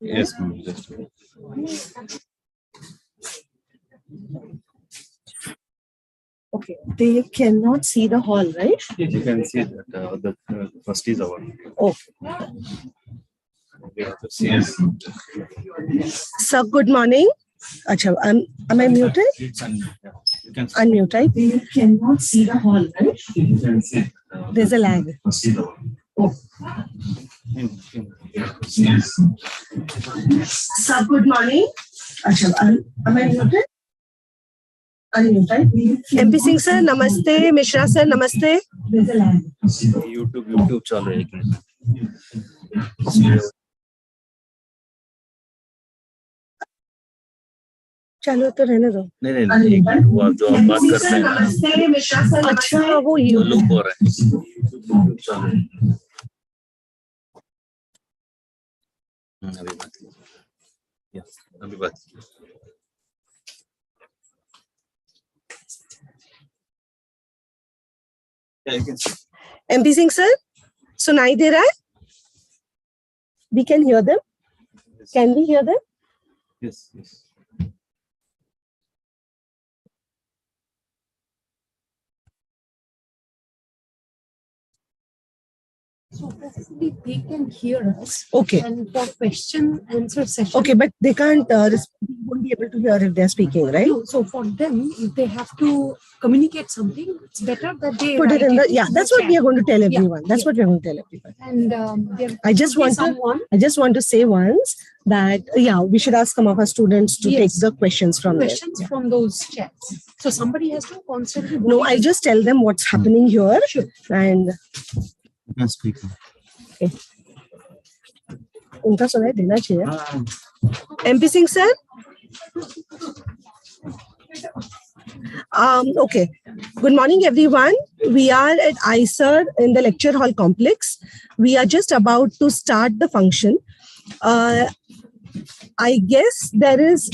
Yes, ma'am. Just Okay, they cannot see the hall, right? you can see that the first is our. Oh, We have to see. Yes. sir, good morning. Acha, am I muted? It's yeah. You can see. Unmute, right? They cannot see the hall, right? You can see. There's a lag. First is our. Oh. Yes. Sir, good morning. Acha, am I muted? Unmute, right? MP Singh sir, namaste. Mishra sir, namaste. There's a lag. YouTube चालू है एक minute. चलो तो रहने दो. नहीं एक minute वो आप जो आप बात कर रहे हैं ना. नमस्ते मिश्रा सर. अच्छा वो वो लोग हो रहे हैं. YouTube चालू है. अभी बात कीजिए. अभी बात कीजिए. MP Singh sir, सुनाई दे रहा है? We can hear them. Can we hear them? Yes, yes. So basically, they can hear us. Okay. And for question answer session. Okay, but they can't. Won't be able to hear if they're speaking, right? No, so for them, if they have to communicate something, it's better that they Put it in the. Yeah, that's what chat. we are going to tell everyone. That's yeah. what we are going to tell everyone. And I just want to say once that we should ask some of our students to take the questions from questions from those chats. So somebody has to constantly. No, I just tell them what's happening here. Sure. And. You can speak. Okay. उनका सुनाई देना चाहिए. MP Singh sir. Okay. Good morning, everyone. We are at ISER in the lecture hall complex. We are just about to start the function. I guess there is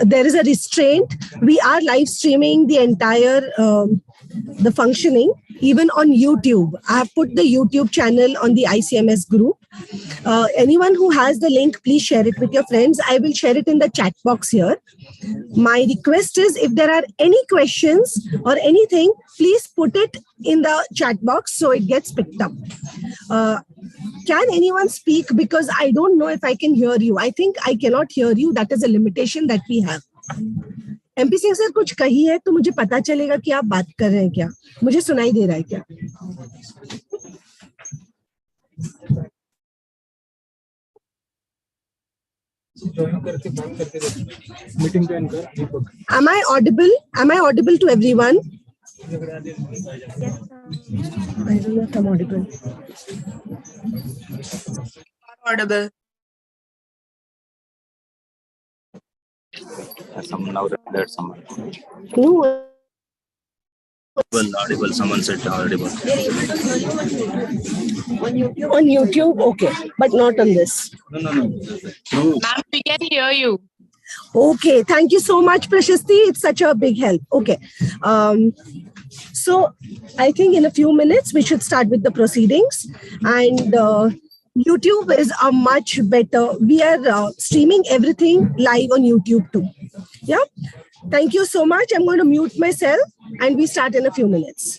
a restraint. We are live streaming the entire the functioning even on YouTube. I have put the YouTube channel on the ICMS group. Anyone who has the link, please share it with your friends. I will share it in the chat box here. My request is if there are any questions or anything, please put it in the chat box so it gets picked up. Can anyone speak? Because I don't know if I can hear you. I think I cannot hear you. That is a limitation that we have. MP Singh sir कुछ कही है तो मुझे पता चलेगा कि आप बात कर रहे हैं क्या. मुझे सुनाई दे रहा है क्या? Am I audible? Am I audible to everyone? Yes, I don't know if I'm audible. Audible. Someone now that someone. No. Audible. Someone said audible. On YouTube, okay, but not on this. No. Ma'am, we can hear you. Okay, thank you so much, Prashasti. It's such a big help. Okay. So I think in a few minutes, we should start with the proceedings. And YouTube is a much better. We are streaming everything live on YouTube too. Yeah. Thank you so much. I'm going to mute myself and we start in a few minutes.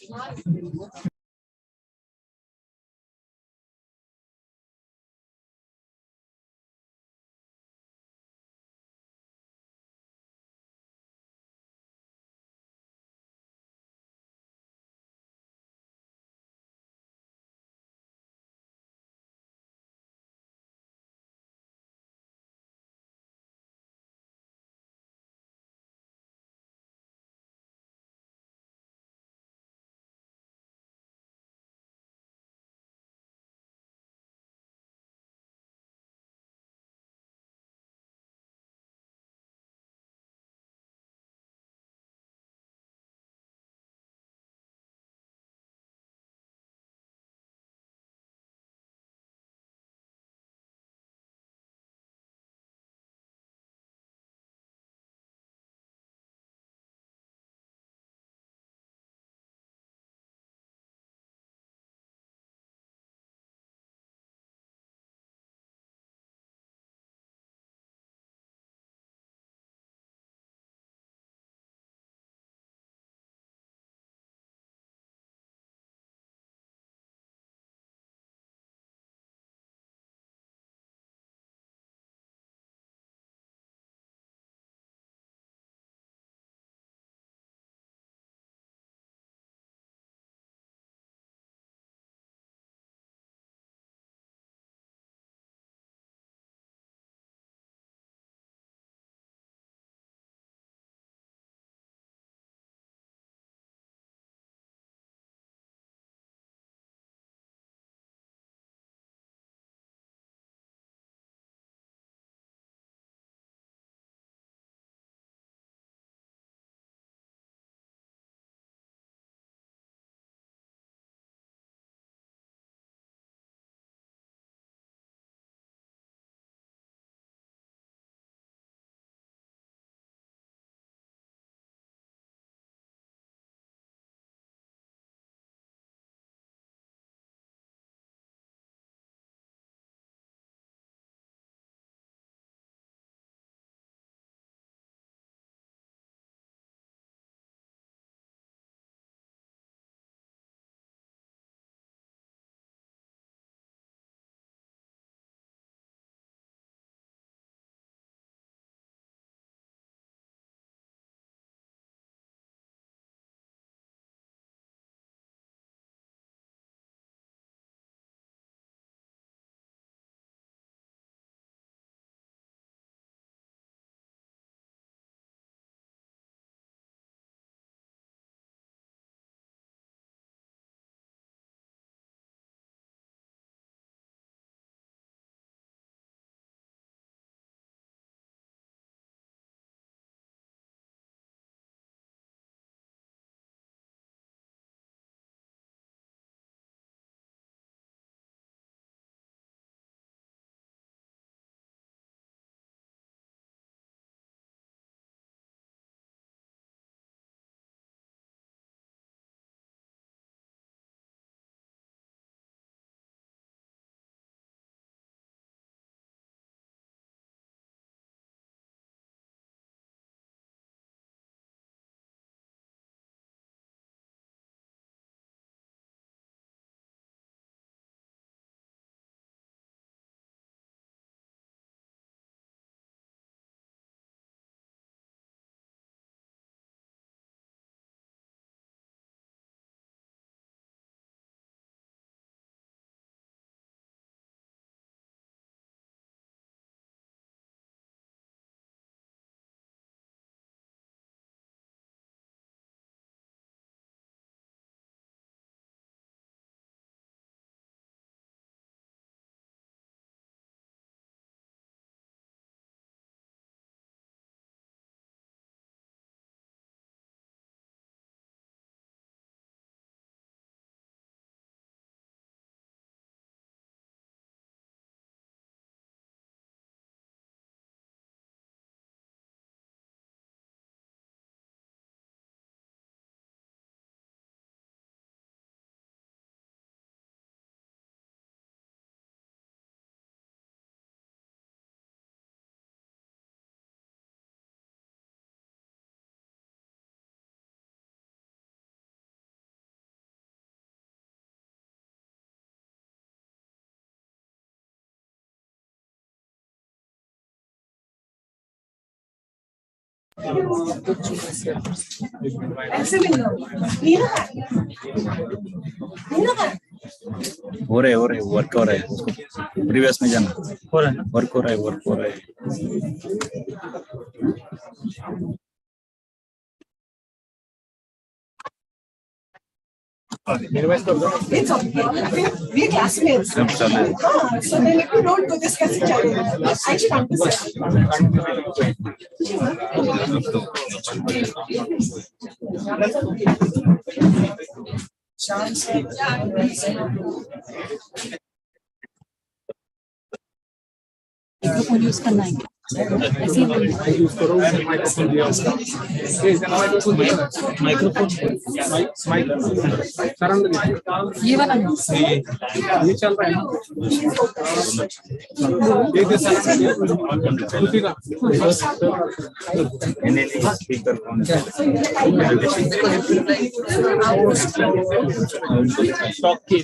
ऐसे भी नीना का हो रहा है work हो रहा है उसको प्रीवियस में जाना हो रहा है ना वर्क हो रहा है It's okay. We're classmates. सब चल रहा है So then if you don't do this, कैसे चलेगा? I should understand. Microphone use करना है ऐसे ही ये वाला ये चल रहा है नहीं स्पीकर कौन है स्टॉक की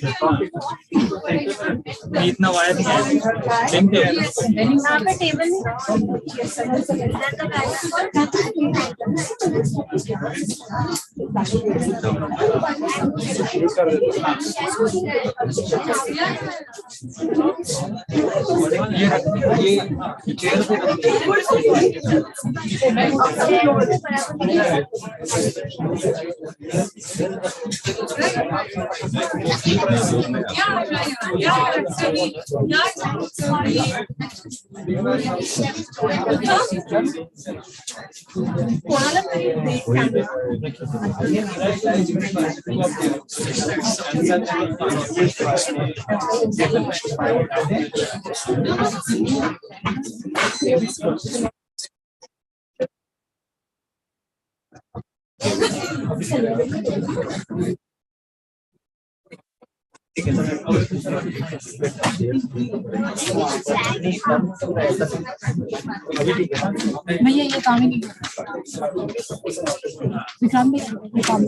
इतना वायर नहीं है यहाँ पे टेबल ये चेयर भैया ये काम ही नहीं विक्रांत भैया ये काम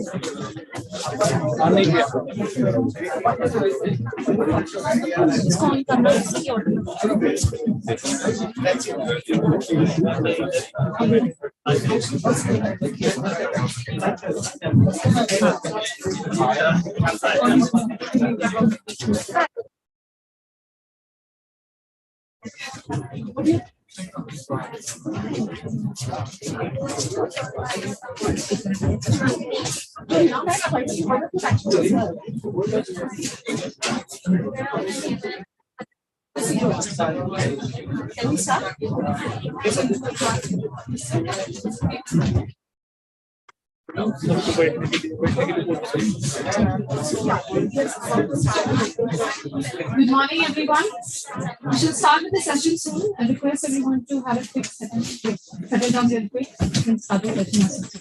इसको ऑन करना है इसकी order Good morning, everyone. We shall start with the session soon. I request everyone to have a quick settle down real quick and start the session.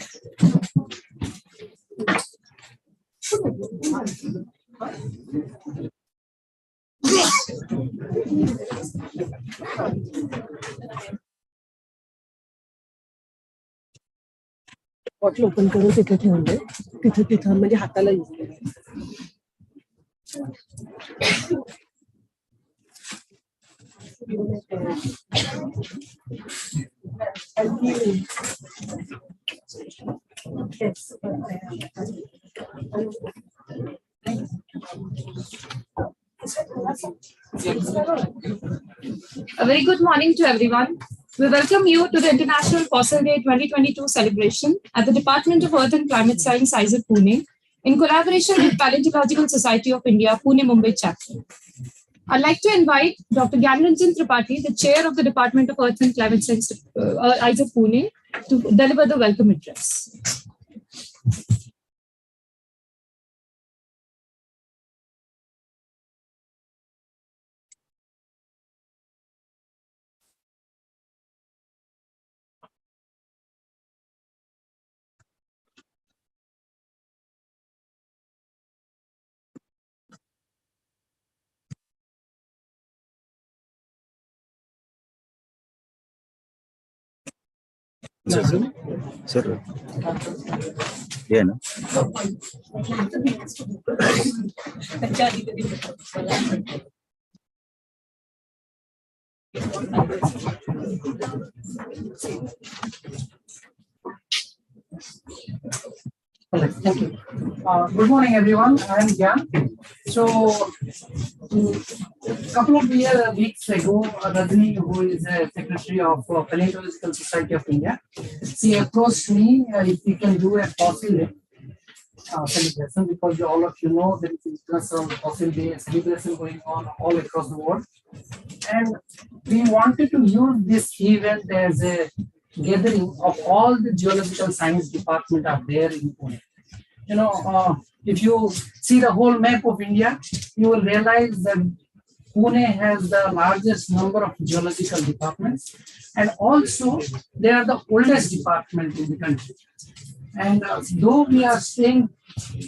Bottle open करून तिथे ठेवून दे तिथे म्हणजे हाताला use A very good morning to everyone. We welcome you to the International Fossil Day 2022 celebration at the Department of Earth and Climate Science, ISER, Pune, in collaboration with Paleontological Society of India, Pune, Mumbai chapter. I'd like to invite Dr. Gyanranjan Tripathi, the chair of the Department of Earth and Climate Science, ISER, Pune, to deliver the welcome address. Sir ये ना Okay, thank you. Good morning, everyone. I am Gyan. So, a couple of weeks ago, Rajni, who is a secretary of Paleontological Society of India, she approached me if we can do a fossil day celebration, because all of you know there is international fossil day celebration going on all across the world, and we wanted to use this event as a gathering of all the geological science department are there in Pune. You know, if you see the whole map of India, you will realize that Pune has the largest number of geological departments, and also they are the oldest department in the country. And though we are staying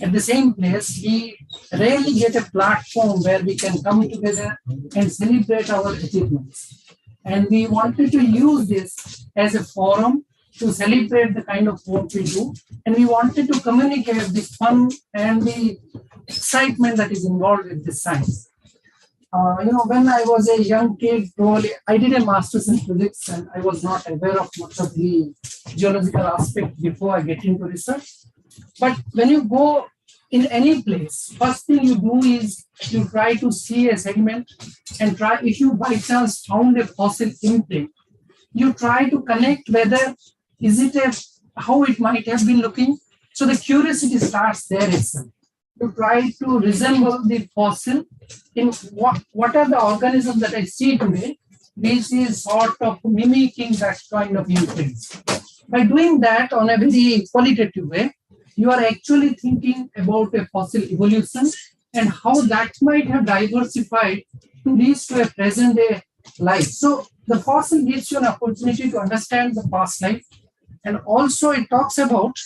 at the same place, we rarely get a platform where we can come together and celebrate our achievements. And we wanted to use this as a forum to celebrate the kind of work we do. And we wanted to communicate the fun and the excitement that is involved with this science. When I was a young kid, probably I did a master's in physics and I was not aware of much of the geological aspect before I get into research. But when you go in any place, first thing you do is you try to see a segment and try, if you by chance found a fossil imprint, you try to connect whether is it how it might have been looking. So the curiosity starts there itself. You try to resemble the fossil in what are the organisms that I see today, which is sort of mimicking that kind of imprints. By doing that on a very qualitative way, you are actually thinking about a fossil evolution and how that might have diversified to reach to a present day life. So the fossil gives you an opportunity to understand the past life, and also it talks about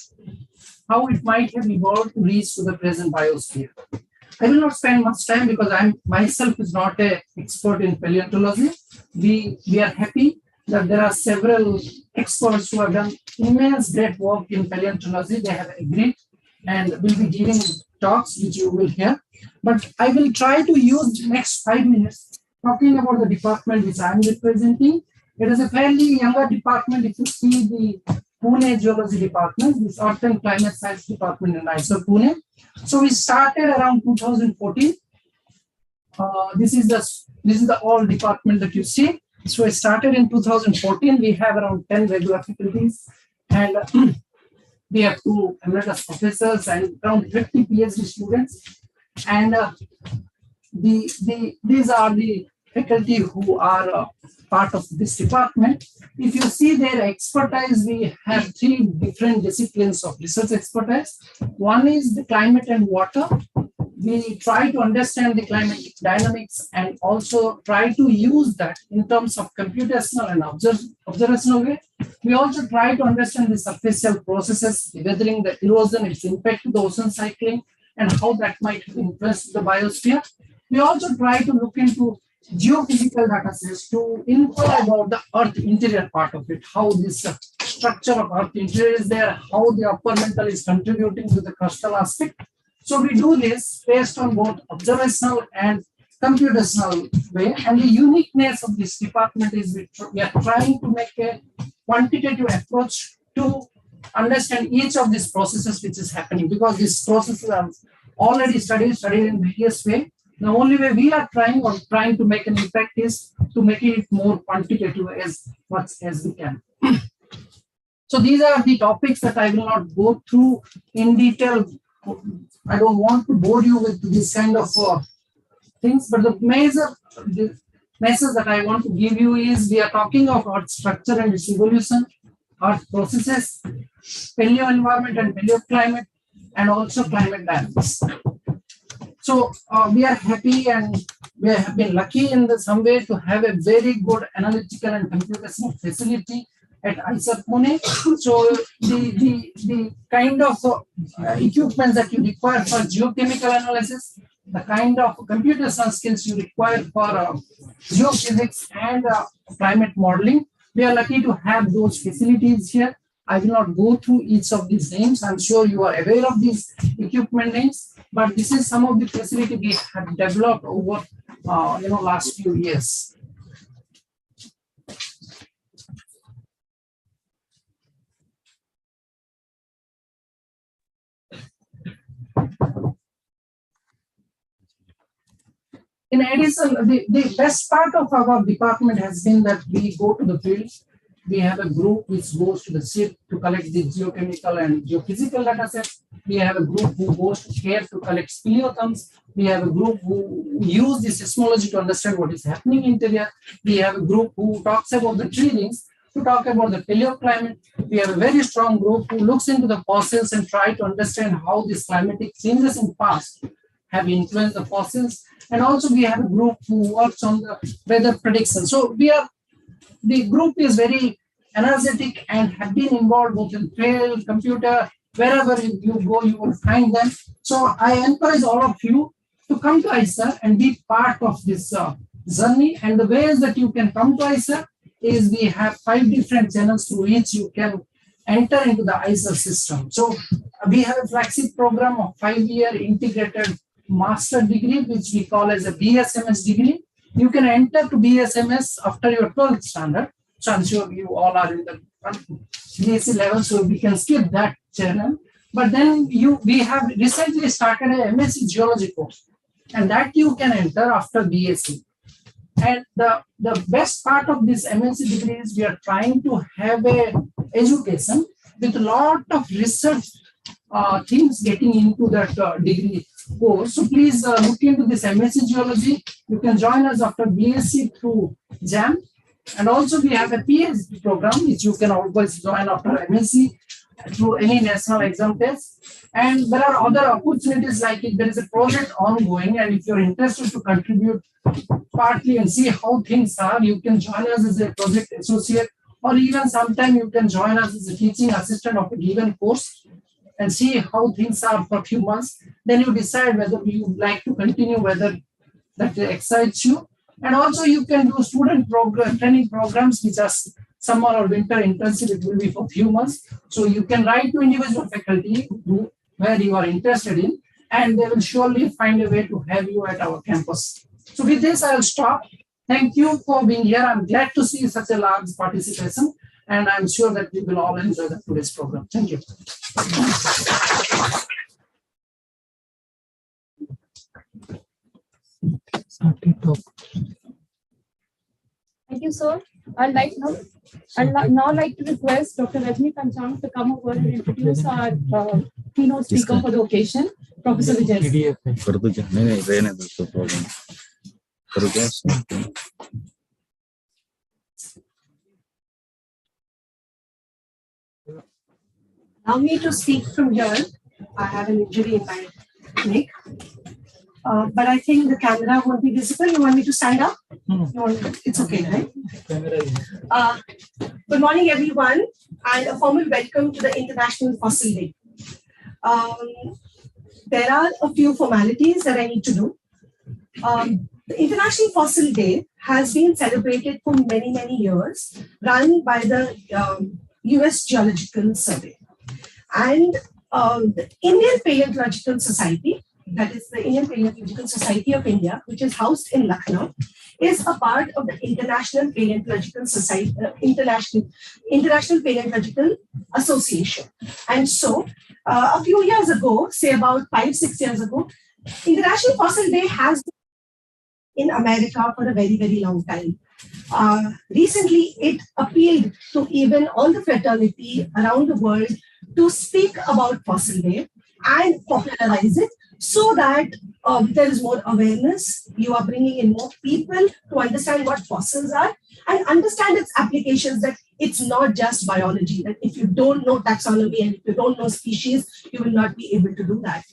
how it might have evolved to reach to the present biosphere. I will not spend much time because I myself is not an expert in paleontology. We are happy that there are several experts who have done immense great work in paleontology. They have agreed and will be giving talks which you will hear. But I will try to use the next 5 minutes talking about the department which I am representing. It is a fairly younger department. If you see the Pune Geology Department, this Earth and Climate Science Department in IISER Pune. So we started around 2014. This is the old department that you see. So I started in 2014. We have around 10 regular faculties, and we have 2 emeritus professors and around 50 PhD students. And these are the faculty who are part of this department. If you see their expertise, we have 3 different disciplines of research expertise. One is the climate and water. We try to understand the climatic dynamics and also try to use that in terms of computational and observational way. We also try to understand the superficial processes, weathering, the erosion, its impact to the ocean cycling, and how that might influence the biosphere. We also try to look into geophysical data sets to inquire about the Earth interior part of it, how this structure of Earth interior is there, how the upper mantle is contributing to the crustal aspect. So we do this based on both observational and computational way. And the uniqueness of this department is we are trying to make a quantitative approach to understand each of these processes which is happening, because these processes are already studied in various ways. The only way we are trying to make an impact is to make it more quantitative as much as we can. So these are the topics that I will not go through in detail. I don't want to bore you with this kind of things, but the message that I want to give you is we are talking of Earth structure and its evolution, Earth processes, paleo environment and paleoclimate, and also climate dynamics. So we are happy and we have been lucky in some way to have a very good analytical and computational facility at IISER Pune. So the kind of equipment that you require for geochemical analysis, the kind of computational skills you require for geophysics and climate modeling, we are lucky to have those facilities here. I will not go through each of these names. I'm sure you are aware of these equipment names, but this is some of the facility we have developed over last few years. In addition, the best part of our department has been that we go to the field. We have a group which goes to the ship to collect the geochemical and geophysical data sets. We have a group who goes to care to collect speleothems. We have a group who use the seismology to understand what is happening in interior. We have a group who talks about the tree rings to talk about the paleoclimate. We have a very strong group who looks into the fossils and try to understand how these climatic changes in past have influenced the fossils. And also we have a group who works on the weather prediction. So the group is very energetic and have been involved both in field, computer, wherever you go, you will find them. So I encourage all of you to come to ISER and be part of this journey. And the ways that you can come to ISER is we have 5 different channels through which you can enter into the ISER system. So we have a flagship program of 5-year integrated master degree, which we call as a BSMS degree. You can enter to BSMS after your 12th standard. So I'm sure you all are in the BSc level, so we can skip that channel. But then we have recently started a MSc Geology course, and that you can enter after BSc. And the best part of this MSc degree is we are trying to have a education with a lot of research things getting into that degree course. So please look into this MSc Geology. You can join us after BSc through JAM. And also we have a PhD program which you can always join after MSc through any national exam test. And there are other opportunities, like if there is a project ongoing and if you're interested to contribute partly and see how things are, you can join us as a project associate, or even sometime you can join us as a teaching assistant of a given course and see how things are for a few months. Then you decide whether you would like to continue, whether that excites you. And also you can do student training programs, which are summer or winter intensive. It will be for a few months. So you can write to individual faculty where you are interested in, and they will surely find a way to have you at our campus. So with this, I'll stop. Thank you for being here. I'm glad to see such a large participation, and I'm sure that we will all enjoy today's program. Thank you. Thank you, sir. I'd now like to request Dr. Rajni Panchang to come over and introduce our keynote speaker for the occasion, Professor Vijay. Allow me to speak from here. I have an injury in my neck. But I think the camera won't be visible. You want me to stand up? It's okay, right? Good morning, everyone, and a formal welcome to the International Fossil Day. There are a few formalities that I need to do. The International Fossil Day has been celebrated for many, many years, run by the US Geological Survey. And the Indian Paleontological Society, that is the Indian Paleontological Society of India, which is housed in Lucknow, is a part of the International Paleontological Society, International Paleontological Association. And so, a few years ago, say about 5-6 years ago, International Fossil Day has been in America for a very, very long time. Recently, it appealed to even all the fraternity around the world to speak about Fossil Day and popularize it, so that there is more awareness. You are bringing in more people to understand what fossils are and understand its applications, that it's not just biology, that if you don't know taxonomy and if you don't know species, you will not be able to do that.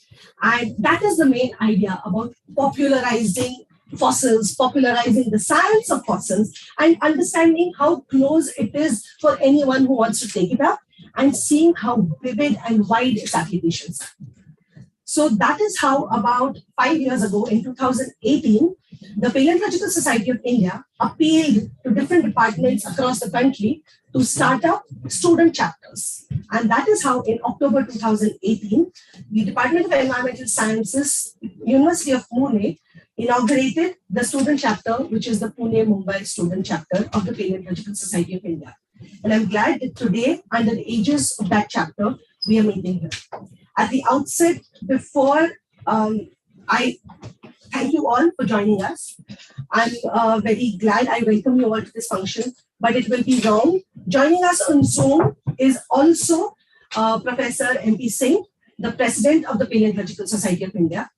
And that is the main idea about popularizing fossils, popularizing the science of fossils, and understanding how close it is for anyone who wants to take it up, and seeing how vivid and wide its applications are. So that is how about 5 years ago, in 2018, the Paleontological Society of India appealed to different departments across the country to start up student chapters. And that is how in October 2018, the Department of Environmental Sciences, University of Pune, inaugurated the student chapter, which is the Pune-Mumbai student chapter of the Paleontological Society of India. And I'm glad that today, under the aegis of that chapter, we are meeting here. At the outset, before I thank you all for joining us. I'm very glad I welcome you all to this function, but it will be wrong. Joining us on Zoom is also Professor M.P. Singh, the President of the Paleontological Society of India.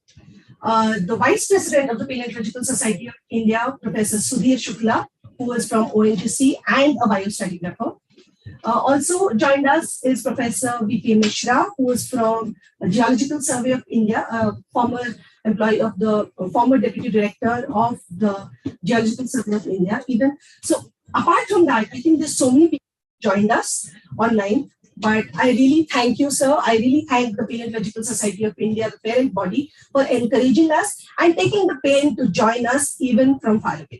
The Vice President of the Paleontological Society of India, Professor Sudhir Shukla, who is from ONGC and a biostratigrapher. Also joined us is Professor V.P. Mishra, who is from the Geological Survey of India, a former employee of the former Deputy Director of the Geological Survey of India. Even so, apart from that, I think there's so many people joined us online. But I really thank you, sir. I really thank the Paleontological Society of India, the parent body, for encouraging us and taking the pain to join us even from far away.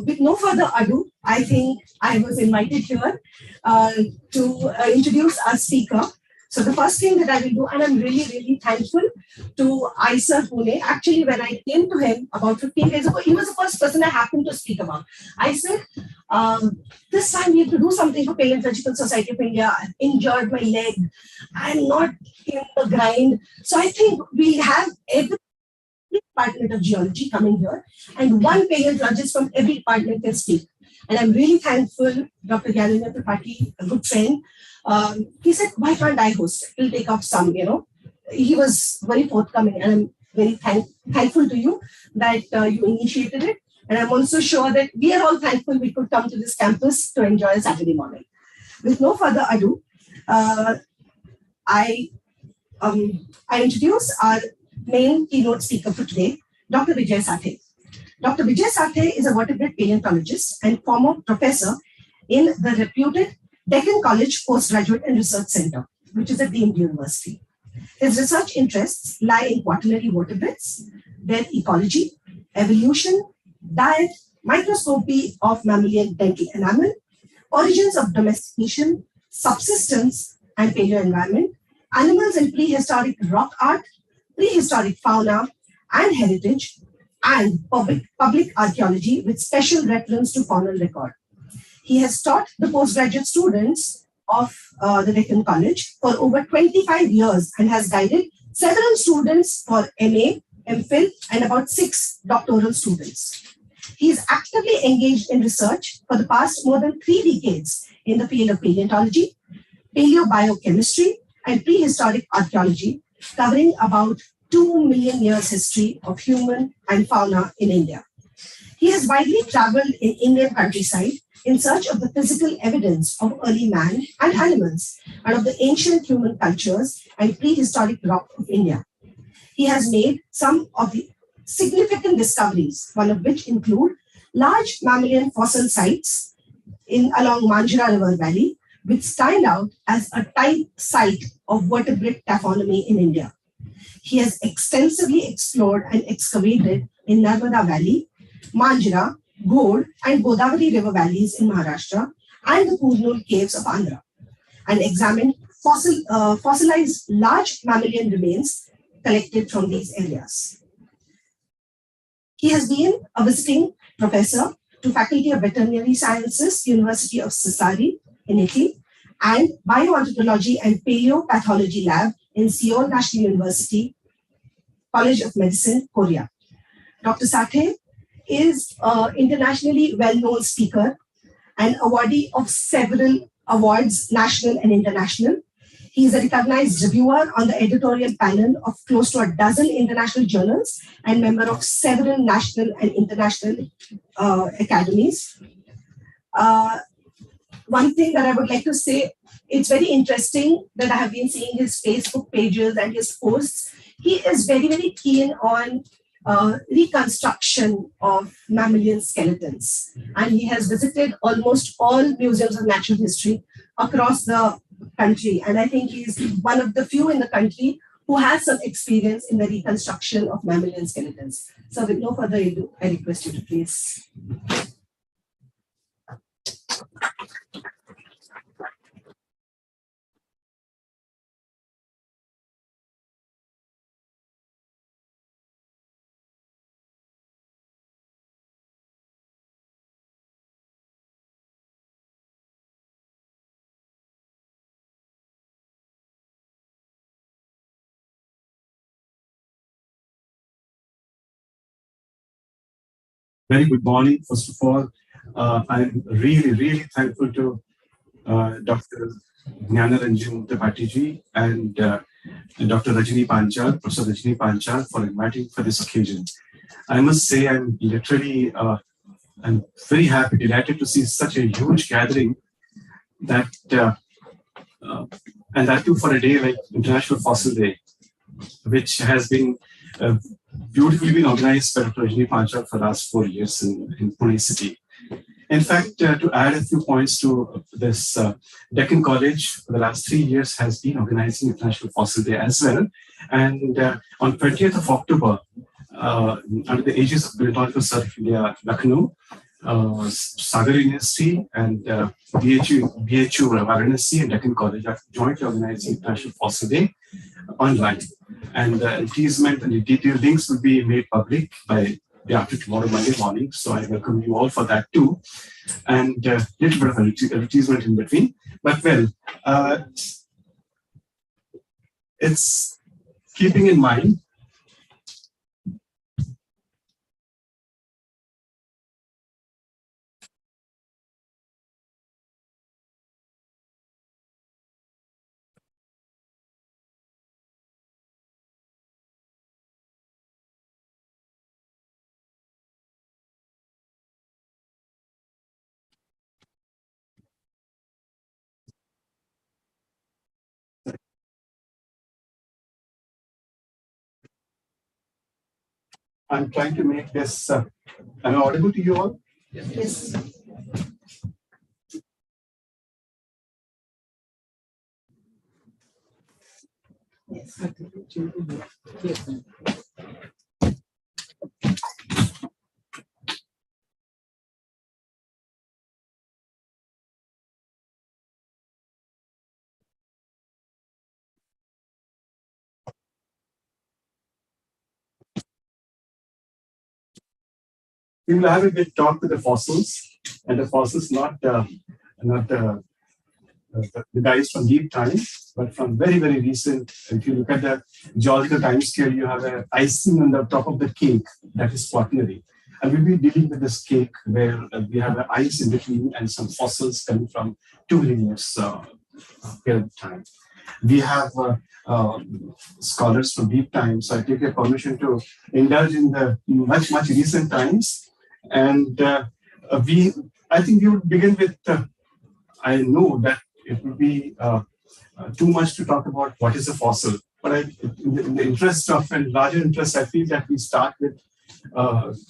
With no further ado, I think I was invited here to introduce our speaker. So the first thing that I will do, and I'm really, really thankful to ISER Pune. Actually, when I came to him about 15 days ago, he was the first person I happened to speak about. I said, this time we have to do something for Paleontological Society of India. I've injured my leg. I'm not in the grind. So I think we have every department of geology coming here, and one paleontologist from every department can speak. And I'm really thankful, Dr. Gyalendra Tripathi, a good friend. He said, why can't I host it? We'll take off some, He was very forthcoming, and I'm very thankful to you that you initiated it. And I'm also sure that we are all thankful we could come to this campus to enjoy a Saturday morning. With no further ado, I introduce our main keynote speaker for today, Dr. Vijay Sathe. Dr. Vijay Sathe is a vertebrate paleontologist and former professor in the reputed Deccan College Postgraduate and Research Center, which is a deemed university. His research interests lie in quaternary vertebrates, their ecology, evolution, diet, microscopy of mammalian dental enamel, origins of domestication, subsistence and paleo-environment, animals in prehistoric rock art, prehistoric fauna and heritage, and public archaeology with special reference to faunal record. He has taught the postgraduate students of the Deccan College for over 25 years and has guided several students for MA, MPhil, and about 6 doctoral students. He is actively engaged in research for the past more than 3 decades in the field of paleontology, paleobiochemistry, and prehistoric archaeology, covering about 2 million years history of human and fauna in India. He has widely traveled in Indian countryside in search of the physical evidence of early man and animals and of the ancient human cultures and prehistoric rock of India. He has made some of the significant discoveries, one of which include large mammalian fossil sites along Manjra River Valley, which stand out as a type site of vertebrate taphonomy in India. He has extensively explored and excavated in Narmada Valley, Manjra, Gode, and Godavari River valleys in Maharashtra and the Kurnool caves of Andhra, and examined fossilized large mammalian remains collected from these areas. He has been a visiting professor to Faculty of Veterinary Sciences, University of Sassari in Italy, and Bioanthropology and Paleopathology Lab in Seoul National University, College of Medicine, Korea. Dr. Sathe is an internationally well-known speaker and awardee of several awards, national and international. He is a recognized reviewer on the editorial panel of close to a dozen international journals and member of several national and international academies. One thing that I would like to say, it's very interesting that I have been seeing his Facebook pages and his posts. He is very, very keen on reconstruction of mammalian skeletons. And he has visited almost all museums of natural history across the country. And I think he's one of the few in the country who has some experience in the reconstruction of mammalian skeletons. So with no further ado, I request you to please. Very good morning. First of all, I'm really thankful to Dr. Jnanaranjan Tripathi and Dr. Rajni Panchal, Professor Rajni Panchal, for inviting for this occasion. I must say I'm literally, I'm very happy, delighted to see such a huge gathering that, and that too for a day like International Fossil Day, which has been beautifully been organized by Dr. Rajni Panchal for the last 4 years in Pune city. In fact, to add a few points to this, Deccan College for the last 3 years has been organizing International Fossil Day as well. And on 20th of October, under the aegis of Paleontological Survey of India, Lucknow, Sagar University and BHU Varanasi and Deccan College are jointly organizing International Fossil Day online. And the advertisement and the detailed links will be made public by the after tomorrow, Monday morning. So I welcome you all for that too. And a little bit of advertisement in between. But well, it's keeping in mind I'm trying to make this, am I audible to you all? Yes. We will have a bit talk with the fossils, and the fossils not the guys from deep time, but from very recent. If you look at the geological time scale, you have an icing on the top of the cake that is quaternary. And we'll be dealing with this cake where we have the ice in between and some fossils coming from 2 million years period of time. We have scholars from deep time, so I take your permission to indulge in the much recent times. And I think we would begin with, I know that it would be too much to talk about what is a fossil, but in the interest of a larger interest, I feel that we start with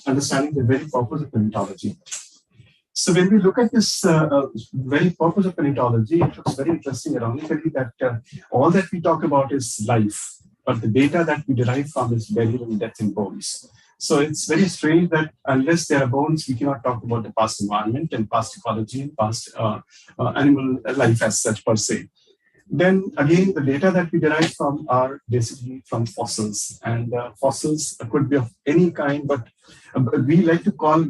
understanding the very purpose of paleontology. So when we look at this very purpose of paleontology, it looks very interesting, ironically, that all that we talk about is life, but the data that we derive from is burial and death in bones. So it's very strange that unless there are bones, we cannot talk about the past environment and past ecology and past animal life as such per se. Then again, the data that we derive from are basically from fossils, and fossils could be of any kind, but we like to call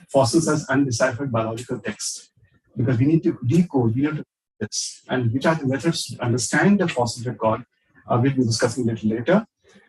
fossils as undeciphered biological text, because we need to decode, we need to this, and which are the methods to understand the fossil record. We'll be discussing a little later.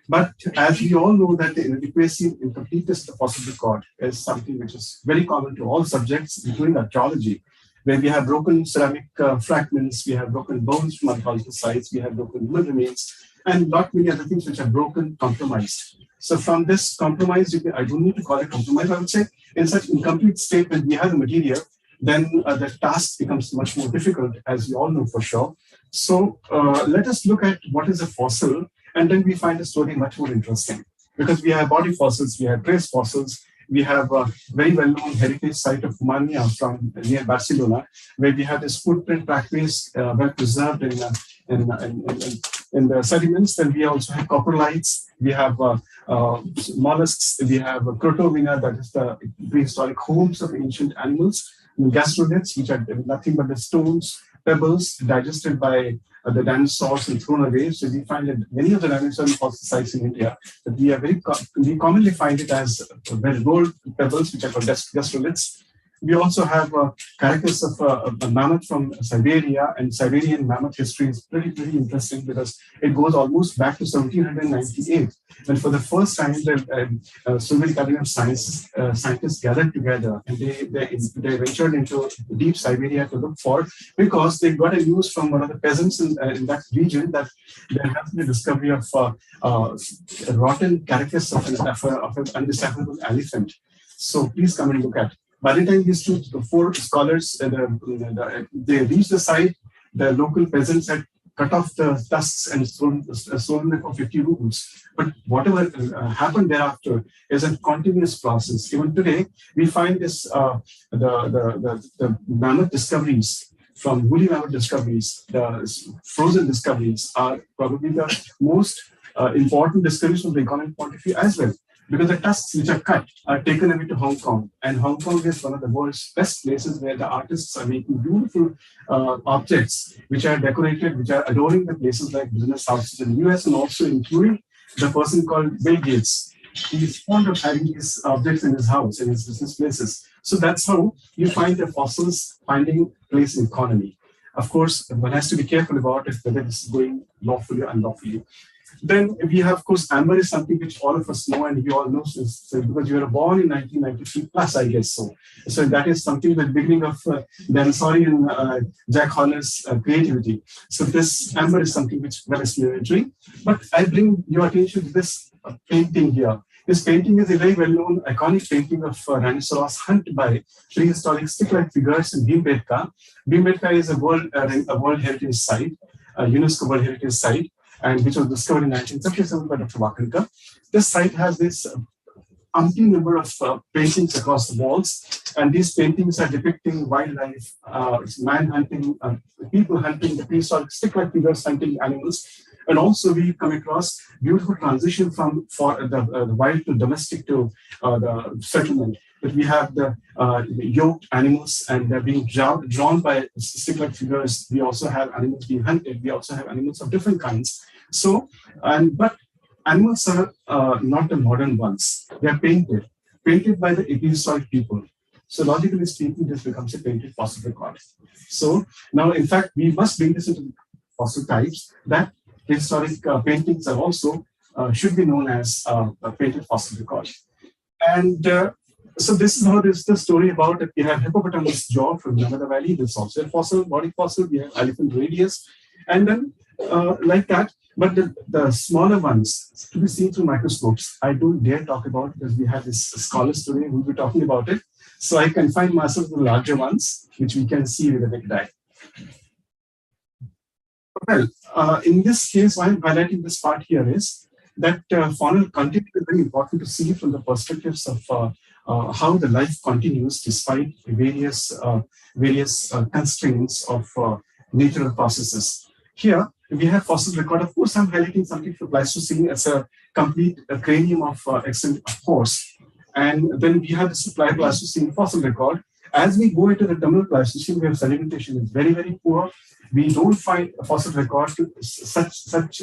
But as we all know that the inadequacy and incompleteness of the fossil record is something which is very common to all subjects, including archaeology, where we have broken ceramic fragments, we have broken bones from archaeological sites, we have broken human remains, and not many other things which are broken, compromised. So from this compromise, I don't need to call it compromise, I would say, in such incomplete state when we have the material, then the task becomes much more difficult, as we all know for sure. So let us look at what is a fossil, and then we find the story much more interesting. Because we have body fossils, we have trace fossils, we have a very well-known heritage site of Humania from near Barcelona, where we have this footprint pathways well preserved in the sediments. Then we also have coprolites, we have mollusks, we have Crotomina, that is the prehistoric homes of ancient animals, and gastroliths, which are nothing but the stones, pebbles digested by the dinosaurs and thrown away. So we find that many of the dinosaur fossil sites in India, that we commonly find it as well rolled pebbles, which are called gastroliths. We also have a carcass of a mammoth from Siberia, and Siberian mammoth history is pretty interesting because it goes almost back to 1798. When for the first time the Soviet Academy of scientists gathered together, and they ventured into deep Siberia to look for, because they got a news from one of the peasants in that region that there has been a discovery of a rotten carcass of an undecipherable elephant. So please come and look at. By the time these four scholars they reached the site, the local peasants had cut off the tusks and sold them for 50 rubles. But whatever happened thereafter is a continuous process. Even today, we find this the mammoth discoveries from woolly mammoth discoveries, the frozen discoveries are probably the most important discoveries from the economic point of view as well. Because the tusks which are cut are taken away to Hong Kong, and Hong Kong is one of the world's best places where the artists are making beautiful objects which are decorated, which are adoring the places like business houses in the US, and also including the person called Bill Gates. He is fond of having these objects in his house, in his business places. So that's how you find the fossils finding place in economy. Of course, one has to be careful about it, whether this is going lawfully or unlawfully. Then we have, of course, amber is something which all of us know, and we all know because you were born in 1993 plus, I guess so. So that is something the beginning of Dinosaurian Jack Horner's creativity. So this amber is something which well is entering. But I bring your attention to this painting here. This painting is a very well-known, iconic painting of rhinoceros hunt by prehistoric stick-like figures in Bhimbetka. Bhimbetka is a World Heritage Site, a UNESCO World Heritage Site, and which was discovered in 1977 by Dr. Wakanka. This site has this umpteen number of paintings across the walls, and these paintings are depicting wildlife, man hunting, people hunting, the prehistoric stick-like figures hunting animals. And also we come across beautiful transition from the wild to domestic to the settlement. But we have the yoked animals, and they're being drawn by stick-like figures. We also have animals being hunted. We also have animals of different kinds. So, but animals are not the modern ones. They are painted by the prehistoric people. So logically speaking, this becomes a painted fossil record. So now, in fact, we must bring this into fossil types that prehistoric paintings are also should be known as a painted fossil record. And so this is how this the story about it. We have hippopotamus jaw from Narmada Valley. This is also a fossil, body fossil. We have elephant radius, and then like that. But the smaller ones to be seen through microscopes, I don't dare talk about, because we have this scholars today who will be talking about it. So I confine myself to the larger ones, which we can see with the naked eye. Well, in this case, why I'm highlighting this part here is that faunal continuity is very important to see from the perspectives of how the life continues despite various constraints of natural processes. Here, we have fossil record. Of course, I'm highlighting something for Pleistocene as a complete cranium of extent of horse. And then we have the supply Pleistocene fossil record. As we go into the terminal Pleistocene, where sedimentation is very, very poor, we don't find a fossil record to such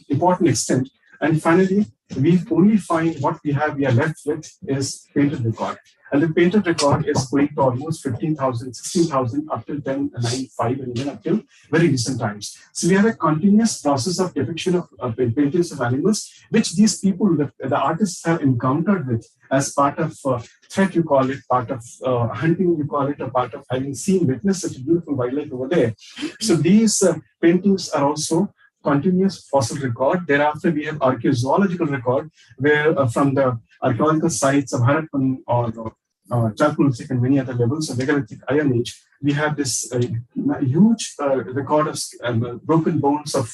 important extent. And finally, we only find what we are left with is painted record. And the painted record is going to almost 15,000, 16,000 up till 1095 and even up till very recent times. So we have a continuous process of depiction of paintings of animals, which these people, the artists have encountered with as part of threat, you call it, part of hunting, you call it, or part of having witnessed such a beautiful wildlife over there. So these paintings are also continuous fossil record. Thereafter, we have archaeozoological record, where from the archaeological sites of Harappan or Chalcolithic and many other levels of megalithic Iron Age, we have this huge record of broken bones of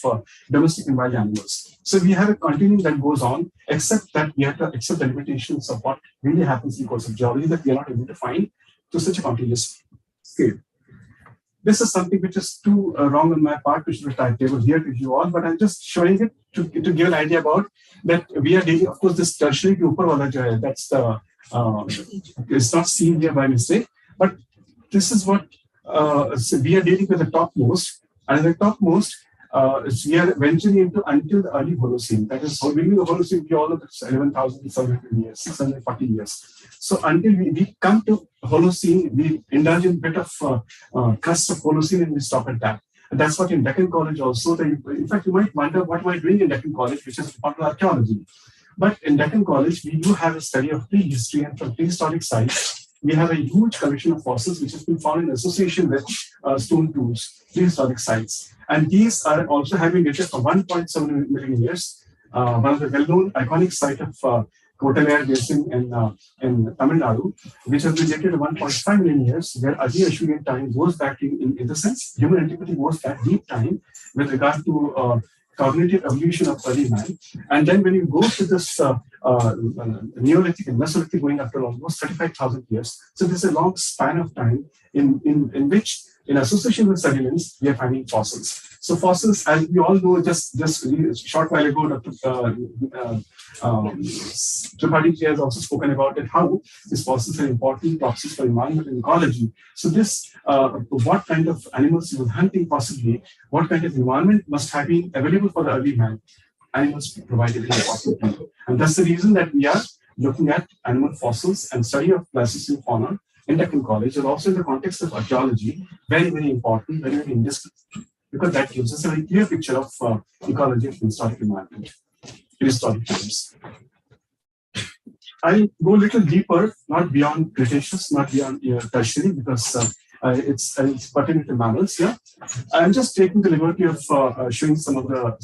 domestic and wild animals. So we have a continuum that goes on, except that we have to accept the limitations of what really happens in the course of geology that we are not able to find to such a continuous scale. This is something which is too wrong on my part, which is the timetable here to you all, but I'm just showing it to give an idea about that we are dealing, of course, this tertiary ke upar wala jo hai, that's the, it's not seen here by mistake, but this is what so we are dealing with the topmost, and the topmost, we are venturing into until the early Holocene. That is, beginning of the Holocene, we all know it's 11,700 years, 640 years. So until we come to Holocene, we indulge in a bit of crust of Holocene and we stop at that. And that's what in Deccan College also. In fact, you might wonder what am I doing in Deccan College, which is part of archaeology. But in Deccan College, we do have a study of prehistory, and from prehistoric sites, we have a huge collection of fossils which has been found in association with stone tools, prehistoric sites. And these are also having dated for 1.7 million years. One of the well-known iconic site of Kotalayar Basin in Tamil Nadu, which has been dated to 1.5 million years, where Adi-Ashurian time goes back in the sense, human antiquity goes back deep time with regard to cognitive evolution of early man. And then when you go to this Neolithic and Mesolithic going up to almost 35,000 years, so there's a long span of time in which, in association with sediments, we are finding fossils. So fossils, as we all know, just a short while ago, Dr. Tripathi has also spoken about it, how these fossils are important proxies for environment and ecology. So this, what kind of animals he was hunting possibly, what kind of environment must have been available for the early man, animals provided in the fossil. And that's the reason that we are looking at animal fossils and study of Pleistocene fauna in Deccan College, and also in the context of archaeology, very, very important, very, very indispensable, because that gives us a very clear picture of ecology of historic environment, prehistoric times. I'll go a little deeper, not beyond Cretaceous, not beyond Tertiary, because it's pertaining to mammals here. I'm just taking the liberty of showing some of the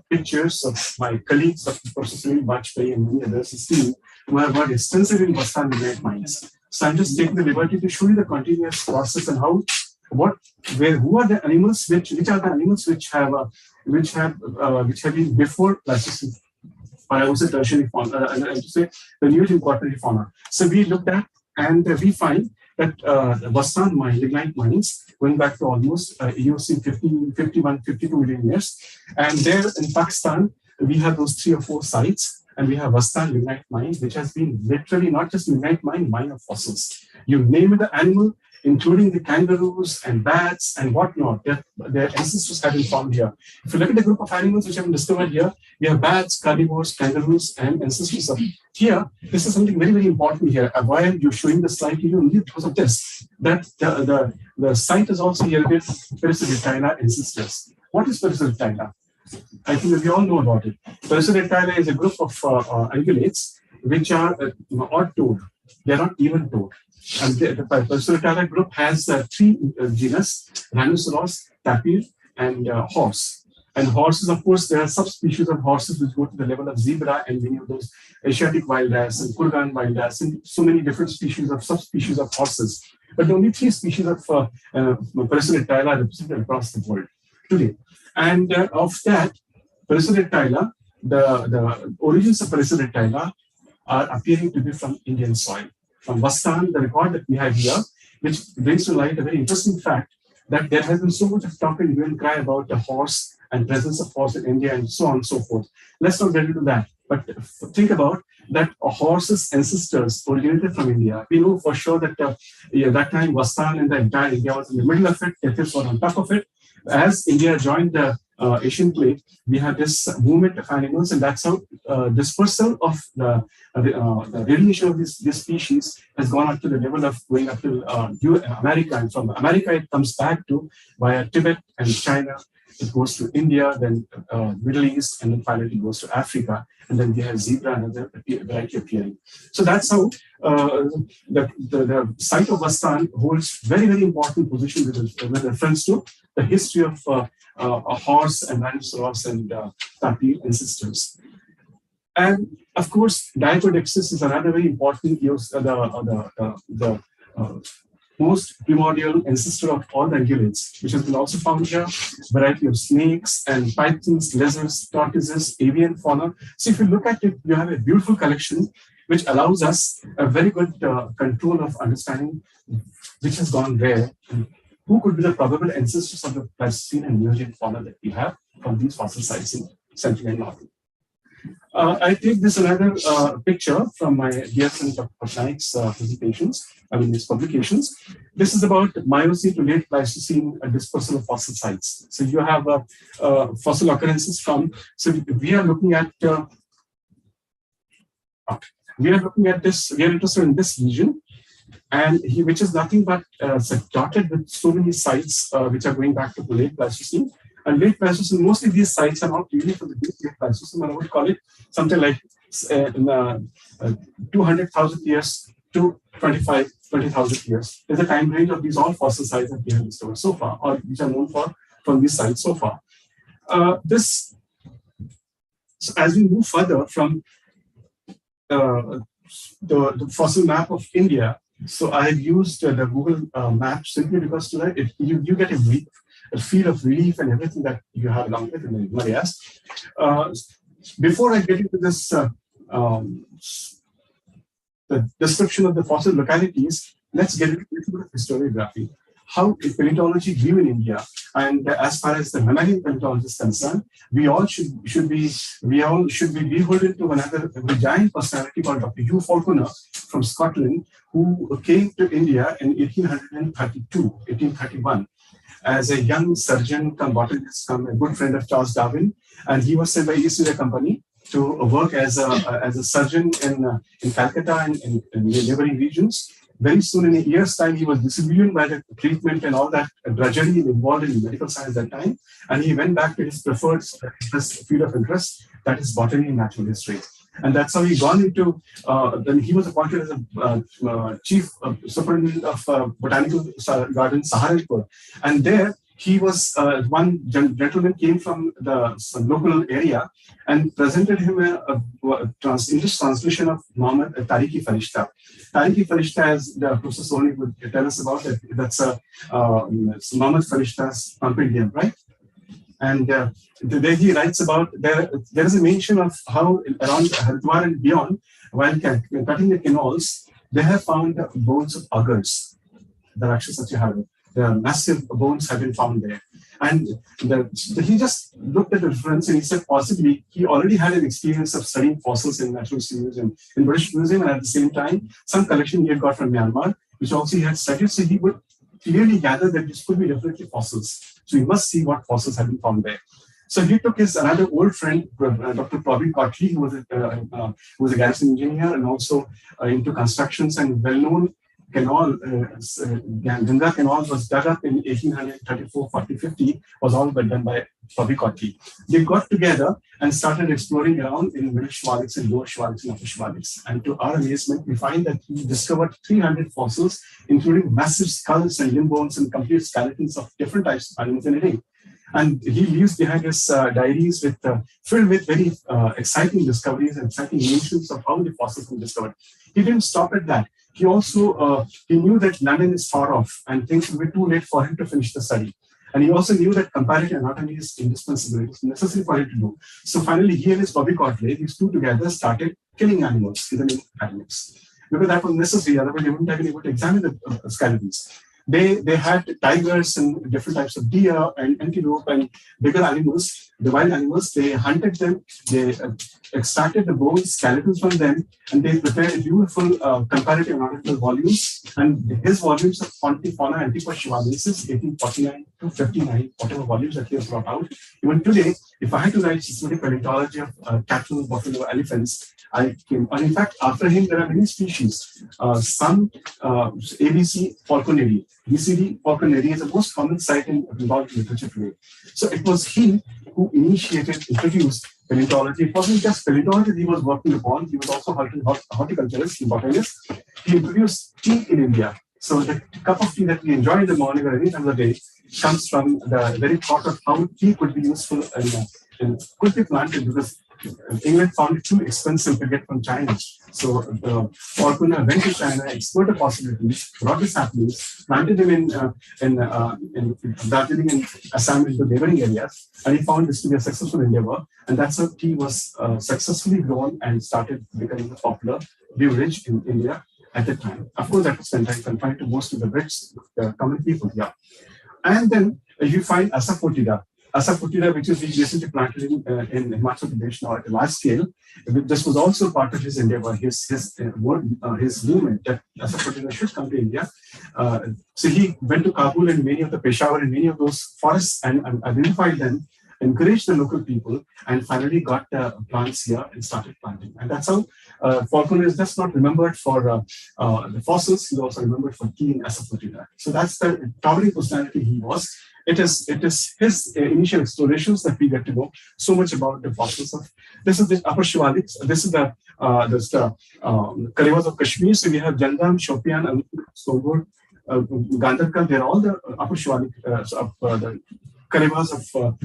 pictures of my colleagues, of Professor Sunil Bajpai and many others, his team, who have worked extensively in Bastan Lignite mines. So I'm just taking the liberty to show you the continuous process and how, who are the animals, which are the animals which have been before Pleistocene, or I would say tertiary fauna, I would say the new quaternary fauna. So we looked at, and we find that Bastan mine, lignite mines, going back to almost EOC 52 million years. And there in Pakistan, we have those 3 or 4 sites. And we have Bastan lignite mine, which has been literally not just lignite mine of fossils. You name it the animal, including the kangaroos and bats and whatnot, their ancestors have been found here. If you look at the group of animals which have been discovered here, we have bats, carnivores, kangaroos, and ancestors of here. This is something very, very important here. Why am you showing the slide to you? Only because of this, that the site is also here with Perissodactyla ancestors. What is Perissodactyla? I think we all know about it. Perissodactyla is a group of ungulates which are odd-toed. They are not even-toed. And the Perissodactyla group has 3 genus: rhinoceros, tapir, and horse. And horses, of course, there are subspecies of horses which go to the level of zebra and many of those Asiatic wild ass and Kurgan wild ass and so many different species of subspecies of horses. But only 3 species of Perissodactyla are represented across the world today. And of that, Perissodactyla, the origins of Perissodactyla are appearing to be from Indian soil. From Bastan, the record that we have here, which brings to light a very interesting fact that there has been so much of talk and hue and cry about the horse and presence of horse in India and so on and so forth. Let's not get into that. But think about that a horse's ancestors originated from India. We know for sure that that time Bastan and the entire India was in the middle of it, Tethys was on top of it. As India joined the Asian plate, we have this movement of animals, and that's how dispersal of the radiation of this species has gone up to the level of going up to America. And from America, it comes back to via Tibet and China. It goes to India, then Middle East, and then finally it goes to Africa. And then we have zebra and other variety appearing. So that's how the site of Bastan holds very, very important position with reference to the history of a horse and rhinoceros and tapir ancestors. And of course, Diapodexis is another very important the most primordial ancestor of all the ungulates, which has been also found here. Variety of snakes and pythons, lizards, tortoises, avian fauna. So if you look at it, you have a beautiful collection which allows us a very good control of understanding which has gone where and who could be the probable ancestors of the Pleistocene and Neogene fauna that we have from these fossil sites in Central and North. I take this another picture from my dear friend Dr. Patnaik's presentations, his publications. This is about Miocene to late Pleistocene dispersal of fossil sites. So you have fossil occurrences from, so we are looking at this, we are interested in this region, and which is nothing but dotted with so many sites which are going back to the late Pleistocene. And late Pleistocene, mostly these sites are not really from the late Pleistocene, I would call it something like 200,000 years to 20,000 years. There's a time range of these all fossil sites that we have discovered so far, or which are known from these sites so far. So as we move further from the fossil map of India, so I have used the Google map simply because today you get a feel of relief and everything that you have along with in the Himalayas. Before I get into this, the description of the fossil localities, let's get into a little bit of historiography. How paleontology grew in India, and as far as the mammalian paleontology is concerned, we all should be beholden to another giant personality called Dr. Hugh Falconer from Scotland, who came to India in 1831. As a young surgeon, botanist, a good friend of Charles Darwin, and he was sent by East India Company to work as a surgeon in Calcutta and in neighboring regions. Very soon, in a year's time, he was disillusioned by the treatment and all that drudgery involved in medical science at that time, and he went back to his preferred field of interest, that is botany and natural history. And that's how he gone into, then he was appointed as a chief superintendent of Botanical Garden, Saharanpur. And there he was, one gentleman came from some local area and presented him a English translation of Muhammad Tariq-e Farishta. Tariq-e Farishta, as the Professor Soni would tell us about it, that's Muhammad Farishta's compendium, right? And there he writes about, there is a mention of how around Haridwar and beyond, while cutting the canals, they have found bones of augurs, the Rakshasa. The massive bones have been found there. And he just looked at the reference and he said possibly he already had an experience of studying fossils in Natural History Museum, in British Museum, and at the same time, some collection he had got from Myanmar, which also he had studied. So he would clearly gather that this could be definitely fossils. So we must see what fossils have been found there. So he took his another old friend, Dr. Probin Kotley, who was a garrison engineer and also into constructions and well-known canal, Ganga Canal was dug up in 1834, 40, 50, was all but done by Probin Kotley. They got together and started exploring around in Middle Schwalitz and Lower Schwalitz and Upper Schwalitz. And to our amazement, we find that he discovered 300 fossils, including massive skulls and limb bones and complete skeletons of different types of animals in a day. And he leaves behind his diaries filled with very exciting discoveries and exciting mentions of how the fossils were discovered. He didn't stop at that. He also he knew that London is far off and things would be too late for him to finish the study. And he also knew that comparative anatomy is indispensable. It was necessary for him to do. So finally, he and his Probin Kotley, these two together, started killing animals in the name of academics. Because that was necessary, otherwise they wouldn't have been able to examine the skeletons. They had tigers and different types of deer and antelope and bigger animals, the wild animals. They hunted them, they extracted the bones, skeletons from them, and they prepared beautiful comparative anatomical volumes. And his volumes of Fauna Antiqua Shivalensis, 1849 to 59, whatever volumes that he has brought out. Even today, if I had to write systematic paleontology of cattle, buffalo, elephants, I came, and in fact, after him, there are many species. Some ABC falconeri, BCD falconeri is the most common sight in paleontology literature today. So it was he who introduced paleontology. It wasn't just paleontology he was working upon, he was also horticulturist and botanist. He introduced tea in India. So the cup of tea that we enjoy in the morning or any time of the day comes from the very thought of how tea could be useful and could be planted, because England found it too expensive to get from China. So Falconer went to China, explored the possibilities, brought the saplings, planted them in Darjeeling and Assam into neighboring areas, and he found this to be a successful endeavor. And that's how tea was successfully grown and started becoming a popular beverage in India at the time. Of course, that was confined to most of the Brits, the common people here. And then you find Asafoetida. Asafoetida, which is being recently planted in Himachal Pradesh now at a large scale. This was also part of his endeavor, his movement that Asafoetida should come to India. So he went to Kabul and many of the Peshawar and many of those forests and identified them, encouraged the local people, and finally got plants here and started planting. And that's how Falconer is just not remembered for the fossils, he's also remembered for key in Asafoetida. So that's the towering personality he was. It is his initial explorations that we get to know so much about the fossils of. This is the Upper Shivaliks. This is the Kalevas of Kashmir. So we have Jangam, Shopian, Sobor, Gandarkal. They're all the Upper Shivalik the Kalevas of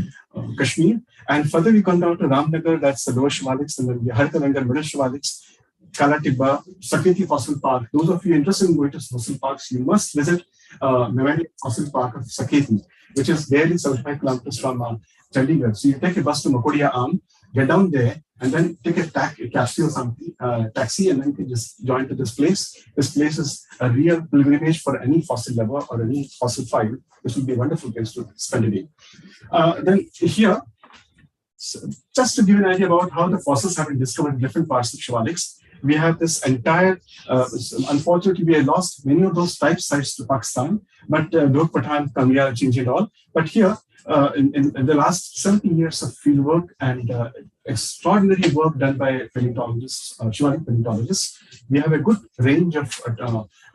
Kashmir. And further we come down to Ramnagar. That's the Lower Shivaliks, and then the Haritalangar, Middle Shivaliks, Kala Tibba, Saketi Fossil Park. Those of you interested in going to fossil parks, you must visit Mewari Fossil Park of Saketi, which is barely 75 kilometers from Chandigarh. So you take a bus to Makodia Arm, get down there, and then take a taxi or something, taxi, and then you can just join to this place. This place is a real pilgrimage for any fossil lover or any fossil file. This would be a wonderful place to spend a day. Then here, so just to give an idea about how the fossils have been discovered in different parts of Shivaliks, we have this entire, unfortunately, we have lost many of those type sites to Pakistan, but Dog Pathan, Kamya, Chinji and all. But here, in the last 17 years of field work and extraordinary work done by paleontologists, Shivalik paleontologists, we have a good range of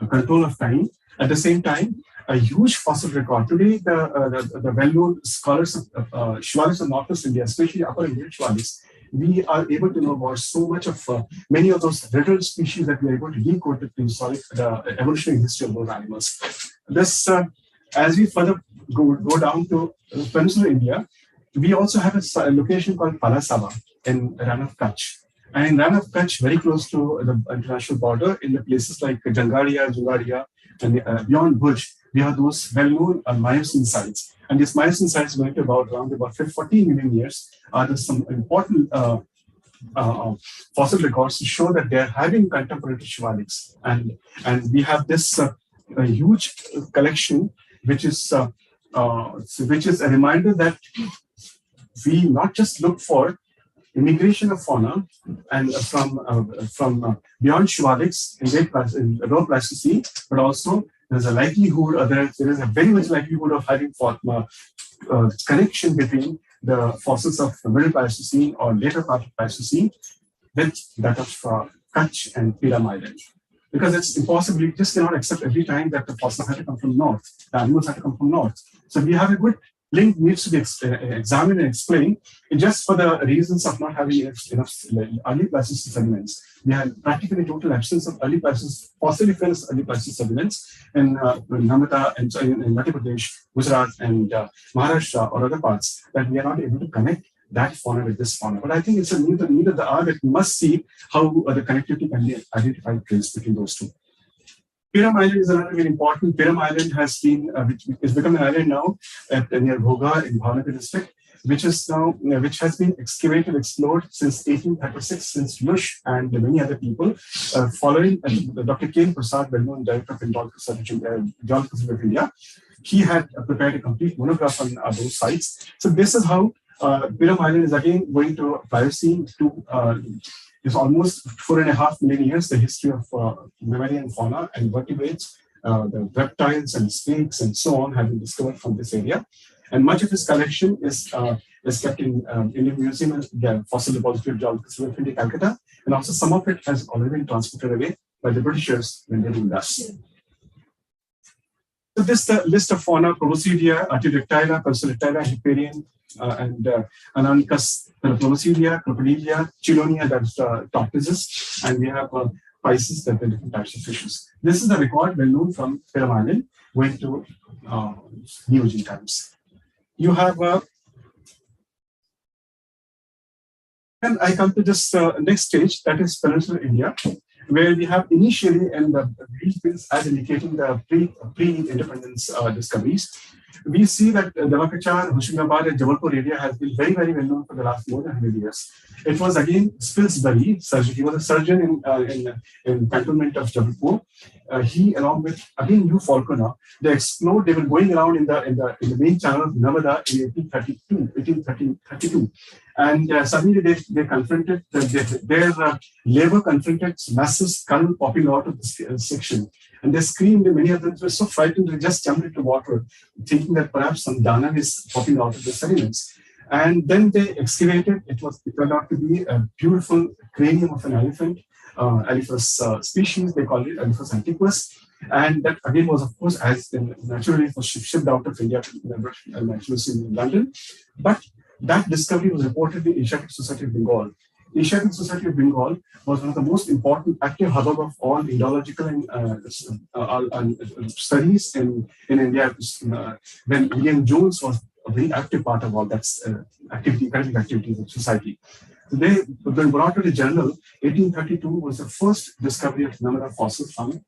control of time. At the same time, a huge fossil record. Today, the well-known scholars of Shivaliks of Northwest India, especially Upper and Middle Shivaliks, we are able to know about so much of many of those riddled species that we are able to decode the evolutionary history of those animals. This, as we further go down to Peninsular India, we also have a location called Palasava in Rann of Kutch. And in Rann of Kutch, very close to the international border, in the places like Jangaria, Jungaria, and beyond Bhuj, we have those well-known Miocene sites. And these Miocene sites going to around 14 million years. There's some important fossil records to show that they're having contemporary Shivaliks. And we have this huge collection, which is a reminder that we not just look for immigration of fauna and from beyond Shivaliks in low Pleistocene, but also there's a likelihood, or there is a very much likelihood of having connection between the fossils of the Middle Pleistocene or later part of Pleistocene with that of Kutch and Peram Island. Because it's impossible, you just cannot accept every time that the fossils have to come from north, the animals have to come from north. So we have a good link needs to be examined and explained, just for the reasons of not having enough early Pleistocene sediments. We have practically total absence of early Pleistocene, fossiliferous early Pleistocene sediments in Narmada and in Madhya Pradesh, Gujarat, and Maharashtra or other parts, that we are not able to connect that fauna with this fauna. But I think it's a need of the hour that we must see how the connectivity can be identified between those two. Peram Island is another very important. Peram Island has been, which is become an island now near Bhoga in Bhavnagar district, which has been excavated, explored since 1836, since Lush and many other people, following Dr. K. Prasad, well-known director of Geological Survey of India. He had prepared a complete monograph on those sites. So this is how Peram Island is again going to Pliocene is almost 4.5 million years. The history of mammalian fauna and vertebrates, the reptiles and snakes and so on have been discovered from this area. And much of his collection is kept in Indian Museum and Fossil Repository of Geological Survey of India, Calcutta. And also some of it has already been transported away by the Britishers when they were with us. So this is the list of fauna: Proboscidea, Artiodactyla, Perissodactyla, Hipparion, and Ananicus, Proboscidea, Crocodilia, Chelonia, that's tortoises, and we have Pisces, that are different types of fishes. This is the record well known from Peram Island, going to Neogene times. You have, and I come to this next stage, that is Peninsular India. where we have initially in the green pins as indicating the pre-independence discoveries. We see that Devakachar, Hoshangabad, and Jabalpur area has been very, very well known for the last more than 100 years. It was again Spilsbury, surgeon. He was a surgeon in cantonment of Jabalpur. He, along with again Hugh Falconer, they explored. They were going around in the main channel of Narmada in 1832, and suddenly they confronted their labor confronted masses current popping out of this section. And they screamed, and many of them were so frightened they just jumped into water, thinking that perhaps some dana is popping out of the sediments. And then they excavated. It turned out to be a beautiful cranium of an elephant, Elephas species. They call it Elephas antiquus. And that again was, of course, as naturally was shipped out of India to the Natural Museum in London. But that discovery was reported in Asiatic Society of Bengal. Asiatic Society of Bengal was one of the most important active hubbub of all Indological and studies in India. When William Jones was a very active part of all that academic activities of society. So when brought to the journal, 1832 was the first discovery of Narmada fossils from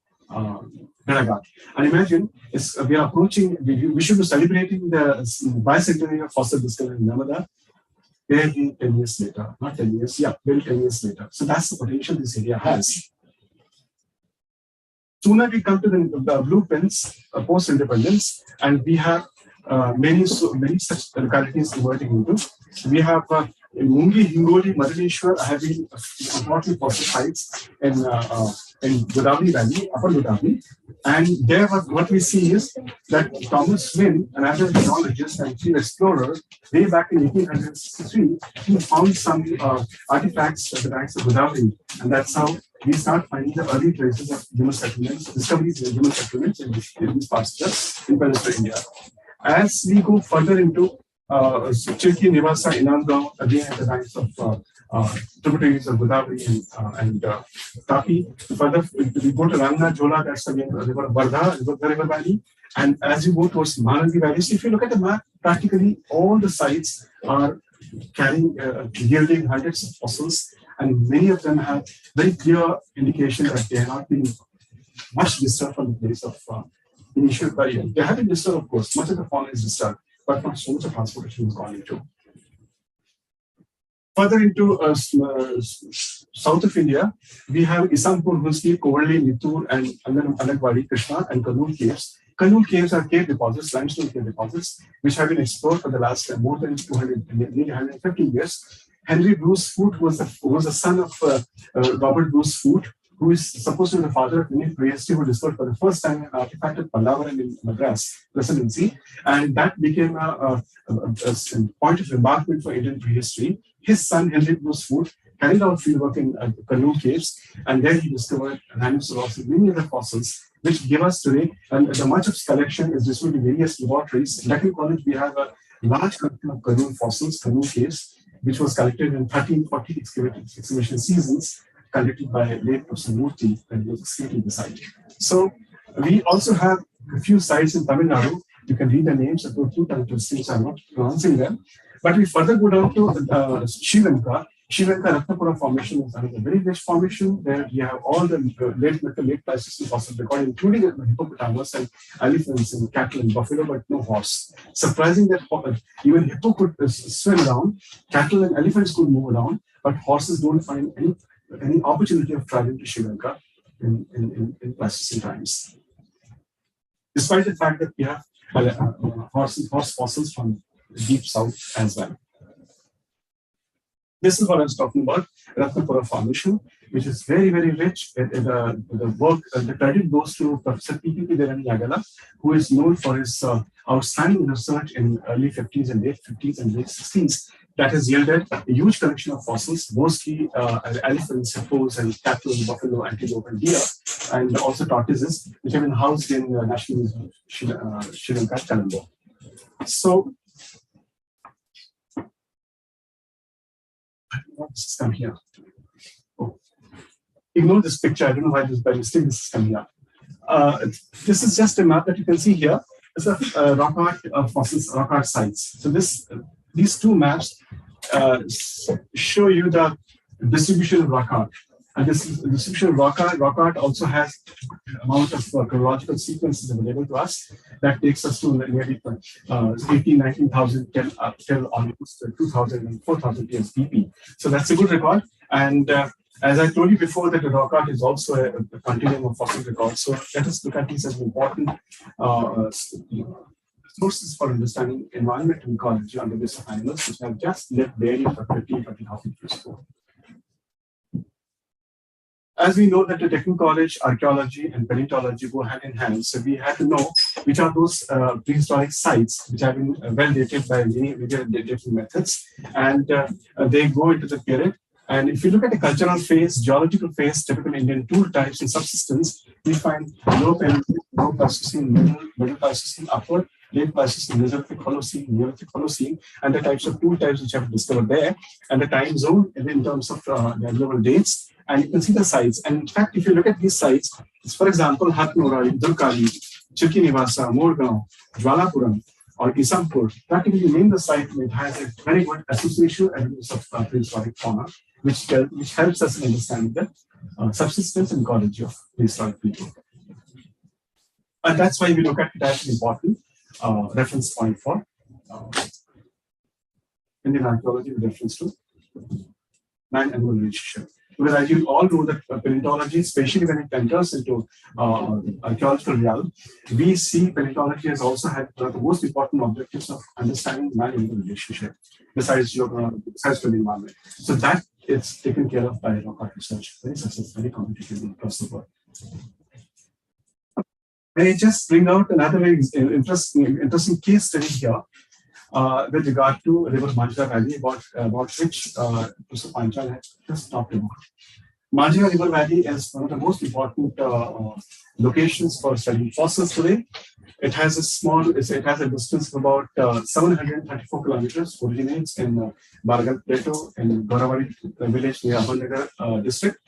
Belagat. And imagine, we are approaching, we should be celebrating the bicentenary of fossil discovery in Narmada. Barely 10 years later, not 10 years, yeah, barely 10 years later. So that's the potential this area has. Sooner we come to the blueprints post-independence, and we have many such localities emerging into. We have in Mungi, Hingoli, Madaleshwar have been important fossil sites in Godavari Valley, Upper Godavari. And there what we see is that Thomas Wynne, an African geologist and field explorer, way back in 1863, he found some artifacts at the banks of Godavari. And that's how we start finding the early traces of human settlements, discoveries of human settlements in these parts of Peninsular India. As we go further into Chilki, Nivasa, Inangaon, again at the banks of tributaries of Godavari and Tapi. Further, we go to Rangna, Jola, that's again the river Vardha, the river valley. And as you go towards Mahanadi Valley, so if you look at the map, practically all the sites are yielding hundreds of fossils, and many of them have very clear indication that they have not been much disturbed from the place of initial burial. They have been disturbed, of course, much of the fauna is disturbed, but not so much of transportation is gone into. Further into south of India, we have Isampur, Hulsi, Kovalli, Nittur, and Anagwadi, Krishna, and Kannur caves. Kannur caves are cave deposits, limestone cave deposits, which have been explored for the last more than 150 years. Henry Bruce Foote was the son of Robert Bruce Foote, who is supposed to be the father of Indian prehistory, who discovered for the first time an artifact at Pallavaram in Madras presidency, and that became a point of embarkment for Indian prehistory. His son, Henry Bruce Foote, carried out fieldwork in Kannur caves, and there he discovered Rhinoceros and many other fossils, which give us today, and the much of his collection is distributed in various laboratories. In Deccan College, we have a large collection of Kannur fossils, Kannur caves, which was collected in 1340 excavation seasons, conducted by late Professor Murthy, and he was excavating the site. So we also have a few sites in Tamil Nadu. You can read the names of those two titles since I'm not pronouncing them. But we further go down to Sri Lanka. Sri Lanka Ratnapura Formation is another very rich formation where you have all the late Pleistocene fossils recorded, including hippopotamus and elephants and cattle and buffalo, but no horse. Surprising that even hippo could swim around, cattle and elephants could move around, but horses don't find any opportunity of traveling to Sri Lanka in Pleistocene times. Despite the fact that we have horse fossils from deep south as well. This is what I was talking about, Ratnapura Formation, which is very, very rich. The work, the credit goes to Professor P.P. Devanagala, who is known for his outstanding research in early 50s and late 50s and late 60s that has yielded a huge collection of fossils, mostly elephants, hippos, and cattle, buffalo, antelope, and deer, and also tortoises, which have been housed in National Museum of Sri Lanka, Colombo. So, this is coming here. Oh. Ignore this picture. I don't know why this by mistake this is coming up. This is just a map that you can see here. It's a rock art fossils, rock art sites. So these two maps show you the distribution of rock art. And this distribution of rock art also has amount of chronological sequences available to us that takes us to nearly 19,000 till almost 2,000 and 4,000 years BP. So that's a good record. And as I told you before, that the rock art is also a continuum of fossil records. So let us look at these as important sources for understanding environmental ecology on the base of animals which have just lived barely for 20,000 years ago. As we know that the technical knowledge, archaeology, and paleontology go hand in hand, so we have to know which are those prehistoric sites which have been well dated by many dating methods, and they go into the period. And if you look at the cultural phase, geological phase, typical Indian tool types and subsystems, we find low Pleistocene, middle Pleistocene, upper, late Pleistocene, Mesolithic, Holocene, Neolithic, Holocene, and the types of tool types which have been discovered there, and the time zone in terms of the available dates. And you can see the sites. And in fact, if you look at these sites, it's, for example, Hatnora, Durkali, Chirkinivasa, Morgaon, Jwalapuram, or Isampur. Practically, you name the site, it has a very good association evidence of prehistoric fauna, which helps us in understanding the subsistence and ecology of prehistoric people. And that's why we look at it as an important reference point for Indian archaeology with reference to man-animal relationship. Because as you all know that paleontology, especially when it enters into archaeological realm, we see paleontology has also had one of the most important objectives of understanding man-animal relationship, besides the environment. So that is taken care of by rock art research very successfully, competitively across the world. May I just bring out another very interesting case study here with regard to River Manjra Valley, about which Professor Panchal had just talked about. Manjra River Valley is one of the most important locations for studying fossils today. It has a distance of about 734 kilometers, originates in Baragal Plateau in Gorawari village near Ahmednagar district.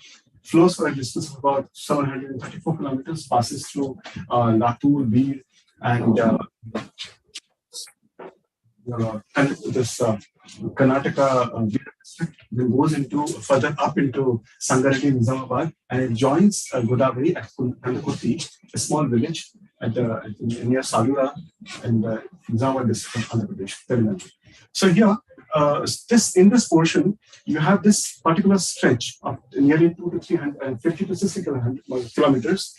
Flows for a distance of about 734 kilometers, passes through Latur, Bir, and this Karnataka district, then goes into further up into Sangareddy, Nizamabad, and it joins Godavari at Kandakurti, a small village near Salura and Nizamabad district of Andhra Pradesh, Telangana. So here, in this portion, you have this particular stretch of nearly 200 to 350 to 60 kilometers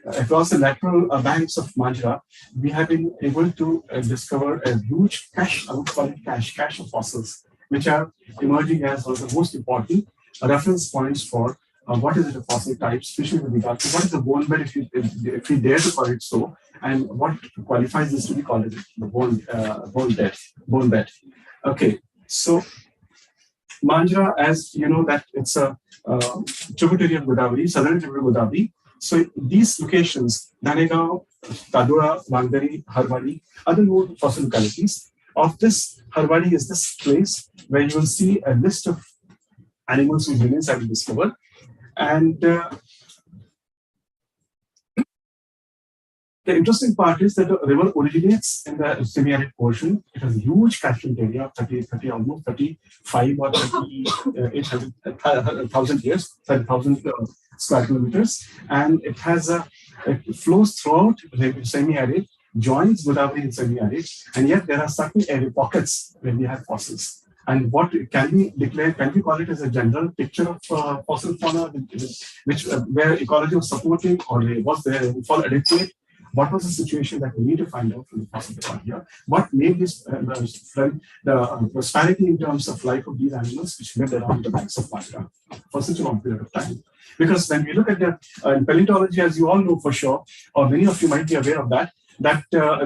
across the lateral banks of Manjra. We have been able to discover a huge cache, I would call it cache of fossils, which are emerging as one of the most important reference points for what is it a fossil type, especially with regard to what is the bone bed, if we dare to call it so, and what qualifies this to be called the bone bed. Okay, so Manjra, as you know, that it's a tributary of Godavari, southern tributary of Godavari. So these locations, Nanegaon, Tadura, Wangari, Harwadi, other known fossil localities. Of this, Harwadi is this place where you will see a list of animals whose remains have been discovered. And the interesting part is that the river originates in the semi-arid portion. It has a huge catchment area of almost 35 or 38,000 years, 30,000 square kilometers, and it flows throughout the semi-arid, joins Godavari in semi-arid, and yet there are certain arid pockets where we have fossils. And what can we call it as a general picture of fossil fauna, where ecology was supporting or was there for adequate? What was the situation that we need to find out from the fossil record here? What made this the prosperity in terms of life of these animals which lived around the banks of Manjra for such a long period of time? Because when we look at the paleontology, as you all know for sure, or many of you might be aware of that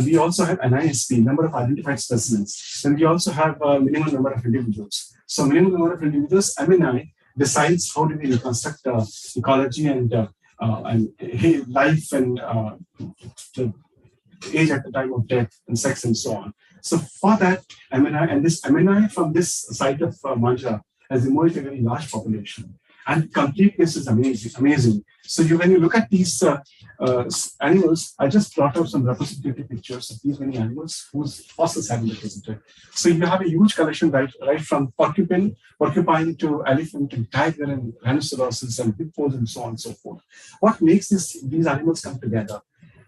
we also have NISP, number of identified specimens, and we also have a minimum number of individuals. So minimum number of individuals, MNI, decides how do we reconstruct ecology and life and the age at the time of death and sex and so on. So for that, MNI, and this MNI from this site of Manjra has emerged a very large population. and completeness is amazing. So when you look at these animals, I just plot out some representative pictures of these many animals whose fossils have been represented. So you have a huge collection right from porcupine to elephant and tiger and rhinoceroses and hippos and so on and so forth. What makes these animals come together?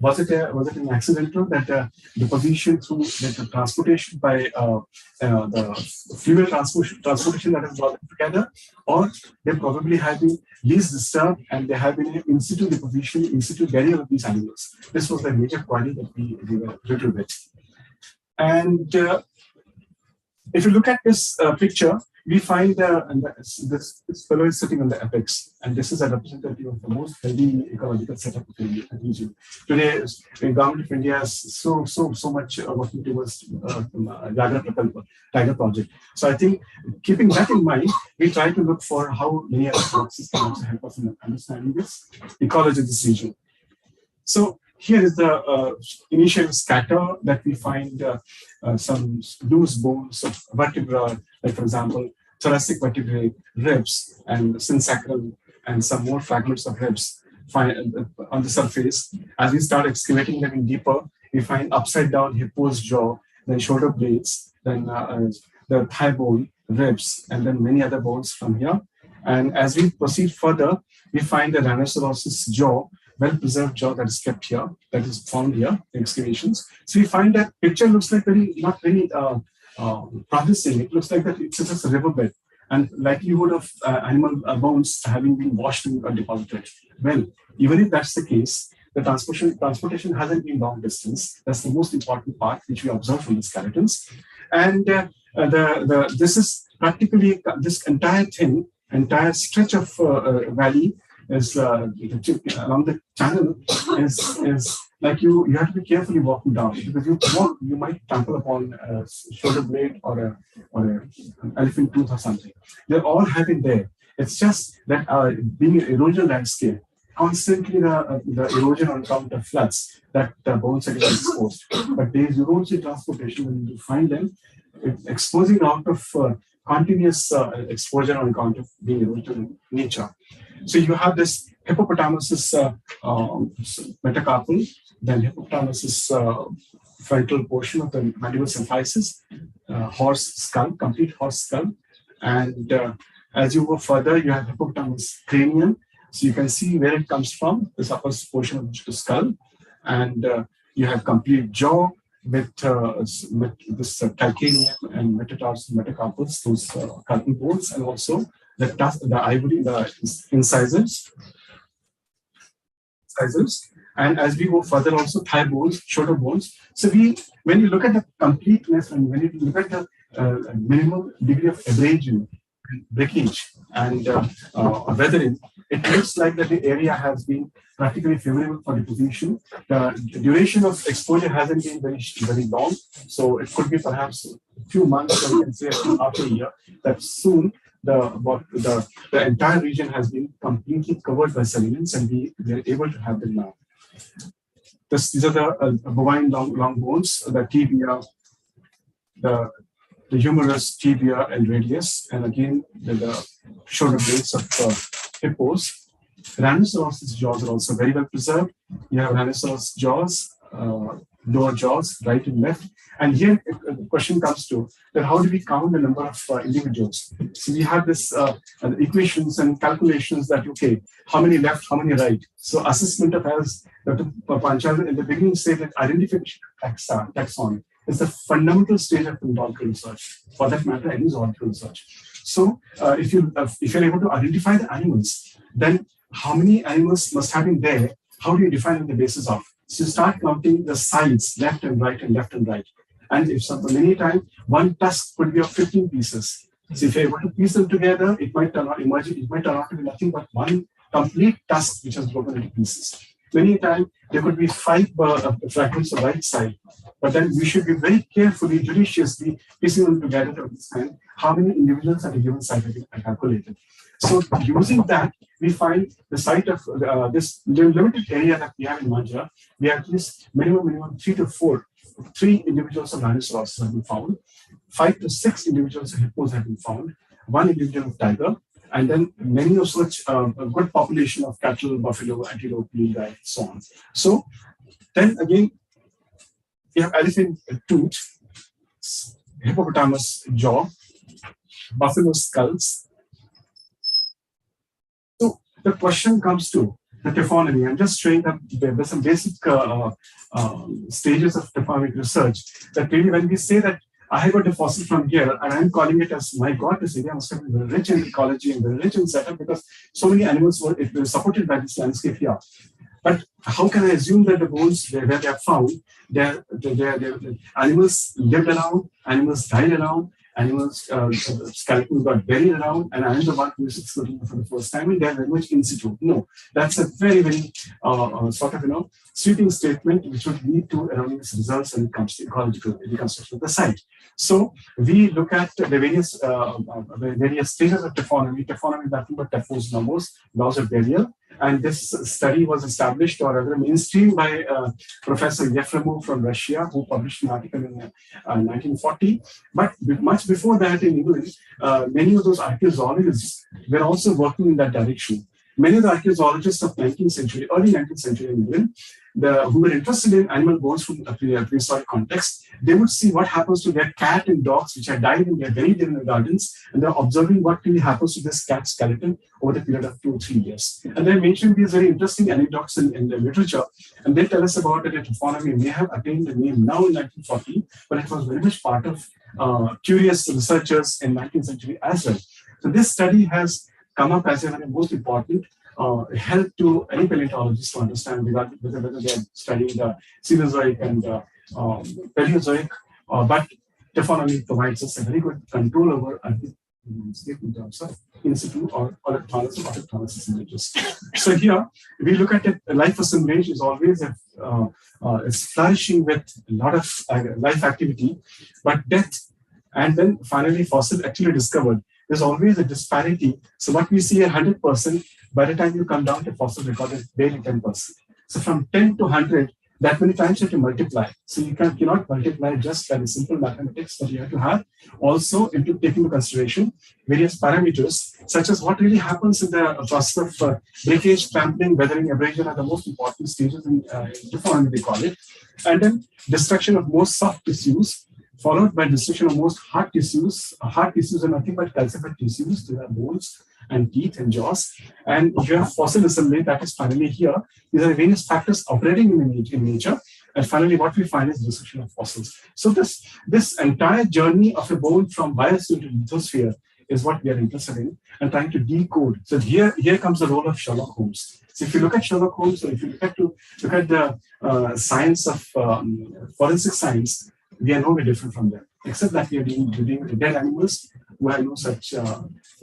Was it an accidental that the position through the transportation by the fluid transportation that has brought them together, or they probably have been least disturbed and they have been in situ deposition, in situ burial of these animals? This was the major query that we were little bit. And if you look at this picture, we find this fellow is sitting on the apex, and this is a representative of the most healthy ecological setup of the region. Today, the government of India has so much working towards Tiger Project. So I think, keeping that in mind, we try to look for how many other boxes can also help us in understanding this ecology of this region. So here is the initial scatter that we find some loose bones of vertebrae, like for example, thoracic vertebrae, ribs, and synsacral, and some more fragments of ribs on the surface. As we start excavating them in deeper, we find upside down hippo's jaw, then shoulder blades, then the thigh bone, ribs, and then many other bones from here. And as we proceed further, we find the rhinoceros jaw, well-preserved jaw that is kept here, that is found here in excavations. So we find that picture looks like not very promising. It looks like that it's just a riverbed, and likelihood of animal bones having been washed and deposited. Well, even if that's the case, the transportation hasn't been long distance. That's the most important part which we observe from the skeletons. And this is practically this entire stretch of valley is along the channel is like you have to be carefully walking down, because you might trample upon a shoulder blade or an elephant tooth or something. They all have it there. It's just that being an erosional landscape, constantly the erosion on account of floods, that the bones are getting exposed. But there is erosion transportation when you find them, exposing out of continuous exposure on account of being erosional in nature. So you have this hippopotamus metacarpal, then hippopotamus frontal portion of the mandible symphysis, horse skull, complete horse skull. And as you go further, you have hippopotamus cranium. So you can see where it comes from, this upper portion of the skull. And you have complete jaw with this titanium and metatarsal metacarpals, those curtain bones, and also the ivory, the incisors. And as we go further, also thigh bones, shoulder bones. So when you look at the completeness, and when you look at the minimal degree of abrasion, breakage, and weathering, it looks like that the area has been practically favorable for deposition. The duration of exposure hasn't been very long, so it could be perhaps a few months, or you can say after a year. That soon the entire region has been completely covered by sediments, and we are able to have them now. These are the bovine long bones, the tibia, the humerus, tibia, and radius, and again the shoulder blades of hippos. Rhinoceros jaws are also very well preserved. You have rhinoceros jaws, lower jaws, right and left. And here the question comes to that: how do we count the number of individuals? So we have this equations and calculations that, okay, how many left, how many right? So assessment of, as Dr. Panchal in the beginning said, that identification of taxon is the fundamental stage of ontological research. For that matter, any zoological research. So if you're able to identify the animals, then how many animals must have been there? How do you define on the basis of? So you start counting the sides, left and right and left and right. And if many times, one tusk could be of 15 pieces. So if you're able to piece them together, it might turn out to be nothing but one complete tusk which has broken into pieces. Many times there could be 5 fragments of right side, but then we should be very carefully, judiciously piecing them together to understand how many individuals at a given site have been calculated. So using that, we find the site of this limited area that we have in Manjra, we have at least minimum 3 individuals of rhinoceros have been found, 5 to 6 individuals of hippos have been found, 1 individual of tiger, and then many of such a good population of cattle, buffalo, antelope, nilgai, so on. So then again, you have elephant tooth, hippopotamus jaw, buffalo skulls. So the question comes to the taphonomy. I'm just showing that there's some basic stages of taphonomic research that really when we say that I have got a fossil from here and I'm calling it as, my God, this area must have been very rich in ecology and very rich in setup because so many animals were supported by this landscape here. But how can I assume that the bones where they are found, animals lived around, animals died around, animals skeletons got buried around, and I'm the one who is exploring for the first time, and they're very much in situ. No, that's a very, very sort of sweeping statement which would lead to erroneous results when it comes to ecological reconstruction of the site. So we look at the various stages of taphonomy. Taphonomy is nothing but Tafo's numbers, laws of burial. And this study was established or rather mainstreamed by Professor Yefremov from Russia, who published an article in 1940. But much before that in England, many of those archaeologists were also working in that direction. Many of the archaeologists of 19th century, early 19th century in England, who were interested in animal bones from a prehistoric context, they would see what happens to their cat and dogs which had died and they are buried in the gardens, and they're observing what really happens to this cat skeleton over the period of 2 or 3 years. And they mentioned these very interesting anecdotes in the literature, and they tell us about it. Taphonomy may have attained the name now in 1940, but it was very much part of curious researchers in 19th century as well. So this study has come up as a very most important help to any paleontologist to understand whether they are studying the Cenozoic and Paleozoic, but taphonomy provides us a very good control over in terms of in situ or autochthonous assemblages. So here we look at it. Life assemblage is always it's flourishing with a lot of life activity, but death and then finally fossil actually discovered. There's always a disparity. So what we see at 100%, by the time you come down to fossil record, it's barely 10%. So from 10 to 100, that many times you have to multiply. So you cannot multiply just by the simple mathematics, but you have to have also take into consideration various parameters, such as what really happens in the process of breakage, trampling, weathering, abrasion are the most important stages in taphonomy, they call it. And then destruction of most soft tissues, followed by destruction of most hard tissues. Hard tissues are nothing but calcified tissues. They are bones and teeth and jaws. And you have fossil assembly that is finally here. These are various factors operating in nature. And finally, what we find is destruction of fossils. So this entire journey of a bone from biosphere to lithosphere is what we are interested in and trying to decode. So here comes the role of Sherlock Holmes. So if you look at Sherlock Holmes, or if you look at the science of forensic science, we are no way different from them, except that we are dealing with dead animals who have no such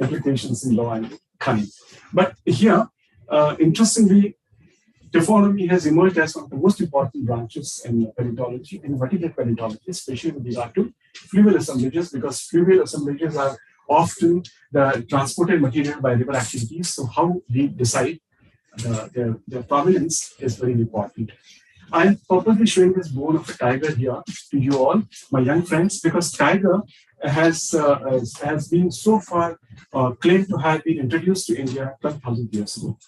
implications in law and crime. But here, interestingly, taphonomy has emerged as one of the most important branches in paleontology, in vertebrate paleontology, especially with regard to fluvial assemblages, because fluvial assemblages are often the transported material by river activities. So how we decide their provenance is very important. I'm purposely showing this bone of a tiger here to you all, my young friends, because tiger has been so far claimed to have been introduced to India 12,000 years ago.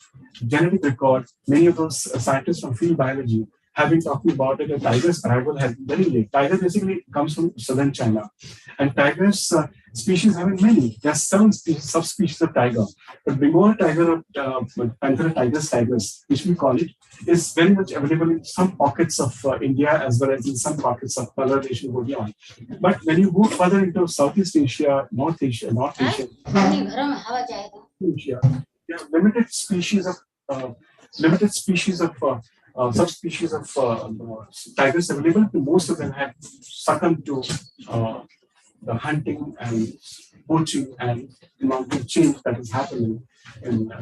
Genetic record, many of those scientists from field biology have been talking about it. A tiger's arrival has been very late. Tiger basically comes from southern China, and tigers species have been many. There are 7 subspecies of tiger, but Bengal tiger, Panthera tigers, which we call it, is very much available in some pockets of India as well as in some pockets of Bangladesh and go beyond. But when you move further into Southeast Asia, North Asia, you have limited species of subspecies of tigers available. Most of them have succumbed to the hunting and poaching and the amount of change that is happening in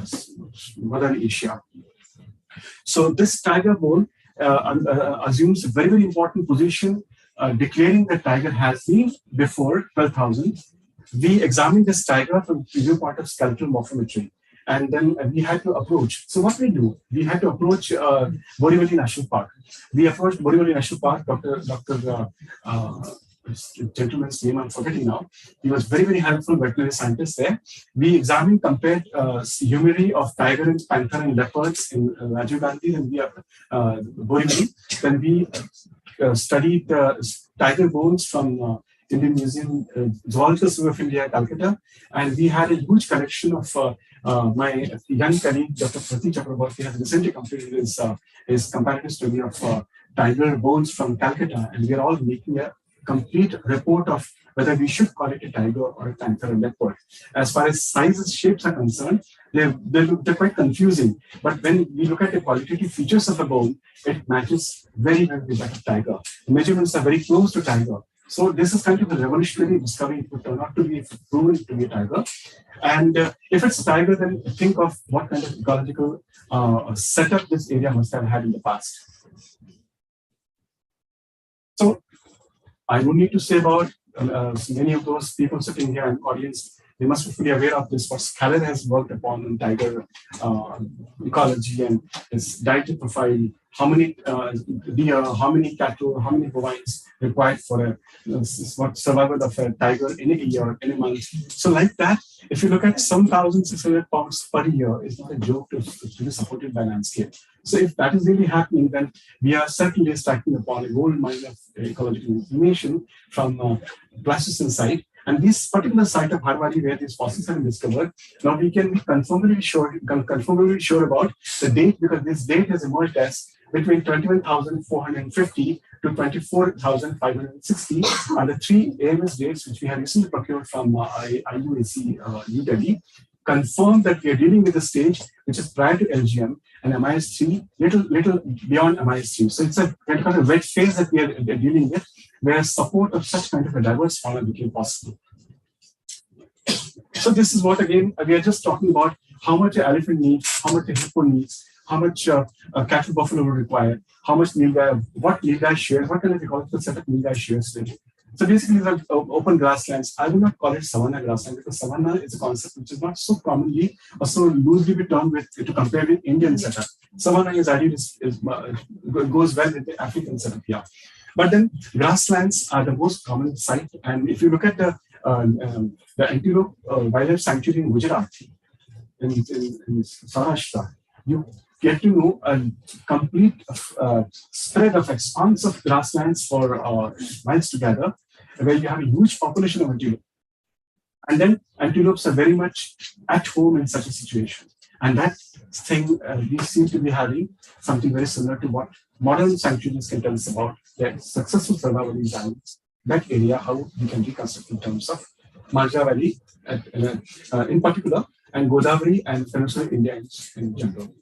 Northern Asia. So this tiger bone assumes a very, very important position, declaring that tiger has been before 12,000. We examined this tiger from the viewpoint of skeletal morphometry. And then we had to approach. So what we do, we had to approach Borivali National Park. We approached Borivali National Park. Dr. gentleman's name I'm forgetting now. He was very, very helpful veterinary scientist there. We examined, compared humeri of tiger and panther and leopards in Rajiv Gandhi and Borivali. Then we studied tiger bones from Indian Museum, Zoological Survey of India, Calcutta, and we had a huge collection of my young colleague, Dr. Pratik Chakraborty, has recently completed his comparative study of tiger bones from Calcutta, and we are all making a complete report of whether we should call it a tiger or a panther or leopard. As far as sizes, shapes are concerned, they're quite confusing. But when we look at the qualitative features of a bone, it matches very well with that of tiger. The measurements are very close to tiger. So this is kind of a revolutionary discovery. It would turn out to be proven to be a tiger. And if it's a tiger, then think of what kind of ecological setup this area must have had in the past. So I don't need to say about many of those people sitting here in the audience. They must be fully aware of this, what Scaler has worked upon in tiger ecology and its dietary profile, how many deer, how many cattle, how many bovines required for what survival of a tiger in a year, in a month. So like that, if you look at some 1,600 pounds per year, it's not a joke to be supported by landscape. So if that is really happening, then we are certainly stacking upon a gold mine of ecological information from Pleistocene site. And this particular site of Harwadi, where these fossils have been discovered, now we can be conformably sure about the date, because this date has emerged as between 21,450 to 24,560 are the three AMS dates which we have recently procured from IUAC New Delhi. Confirm that we are dealing with a stage which is prior to LGM and MIS3, little beyond MIS3. So it's a kind of a wet phase that we are dealing with, where support of such kind of a diverse fauna became possible. So this is what, again, we are just talking about how much an elephant needs, how much a hippo needs, how much a cattle buffalo will require, how much nilgai, what nilgai shares, what kind of ecological setup nilgai shares with. So basically, these are open grasslands. I will not call it savanna grassland, because savanna is a concept which is not so commonly or so loosely be termed with to compare with Indian setup. Savanna is goes well with the African setup here. But then grasslands are the most common site. And if you look at the antelope wildlife sanctuary in Gujarat, in Saurashtra, you get to know a complete spread of expanse of grasslands for miles together, where you have a huge population of antelope. And then antelopes are very much at home in such a situation. And that thing, we seem to be having something very similar to what modern sanctuaries can tell us about the successful survival of these animals. That area, how we can reconstruct in terms of Marja Valley in particular, and Godavari and Peninsular India in general.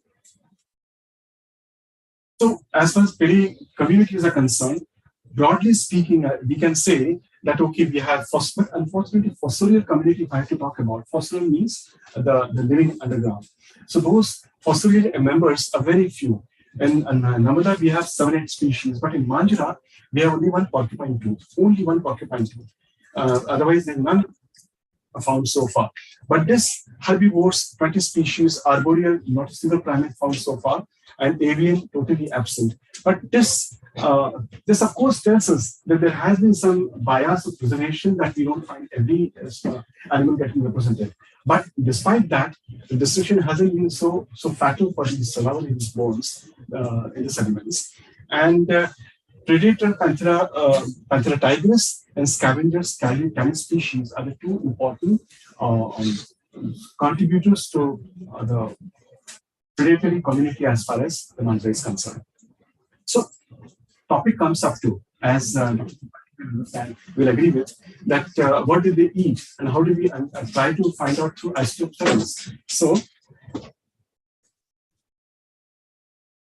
So as far as peri communities are concerned, broadly speaking, we can say that, okay, we have but unfortunately, fossorial community, if I have to talk about, fossorial means the living underground. So those fossorial members are very few. In Namada, we have 7-8 species, but in Manjra, we have only one porcupine tooth, otherwise, there's none found so far. But this herbivores, 20 species, arboreal, not a single primate found so far, and avian, totally absent. But this of course tells us that there has been some bias of preservation, that we don't find every animal getting represented. But despite that, the decision hasn't been so fatal for the survival of these bones in the sediments. And predator Panthera tigris and scavengers carrion species are the two important contributors to the predatory community as far as the Manjra is concerned. So, topic comes up to, as we'll agree with, that what did they eat and how did we try to find out through isotope studies. So,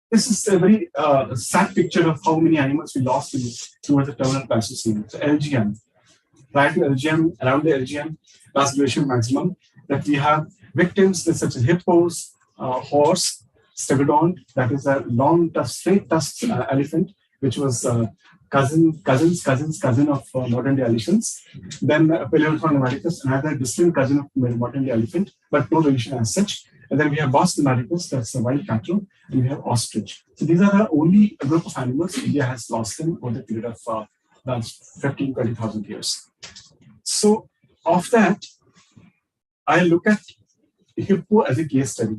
this is a very sad picture of how many animals we lost towards the terminal Pleistocene. So, LGM. Prior to LGM, around the LGM, last glacial maximum, that we have victims such as hippos, horse, stegodon, that is a long, straight tusked elephant, which was cousin of modern day elephants. Then Paleothron nomaticus, another distant cousin of modern day elephant, but no relation as such. And then we have Bos nomaticus, that's a wild cattle, and we have ostrich. So these are the only group of animals India has lost in over the period of last 15, 20,000 years. So of that, I look at hippo as a case study.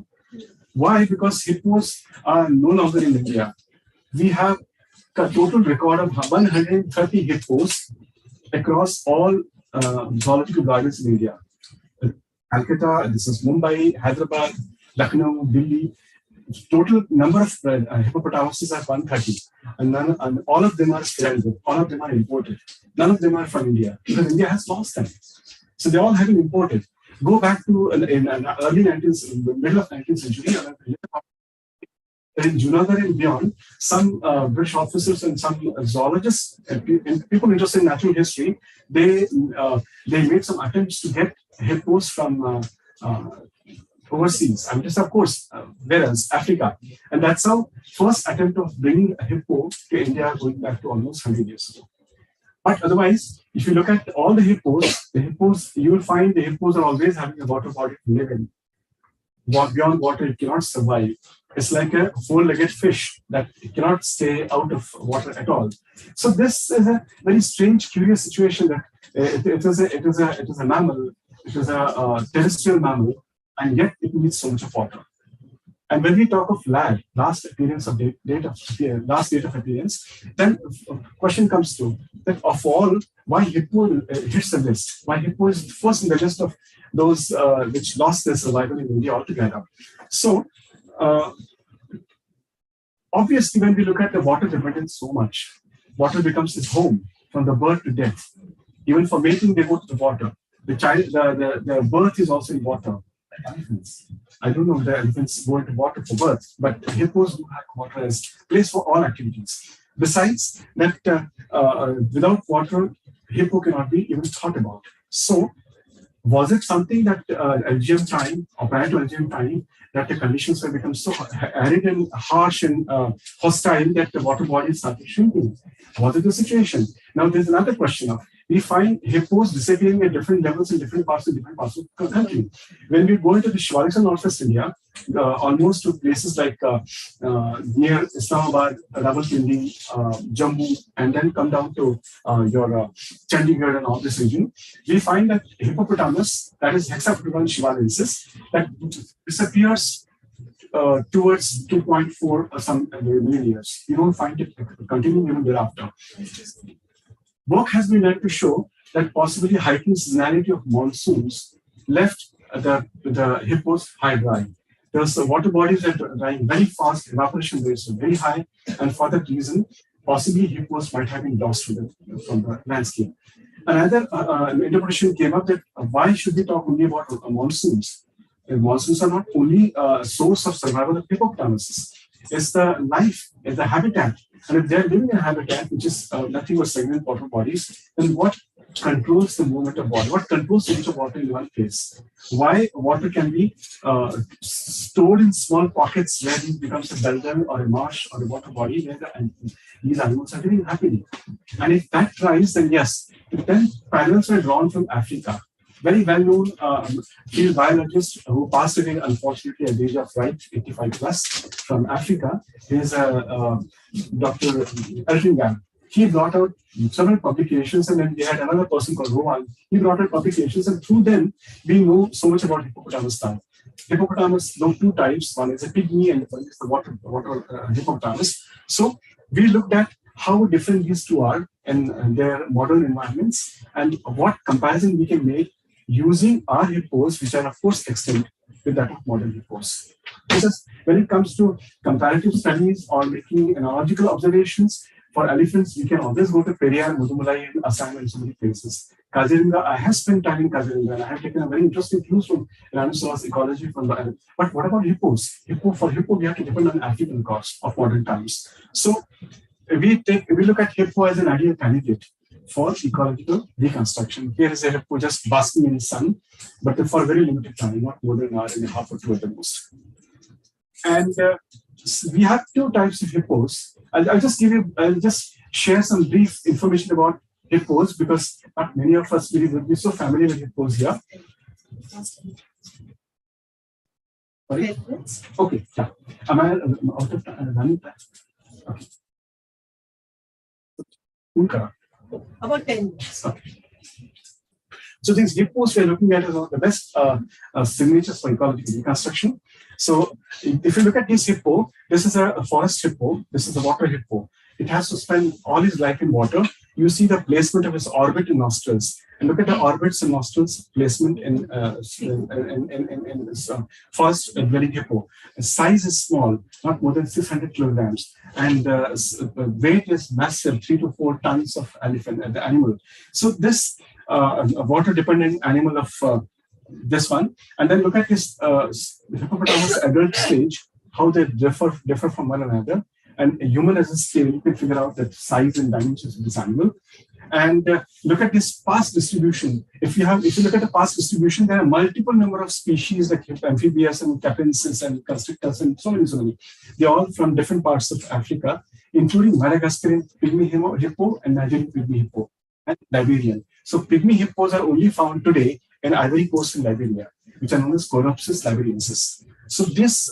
Why? Because hippos are no longer in India. We have a total record of 130 hippos across all zoological gardens in India. Calcutta, this is Mumbai, Hyderabad, Lucknow, Delhi. Total number of hippopotamuses are 130, and all of them are sterile. All of them are imported. None of them are from India because India has lost them. So they all have been imported. Go back to in early 19th, middle of 19th century. In Junagadh and beyond, some British officers and some zoologists and people interested in natural history, they made some attempts to get hippos from overseas. I mean, just of course, where else? Africa. And that's how first attempt of bringing a hippo to India going back to almost 100 years ago. But otherwise, if you look at all the hippos, you will find the hippos are always having a water body to live in. Beyond water, it cannot survive. It's like a four-legged fish that cannot stay out of water at all. So this is a very strange, curious situation that it is a mammal, it is a terrestrial mammal, and yet it needs so much of water. And when we talk of LAD, last date of appearance, then question comes to that of all, why hippo hits the list? Why hippo is first in the list of those which lost their survival in India altogether? So obviously, when we look at the water dependence so much, water becomes his home from the birth to death. Even for mating, they go to the water. The birth is also in water. Elephants. I don't know if the elephants go into water for birth, but hippos do have water as place for all activities. Besides that, without water, hippo cannot be even thought about. So, was it something that Algerian time or prior to Algerian time that the conditions have become so arid and harsh and hostile that the water bodies started shrinking? Was it the situation? Now, there's another question of we find hippos disappearing at different levels in different parts of the country. When we go into the Shivalik and Northwest India, almost to places like near Islamabad, Rawalpindi, Jammu, and then come down to your Chandigarh and all this region, we find that hippopotamus, that is Hexapteron shivalensis, that disappears towards 2.4 or some million years. You don't find it continuing even thereafter. Work has been done to show that possibly heightened seasonality of monsoons left the hippos high dry. There's water bodies that are drying very fast, evaporation rates are very high, and for that reason, possibly hippos might have been lost from the landscape. Another interpretation came up that why should we talk only about monsoons? Monsoons are not only a source of survival of hippopotamuses. It's the life, it's the habitat. And if they're living in a habitat which is nothing but stagnant water bodies, then what controls the movement of water? What controls the movement of water in one place? Why water can be stored in small pockets where it becomes a bell or a marsh or a water body where these animals are living happily. And if that tries, then yes, then parallels were drawn from Africa. Very well-known field biologist who passed away, unfortunately, at the age of 85 plus, from Africa, is Dr. Eltingham. He brought out several publications, and then they had another person called Rowan. He brought out publications, and through them, we know so much about hippopotamus type. Hippopotamus, those two types, one is a pygmy and one is the water hippopotamus. So we looked at how different these two are in their modern environments and what comparison we can make using our hippos, which are of course extinct, with that of modern hippos. Because when it comes to comparative studies or making analogical observations, for elephants, we can always go to Periyar, Mudumalai, and Assam and so many places. Kaziranga, I have spent time in Kaziranga and I have taken a very interesting clues from Rhinoceros ecology from the elephant. But what about hippos? For hippo, we have to depend on African cost of modern times. So we look at hippo as an ideal candidate for ecological reconstruction. Here is a hippo just basking in the sun, but for a very limited time, not more than an hour and a half or two at the most. And we have two types of hippos. I'll just share some brief information about hippos because not many of us will be so familiar with hippos here. Sorry? Okay, yeah. Am I out of running time? Okay. Unka. About 10. Okay. So these hippos we're looking at is one of the best signatures for ecological reconstruction. So if you look at this hippo, this is a forest hippo, this is a water hippo. It has to spend all his life in water. You see the placement of his orbit and nostrils. And look at the orbits and nostrils placement in this forest dwelling hippo. The size is small, not more than 600 kilograms. And weight is massive, 3 to 4 tons of the animal. So this water-dependent animal of this one, and then look at this hippopotamus adult stage, how they differ from one another. And a human as a scale, you can figure out the size and dimensions of this animal. And look at this past distribution. If you look at the past distribution, there are multiple number of species like amphibians and capensis and constrictors and so many. They're all from different parts of Africa, including Madagascarian pygmy hippo and Nigerian pygmy hippo and Liberian. So pygmy hippos are only found today in Ivory Coast and Liberia, which are known as Coreopsis liberiensis. So this,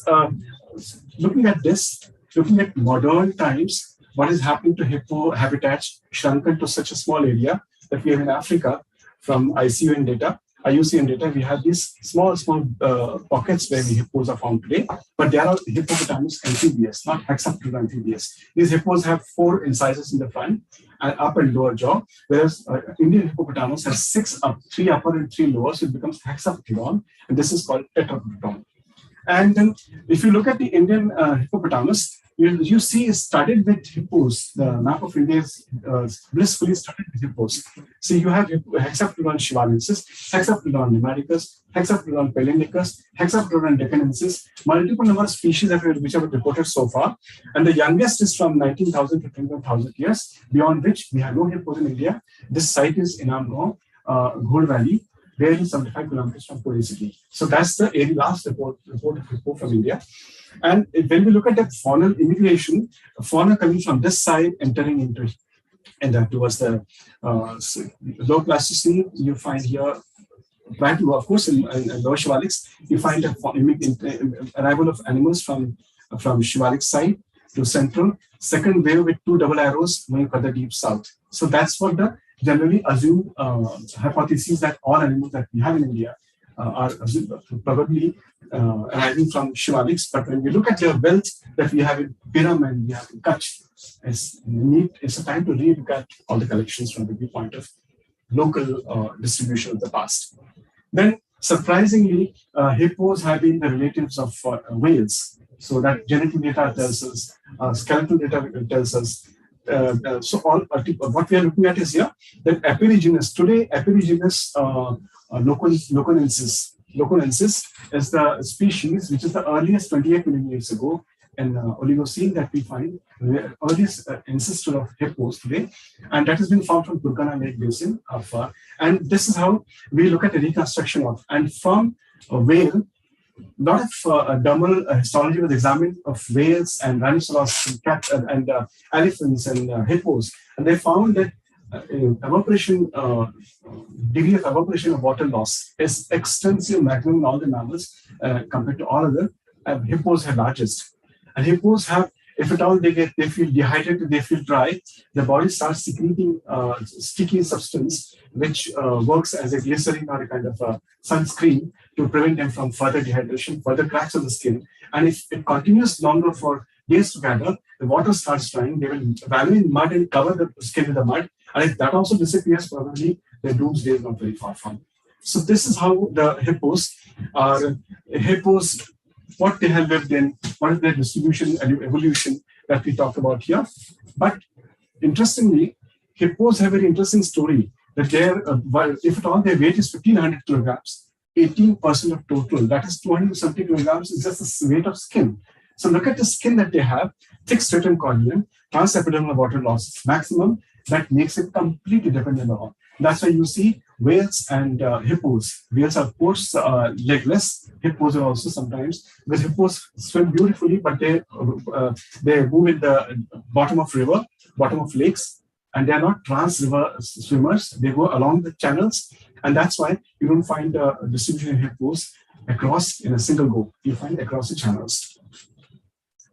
looking at modern times, what is happening to hippo habitats shrunken to such a small area that we have in Africa from IUCN data, we have these small pockets where the hippos are found today, but they are hippopotamus amphibious, not hexapteron amphibious. These hippos have 4 incisors in the front, and upper and lower jaw, whereas Indian hippopotamus has 3 upper and 3 lower, so it becomes hexapteron, and this is called tetrapteron. And then if you look at the Indian hippopotamus, you see it's studded with hippos. The map of India is blissfully studded with hippos. So you have Hexapteron shivalensis, Hexapteron pneumaticus, Hexapteron pelindicus, Hexapteron deccanensis, multiple number of species which have been reported so far. And the youngest is from 19,000 to 21,000 years, beyond which we have no hippos in India. This site is in Amro, Ghor Valley, barely 75 kilometers from Pune city. So that's the last report of hippo from India. And when we look at the faunal immigration, fauna coming from this side entering into and towards the low Pleistocene, you find here, of course, in lower Shivalics, you find arrival of animals from Shivalic side to central. Second wave with 2 double arrows going further deep south. So that's what the generally assumed hypothesis that all animals that we have in India are probably arriving from Shivalics. But when we look at the wealth that we have in Biram and we have in Kutch, it's a time to re-look at all the collections from the viewpoint of local distribution of the past. Then, surprisingly, hippos have been the relatives of whales. So that genetic data tells us, skeletal data tells us. So what we are looking at is here that Apiregenus, today Apiregenus loconensis is the species which is the earliest 28 million years ago in Oligocene that we find, the earliest ancestor of hippos today, and that has been found from Turkana Lake Basin. And this is how we look at the reconstruction of, and from a whale, a lot of dermal histology was examined of whales and rhinoceros and cat and elephants and hippos, and they found that evaporation, degree of evaporation of water loss is extensive, maximum in all the mammals compared to all other. Hippos are largest, and hippos have, if at all they feel dehydrated, they feel dry, the body starts secreting sticky substance which works as a glycerin or a kind of a sunscreen to prevent them from further dehydration, further cracks on the skin. And if it continues longer for days together, the water starts drying, they will wallow in mud and cover the skin with the mud. And if that also disappears, probably the doomsday is not very far from. So this is how the hippos are. Hippos, what they have lived in, what is their distribution and evolution that we talked about here. But interestingly, hippos have a very interesting story that if at all their weight is 1,500 kilograms, 18% of total, that is 270 kilograms, is just the weight of skin. So look at the skin that they have, thick stratum corneum, transepidermal water loss maximum, that makes it completely dependent on. That's why you see whales and hippos. Whales are of course legless. Hippos are also sometimes, because hippos swim beautifully, but they move in the bottom of river, bottom of lakes, and they are not trans-river swimmers. They go along the channels, and that's why you don't find the distribution of hippos across in a single go. You find across the channels.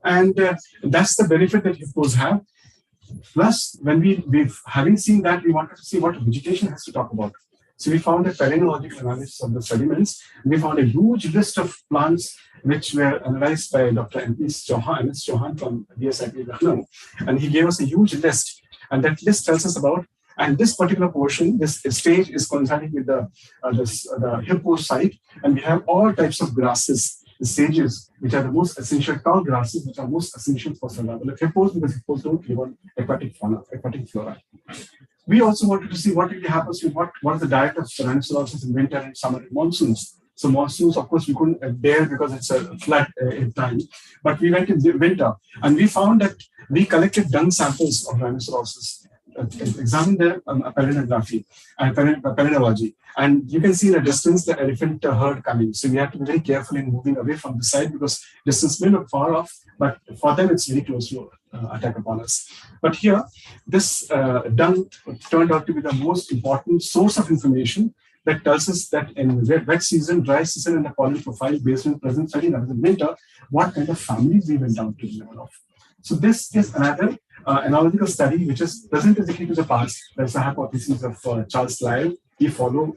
And that's the benefit that hippos have. Plus, when we've having seen that, we wanted to see what vegetation has to talk about. So we found a palynological analysis of the sediments. We found a huge list of plants which were analyzed by Dr. M.S. Chauhan from BSIP Lucknow, and he gave us a huge list. And that list tells us about, and this particular portion, this stage is coinciding with the hippo site, and we have all types of grasses, the sages, which are the most essential, tall grasses, which are most essential for survival of hippos, because hippos don't live on aquatic fauna, aquatic flora. We also wanted to see what really happens with what is the diet of rhinoceroses in winter and summer and monsoons. So monsoons, of course, we couldn't bear because it's a flood in time, but we went in the winter and we found that we collected dung samples of rhinoceroses, examined their palinography and palinology, and you can see in the distance the elephant herd coming. So we have to be very careful in moving away from the site because distance may look far off, but for them it's very close to attack upon us. But here, this dung turned out to be the most important source of information that tells us that in wet season, dry season, and the pollen profile based on present study, that is in winter, what kind of families we went down to the level of. So this is another analogical study which is present exactly to the past. There's a hypothesis of Charles Lyell. We follow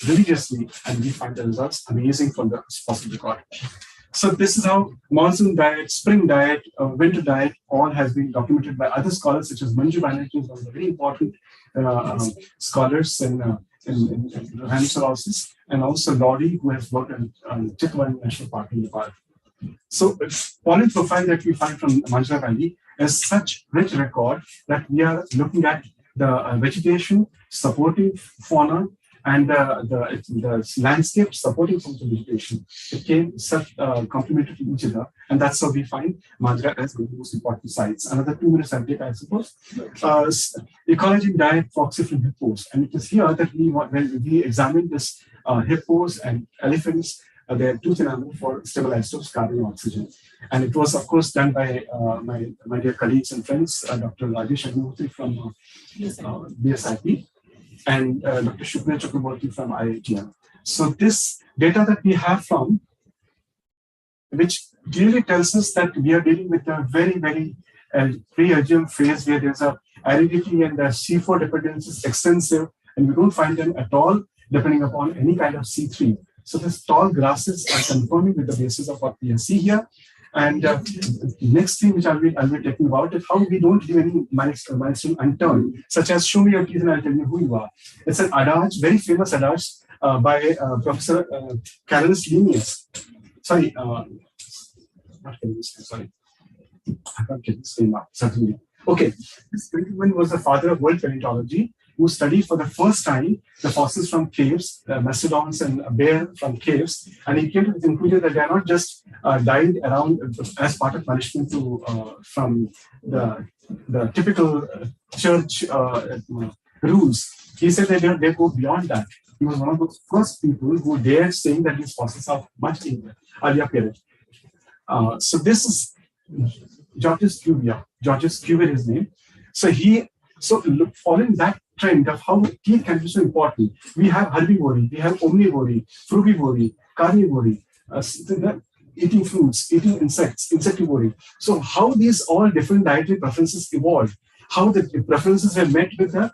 religiously and we find the results amazing from the fossil record. So this is how monsoon diet, spring diet, winter diet, all has been documented by other scholars such as Manju Banerjee, one of the very important scholars in rhinoceroses, and also Lawrie, who has worked on Chitwan National Park in Nepal. So pollen profile that we find from Manjula Valley is such rich record that we are looking at the vegetation supporting fauna and the landscape supporting some of the vegetation. It came such complementary to each other, and that's how we find Manjula as one of the most important sites. Another 2 minutes I'll take, I suppose. Ecology diet foxy-free hippos, and it is here that when we examined this hippos and elephants, their tooth enamel for stabilized of carbon oxygen. And it was, of course, done by my dear colleagues and friends, Dr. Rajesh Agnihotri from BSIP and Dr. Shukriya Chakraborty from IITM. So this data that we have from, which clearly tells us that we are dealing with a very, very pre-Aegean phase where there's a aridity and the C4 dependence is extensive, and we don't find them at all depending upon any kind of C3. So these tall grasses are confirming with the basis of what we see here. And next thing which I'll be talking about is how we don't leave any milestone unturned, such as show me your teeth and I'll tell you who you are. It's an adage, very famous adage by Professor Carolus Linnaeus. Sorry, not Carolus, sorry. I can't get this name up, certainly. Okay, this gentleman was the father of world paleontology, who studied for the first time the fossils from caves, mastodons and bear from caves, and he came to the conclusion that they are not just died around as part of punishment from the typical church rules. He said that they go beyond that. He was one of the first people who dared saying that these fossils are much earlier period. So this is Georges Cuvier. Georges Cuvier is his name. So following that trend of how teeth can be so important, we have herbivory, we have omnivory, frugivory, carnivory, eating fruits, eating insects, insectivory. So how these all different dietary preferences evolved, how the preferences were met with the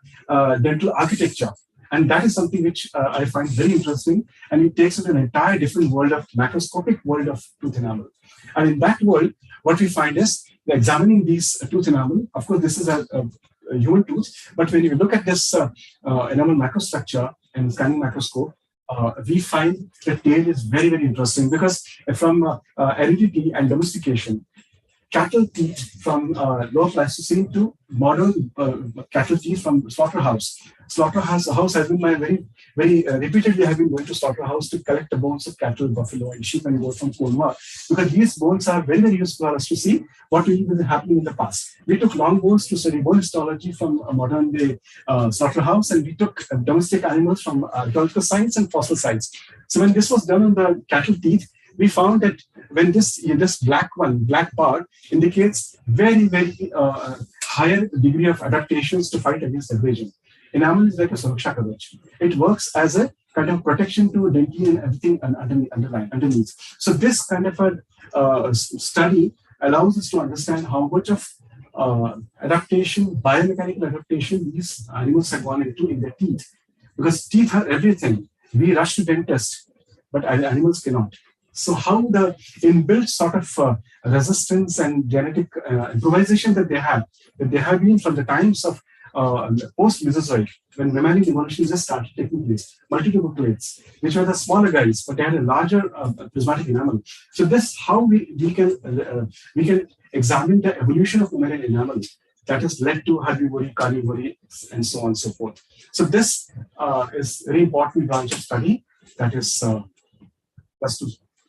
dental architecture. And that is something which I find very interesting, and it takes us to an entire different world of macroscopic world of tooth enamel. And in that world, what we find is examining these tooth enamel. Of course, this is a human tooth, but when you look at this enamel macrostructure and scanning microscope, we find the tail is very, very interesting because from heredity and domestication, cattle teeth from lower Pleistocene to modern cattle teeth from slaughterhouse. Slaughterhouse has been my very repeatedly have been going to slaughterhouse to collect the bones of cattle, buffalo, and sheep and goat from Cornwall, because these bones are very, very useful for us to see what really was happening in the past. We took long bones to study bone histology from a modern day slaughterhouse, and we took domestic animals from archaeological sites and fossil sites. So when this was done on the cattle teeth, we found that when this black part indicates very, very higher degree of adaptations to fight against abrasion. Enamel is like a Suraksha Kavach. It works as a kind of protection to dentine and everything underneath. So this kind of a study allows us to understand how much of adaptation, biomechanical adaptation these animals have gone into in their teeth. Because teeth are everything. We rush to dentist, but animals cannot. So how the inbuilt sort of resistance and genetic improvisation that they have been from the times of post-Mesozoic, when mammalian evolution just started taking place, multituberculates, which were the smaller guys, but they had a larger prismatic enamel. So this how we can examine the evolution of mammalian enamel that has led to herbivory, carnivory, and so on and so forth. So this is a very important branch of study that is just to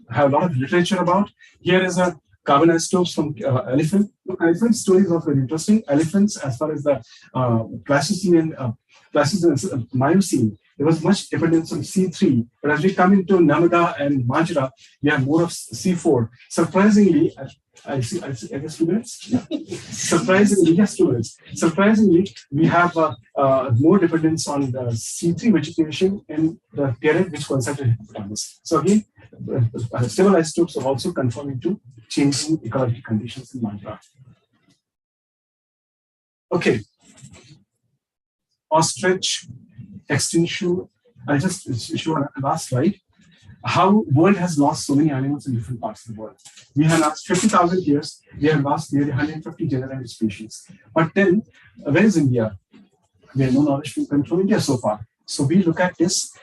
have a lot of literature about. Here is a carbon isotopes from elephant. Elephant story is also very interesting. Elephants, as far as the Pleistocene and Miocene, there was much dependence on C3. But as we come into Namada and Majra, we have more of C4. Surprisingly, I guess 2 minutes. Yeah. Surprisingly, yes, 2 minutes. Surprisingly, we have more dependence on the C3 vegetation in the terrain which concentrated hippopotamus. So again, stable isotopes are also conforming to changing ecological conditions in Majra. Okay. Ostrich extinction. I'll just show a last slide. How world has lost so many animals in different parts of the world. We have lost 50,000 years. We have lost nearly 150 genera and species. But then, where is India? We have no knowledge from India so far. So we look at this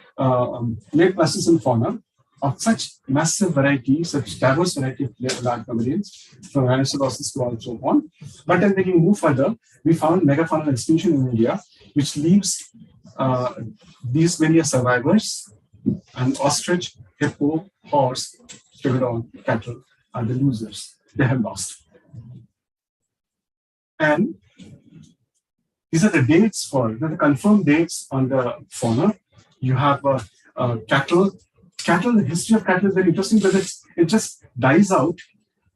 late Pleistocene fauna of such massive variety, such diverse variety of large mammalians, from Rhinoceros to all so on. But then we can move further. We found megafaunal extinction in India, which leaves these many survivors, and ostrich, hippo, horse, stegodon, cattle are the losers. They have lost. And these are the dates the confirmed dates on the fauna. You have cattle. Cattle, the history of cattle is very interesting because it just dies out,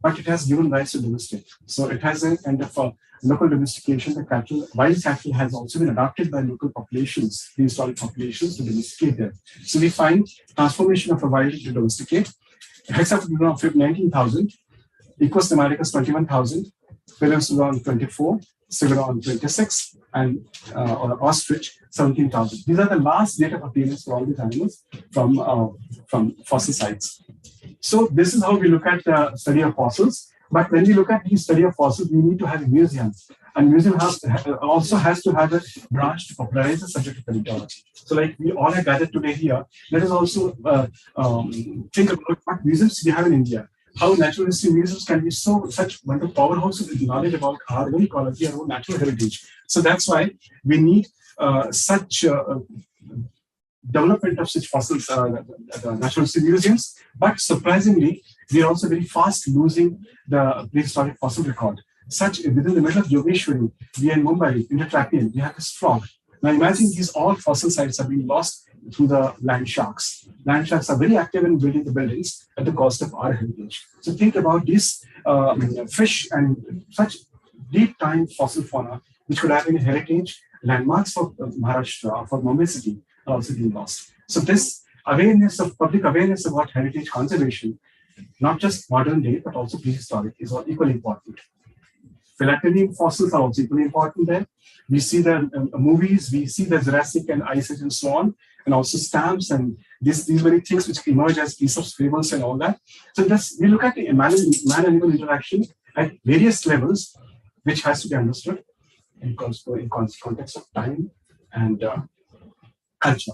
but it has given rise to domestic. So it has a kind of local domestication. The cattle, wild cattle has also been adopted by local populations, prehistoric populations, to domesticate them. So we find transformation of a wild to domesticate. Hexapodon of 19,000, Equus Americus 21,000, Pelusilon 24, Stegodon 26, and ostrich 17,000. These are the last date of appearance for all these animals from fossil sites. So this is how we look at the study of fossils. But when we look at the study of fossils, we need to have a museum. And museum also has to have a branch to popularize the subject of paleontology. So like we all are gathered today here, let us also think about what museums we have in India. How natural history museums can be such wonderful powerhouses with knowledge about our own ecology, our own natural heritage. So that's why we need such development of such fossils, the natural history museums. But surprisingly, we are also very fast losing the prehistoric fossil record. Such within the middle of Yogeshwari, we are in Mumbai, in the Trapian, we have this frog. Now imagine these all fossil sites are being lost through the land sharks. Land sharks are very active in building the buildings at the cost of our heritage. So think about these fish and such deep time fossil fauna, which could have been heritage landmarks for Maharashtra, for Mumbai city, are also being lost. So this awareness of public awareness about heritage conservation, not just modern day, but also prehistoric, is equally important. Philatelian fossils are also equally important there. We see the movies, we see the Jurassic and Ice Age and so on, and also stamps and these very things which emerge as Aesop's fables and all that. So we look at the man-animal interaction at various levels, which has to be understood in context of time and culture.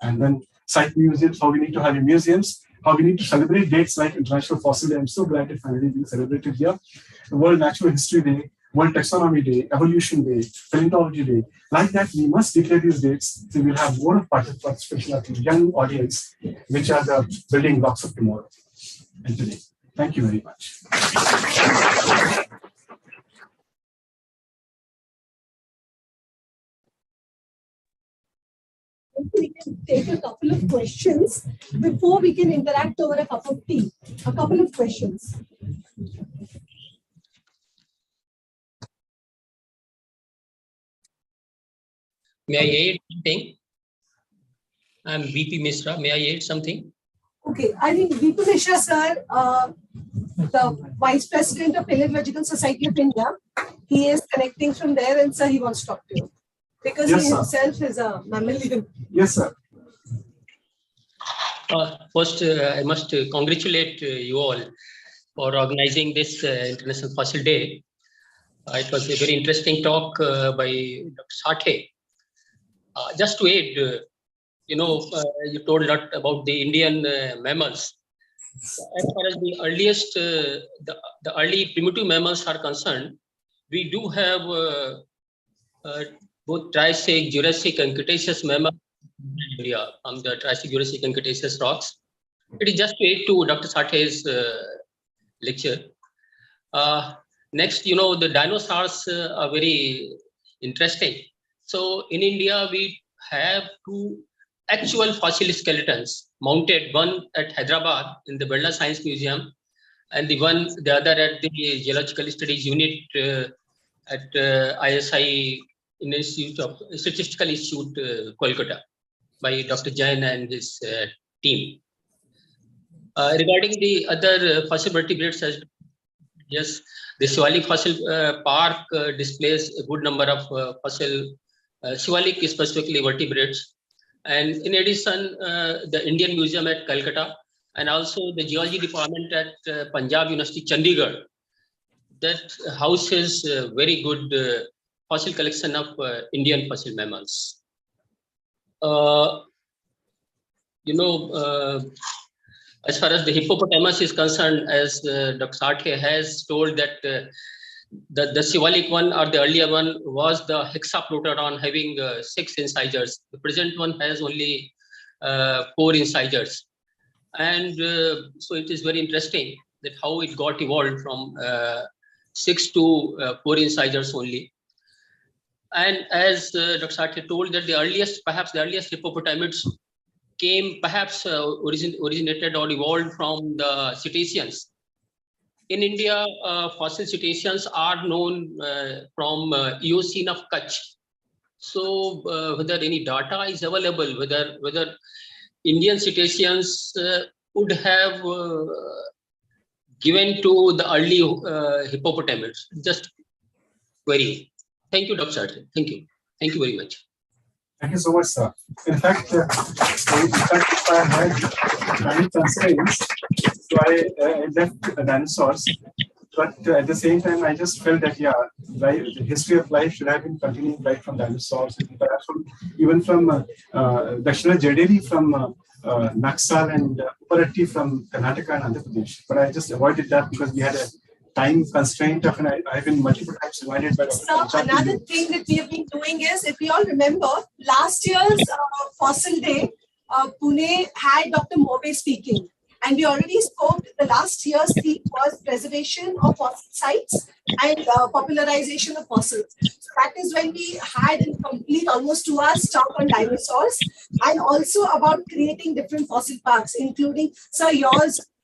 And then site museums, how we need to have museums, how we need to celebrate dates like International Fossil Day. I'm so glad it's finally being celebrated here. The World Natural History Day, World Taxonomy Day, Evolution Day, Paleontology Day. Like that, we must declare these dates so we'll have more of participation of the young audience, which are the building blocks of tomorrow and today. Thank you very much. We can take a couple of questions before we can interact over a cup of tea. A couple of questions. May I add something? I'm VP Mishra. May I add something? Okay, I think VP Mishra, sir, the Vice President of Paleontological Society of India, he is connecting from there, and sir, he wants to talk to you because Yes, he sir. himself is a mammalian. Yes, sir. First, I must congratulate you all for organizing this International Fossil Day. It was a very interesting talk by Dr. Sathe. Just to add, you told a lot about the Indian mammals. As far as the earliest, the early primitive mammals are concerned, we do have both Triassic, Jurassic, and Cretaceous mammals in India from the Triassic, Jurassic, and Cretaceous rocks. It is just to add to Dr. Sathe's lecture. Next, the dinosaurs are very interesting. So in India, we have two actual fossil skeletons mounted, one at Hyderabad in the Birla Science Museum, and the other at the Geological Studies Unit at ISI Statistical Institute, Kolkata, by Dr. Jain and his team. Regarding the other fossil vertebrates, yes, the Shivalik Fossil Park displays a good number of fossil Shivalik specifically vertebrates. And in addition, the Indian Museum at Calcutta and also the Geology Department at Punjab University, Chandigarh, that houses a very good fossil collection of Indian fossil mammals. As far as the hippopotamus is concerned, as Dr. Sathe has told that the Shivalik one or the earlier one was the hexapleurodon having 6 incisors. The present one has only 4 incisors. And so it is very interesting that how it got evolved from 6 to 4 incisors only. And as Dr. Sathe told that perhaps the earliest hippopotamids came perhaps originated or evolved from the cetaceans. In India, fossil cetaceans are known from Eocene of Kutch. So whether any data is available, whether Indian cetaceans would have given to the early hippopotamids, just query. Thank you, Dr. Sathe. Thank you. Thank you very much. Thank you so much, sir. In fact, if I had many constraints, so I left the dinosaurs. But at the same time, I just felt that, the history of life should have been continuing right from dinosaurs, and perhaps even from Dakshina Jaderi from Naxal and Uparatti from Karnataka and Andhra Pradesh. But I just avoided that because we had a time constraint of, and I've been multiple times reminded by So another thing that we have been doing is, if we all remember, last year's Fossil Day, Pune had Dr. Morbe speaking. And we already spoke, the last year's theme was preservation of fossil sites and popularization of fossils. So that is when we had a complete almost 2 hours talk on dinosaurs, and also about creating different fossil parks, including, sir,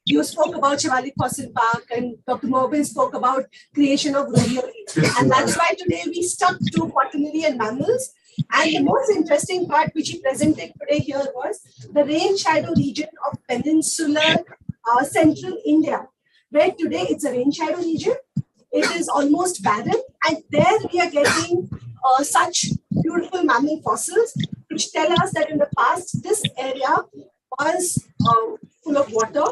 you spoke about Shivalik Fossil Park, and Dr. Morbe spoke about creation of roviary. And that's why today we stuck to quaternary and mammals. And the most interesting part which he presented today here was the rain shadow region of peninsular central India, where today it's a rain shadow region. It is almost barren, and there we are getting such beautiful mammal fossils which tell us that in the past this area was full of water,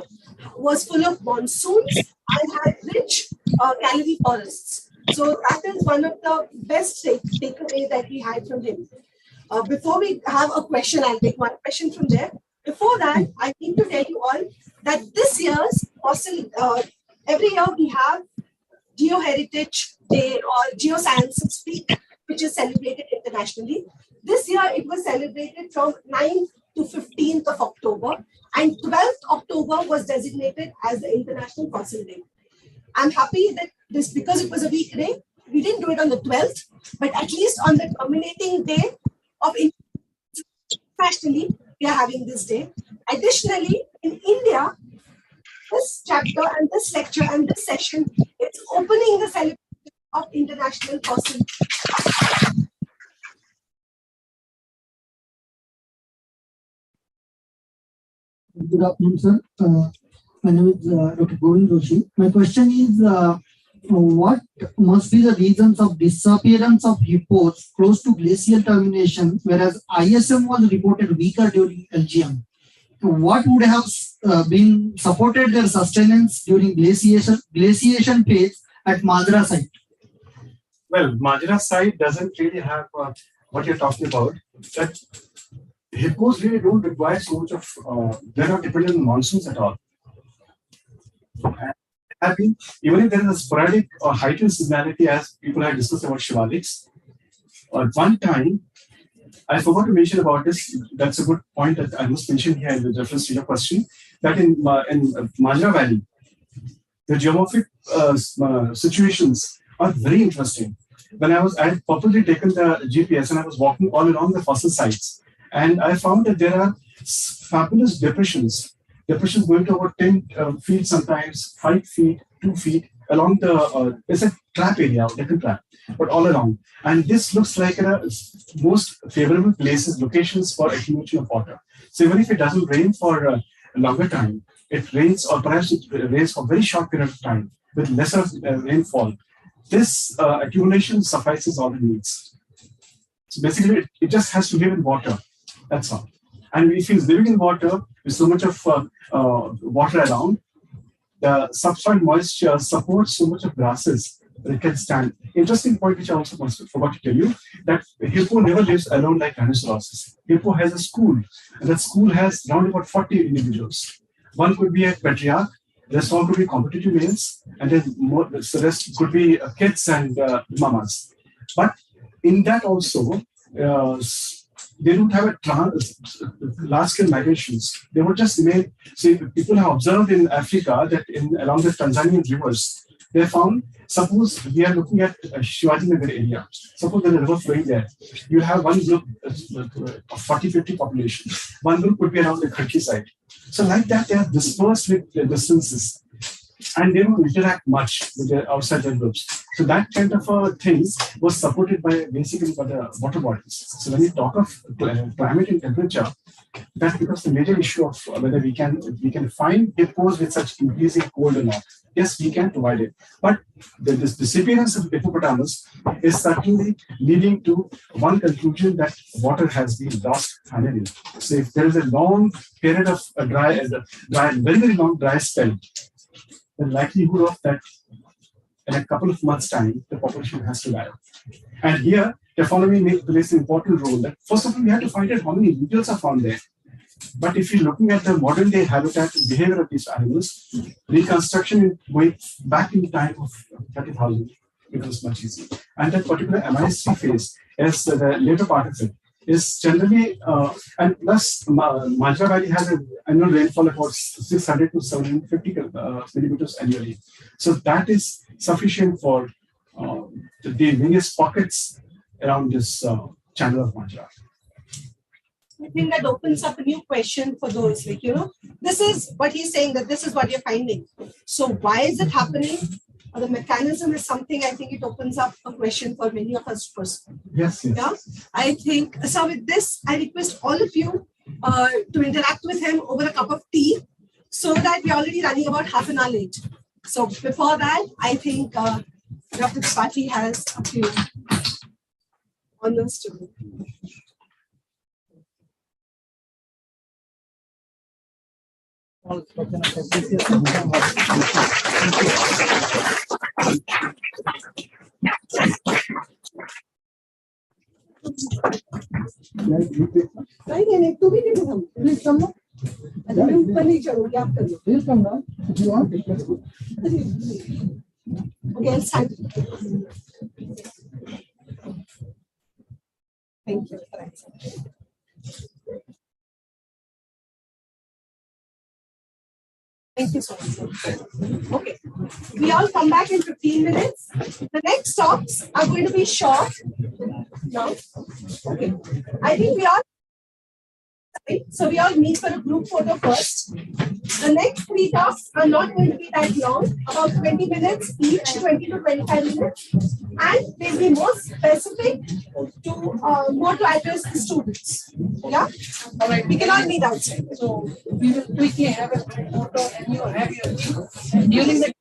was full of monsoons, and had rich calorie forests. So that is one of the best takeaway that we had from him. Before we have a question, I'll take one question from there. Before that, I need to tell you all that this year's fossil, every year we have Geoheritage Day or Geosciences Week, which is celebrated internationally. This year it was celebrated from 9th to 15th of October, and 12th October was designated as the International Fossil Day. I'm happy that this, because it was a weekday, we didn't do it on the 12th, but at least on the culminating day of internationally, we are having this day. Additionally, in India, this chapter and this lecture and this session is opening the celebration of International Fossil Day. Good afternoon, sir. My name is Dr. Govind Joshi. My question is, what must be the reasons of disappearance of hippos close to glacial termination, whereas ISM was reported weaker during LGM? What would have been supported their sustenance during glaciation phase at Majra site? Well, Majra site doesn't really have what you're talking about. That hippos really don't require so much of, they're not dependent on monsoons at all. Even if there is a sporadic or heightened seasonality, as people have discussed about Shivaliks, at one time, I forgot to mention about this. That's a good point that I must mention here with reference to your question. That in Majra Valley, the geomorphic situations are very interesting. When I had purposely taken the GPS and I was walking all along the fossil sites, and I found that there are fabulous depressions going to over 10 feet, sometimes 5 feet, 2 feet along the, it's a trap area, Deccan trap, but all along. And this looks like most favorable places, locations for accumulation of water. So even if it doesn't rain for a longer time, it rains, or perhaps it rains for a very short period of time with lesser rainfall. This accumulation suffices all it needs. So basically, it just has to live in water. That's all. And if he's living in water with so much of water around, the subsoil moisture supports so much of grasses that it can stand. Interesting point, which I also forgot to tell you, that hippo never lives alone like rhinoceroses. Hippo has a school, and that school has around about 40 individuals. One could be a patriarch, the rest all could be competitive males, and then the rest could be kids and mamas. But in that also, they don't have a large-scale migrations. They would just remain. See, people have observed in Africa that along the Tanzanian rivers, they found, suppose we are looking at Shivaji Nagar area, suppose there's a river flowing there. You have one group of 40-50 population. One group could be around the countryside. So like that, they are dispersed with the distances. And they don't interact much with the outside groups. So that kind of thing was supported by basically by the water bodies. So when we talk of climate and temperature, that becomes the major issue of whether we can find hippos with such increasing cold or not. Yes, we can provide it. But this disappearance of hippopotamus is certainly leading to one conclusion, that water has been lost finally. So if there is a long period of very, very long dry spell, the likelihood of that in a couple of months' time, the population has to die. And here, taphonomy plays an important role. That first of all, we have to find out how many individuals are found there. But if you're looking at the modern day habitat and behavior of these animals, reconstruction going back in time of 30,000 becomes much easier. And that particular MIC phase, as the later part of it, is generally, and plus Majra Valley has an annual rainfall of about 600 to 750 millimeters annually. So that is sufficient for the various pockets around this channel of Majra. I think that opens up a new question for those, like, this is what he's saying, that this is what you're finding. So why is it happening? The mechanism is something, I think it opens up a question for many of us first. Yes. Yeah, I think, so with this, I request all of you to interact with him over a cup of tea, so that we're already running about half an hour late. So before that, I think Dr. Tripathi has a few honors to do. नहीं तू भी नहीं हम please come ना अच्छा मैं ऊपर नहीं चढ़ूंगी आप कर लो प्लीज कम ना you want okay stand. Thank you. Thank you so much. Okay, we all come back in 15 minutes. The next talks are going to be short. Now, okay, I think we all. So we all meet for a group photo first. The next 3 talks are not going to be that long, about 20 minutes each, 20 to 25 minutes, and they'll be more specific to more to address the students. Yeah, all right. We can all meet outside. So we will quickly have a photo, and you have your during the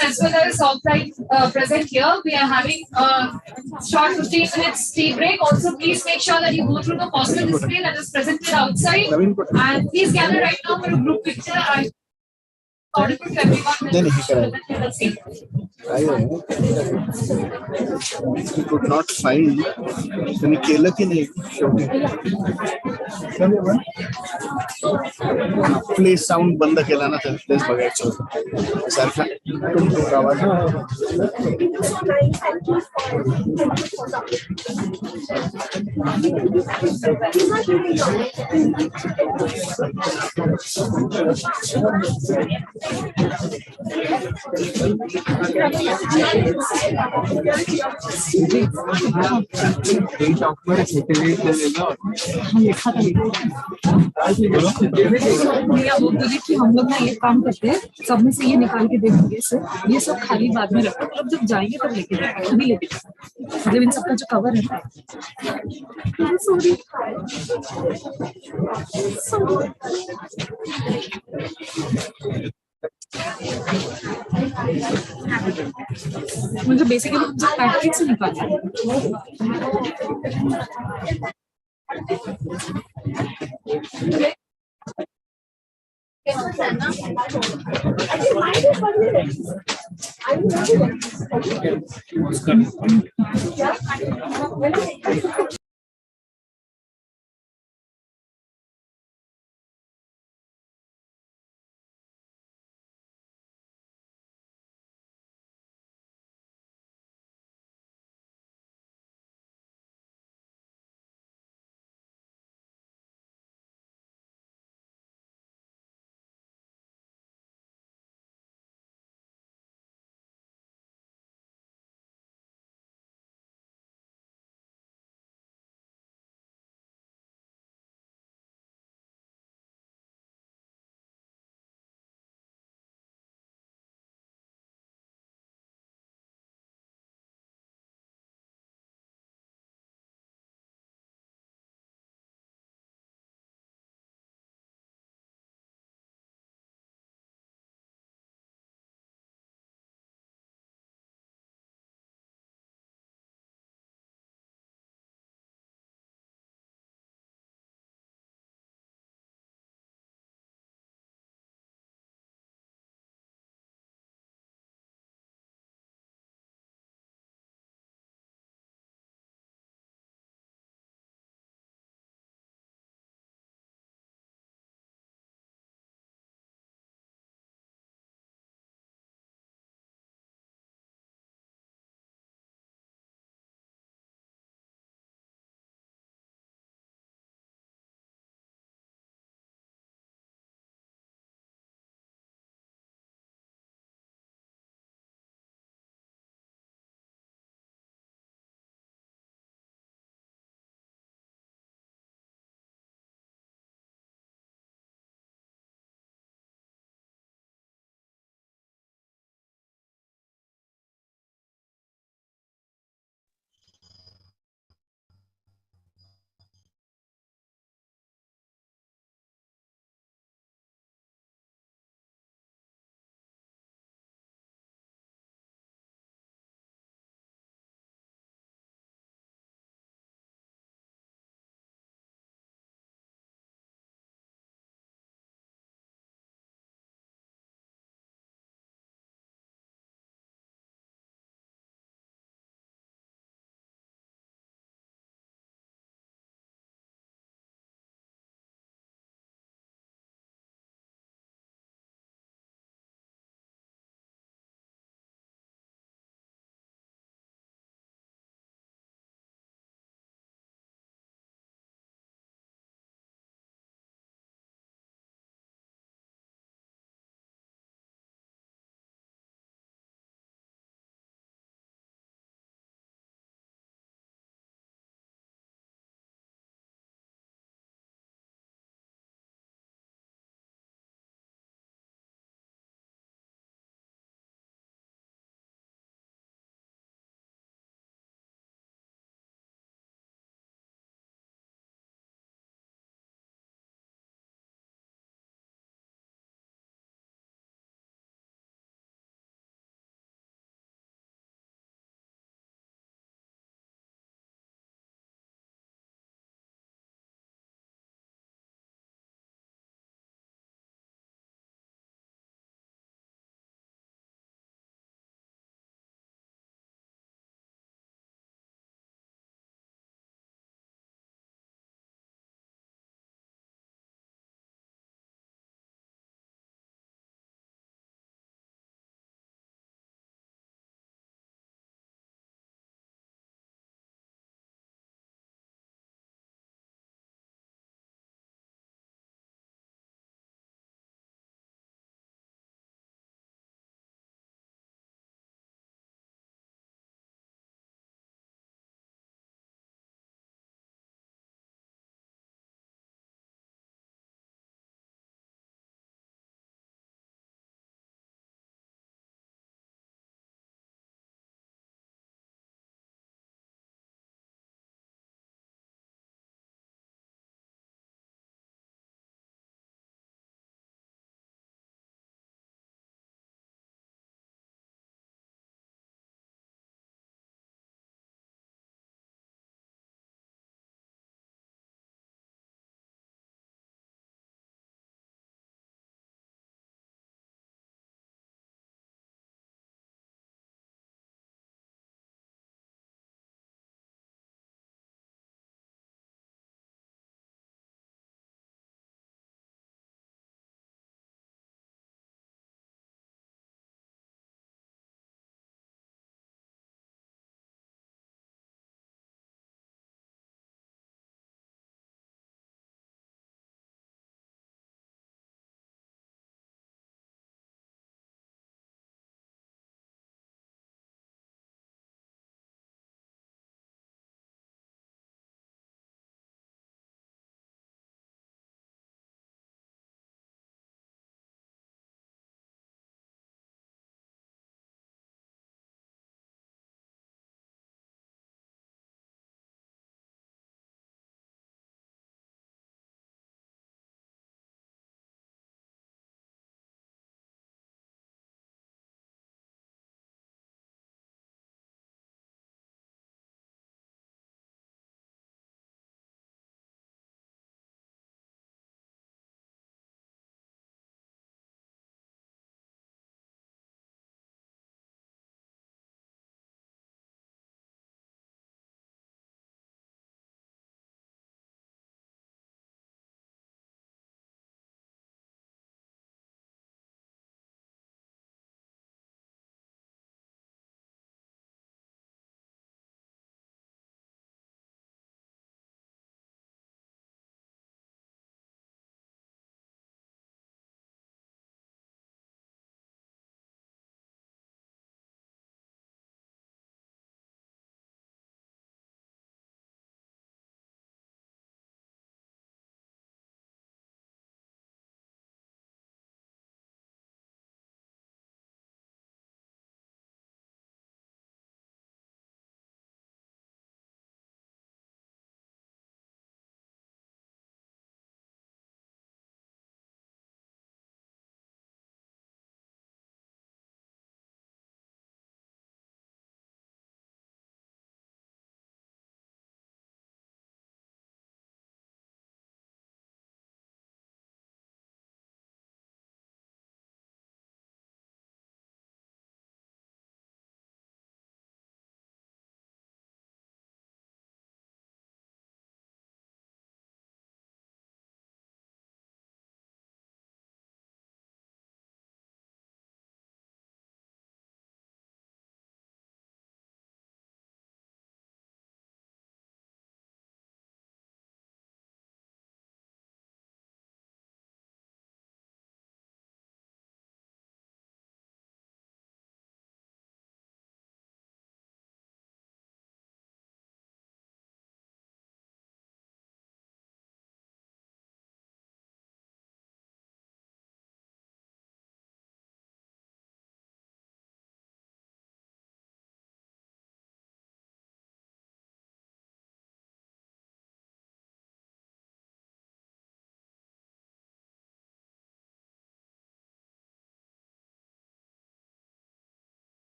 As well as offline present here, we are having a short 15 minutes tea break. Also, please make sure that you go through the fossil display that is presented outside. And please gather right now for a group picture. I audible to everyone. We could not find any केलं की नाही शेवटी play sound बंद केला ना तर तेच बघायचं होतं सारखा टुमटुम आवाज कि हम लोग ना ये काम करते हैं सब में से ये निकाल के दे देंगे सर ये सब खाली बाद में रखो मतलब जब जाएंगे तब लेके जाएंगे अभी लेके जाएंगे मतलब इन सबका जो कवर है मुझे बेसिकली जब पैकेट से निकालना है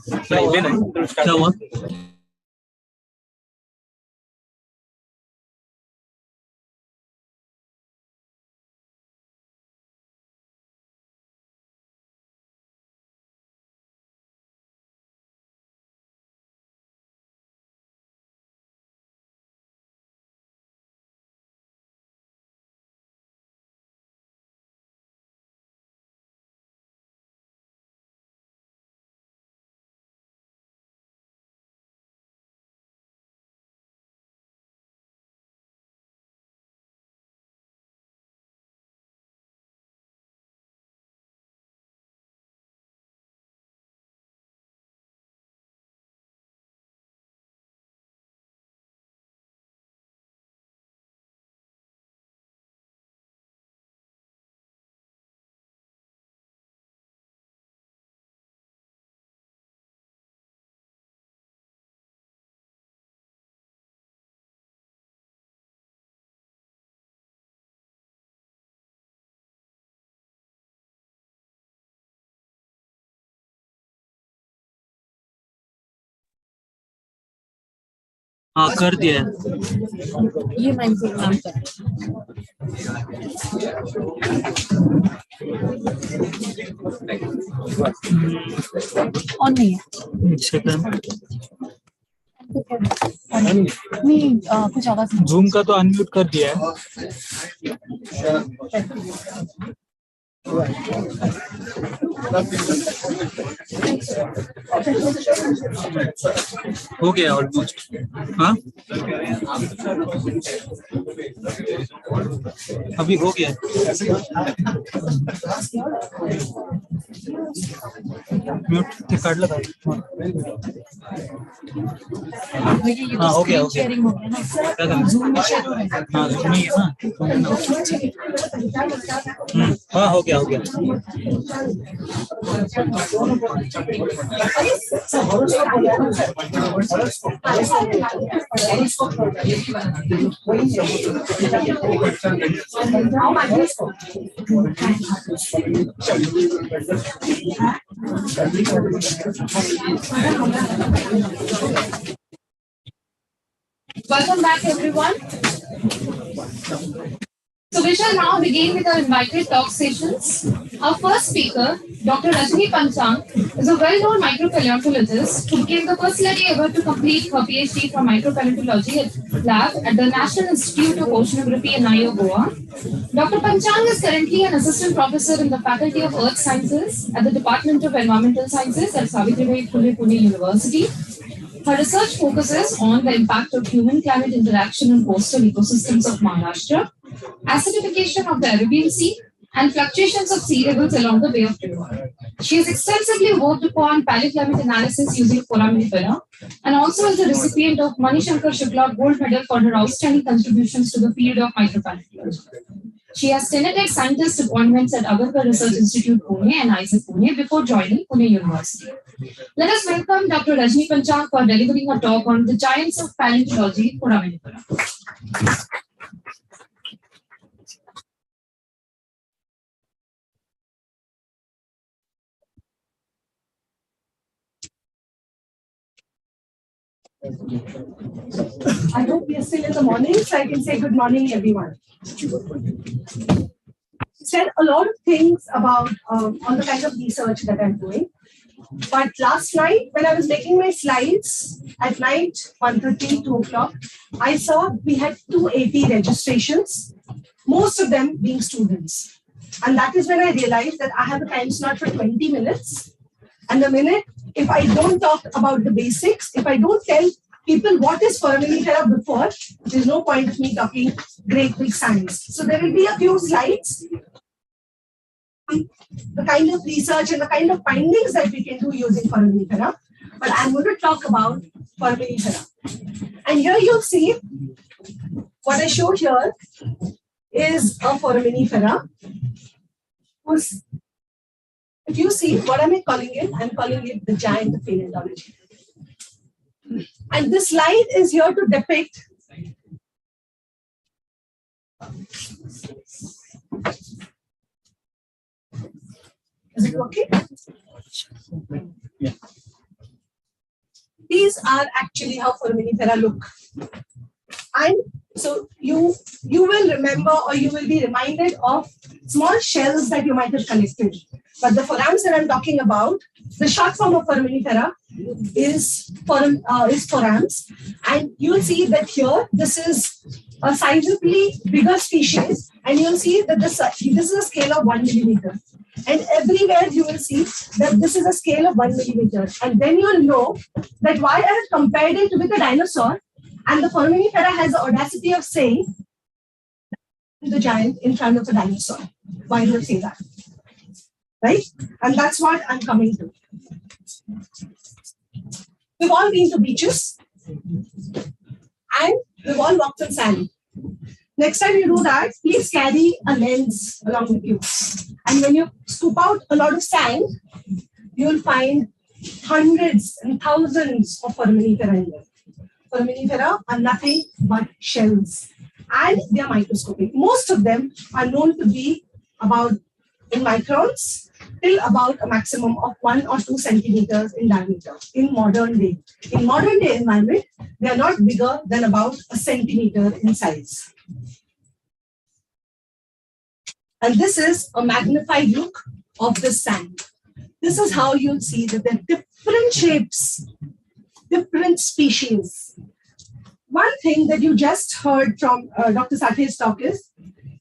क्या हुआ? हाँ कर दिया है। ये माइंडफुल नाम का ऑन नहीं है। सेकंड नहीं कुछ आवाज नहीं। जूम का तो अनम्यूट कर दिया है। हो गया ऑलमोस्ट। हाँ अभी हो गया। म्यूट ते काढलं का? हाँ हो गया हो गया। जूम में शेयर हो रहा है। हाँ जूम ही है ना। हाँ हो गया हो गया। Welcome back, everyone. So we shall now begin with our invited talk sessions. Our first speaker, Dr. Rajni Panchang, is a well-known micropaleontologist who became the first lady ever to complete her PhD from micropaleontology lab at the National Institute of Oceanography in Iowa, Goa. Dr. Panchang is currently an assistant professor in the Faculty of Earth Sciences at the Department of Environmental Sciences at Savitribai Phule Pune University. Her research focuses on the impact of human-climate interaction on coastal ecosystems of Maharashtra, acidification of the Arabian Sea, and fluctuations of sea levels along the Bay of Bengal. She has extensively worked upon paleoclimate analysis using foraminifera, and also is the recipient of Manishankar Shukla Gold Medal for her outstanding contributions to the field of micropaleontology. She has tenanted scientist appointments at Agarkar Research Institute, Pune and ISEC Pune before joining Pune University. Let us welcome Dr. Rajni Panchang for delivering a talk on the giants of paleontology, foraminifera. I hope we are still in the morning, so I can say good morning, everyone. Said a lot of things about on the kind of research that I'm doing. But last night, when I was making my slides at night, 1:30, 2 o'clock, I saw we had 280 registrations, most of them being students. And that is when I realized that I have a time slot for 20 minutes. And the minute, if I don't talk about the basics, if I don't tell people what is foraminifera before, there's no point of me talking great big science. So there will be a few slides, the kind of research and the kind of findings that we can do using foraminifera. But I'm going to talk about foraminifera. And here you'll see what I show here is a foraminifera. If you see, what am I calling it? I'm calling it the giant of paleontology. And this slide is here to depict is it working? Yeah. These are actually how foraminifera look. And so you will remember, or you will be reminded of small shells that you might have collected. But the forams that I'm talking about, the short form of foraminifera is forams. And you will see that here, this is a sizably bigger species. And you'll see that this is a scale of 1 millimeter. And everywhere you will see that this is a scale of 1 millimeter. And then you'll know that why I have compared it with a dinosaur, and the foraminifera has the audacity of saying the giant in front of a dinosaur. Why do I say that? Right? And that's what I'm coming to. We've all been to beaches and we've all walked on sand. Next time you do that, please carry a lens along with you. And when you scoop out a lot of sand, you'll find hundreds and thousands of foraminifera in there. Foraminifera are nothing but shells, and they are microscopic. Most of them are known to be about in microns till about a maximum of 1 or 2 centimeters in diameter in modern day. In modern day environment, they are not bigger than about a centimeter in size. And this is a magnified look of the sand. This is how you'll see that there are different shapes, different species. One thing that you just heard from Dr. Sathe's talk is,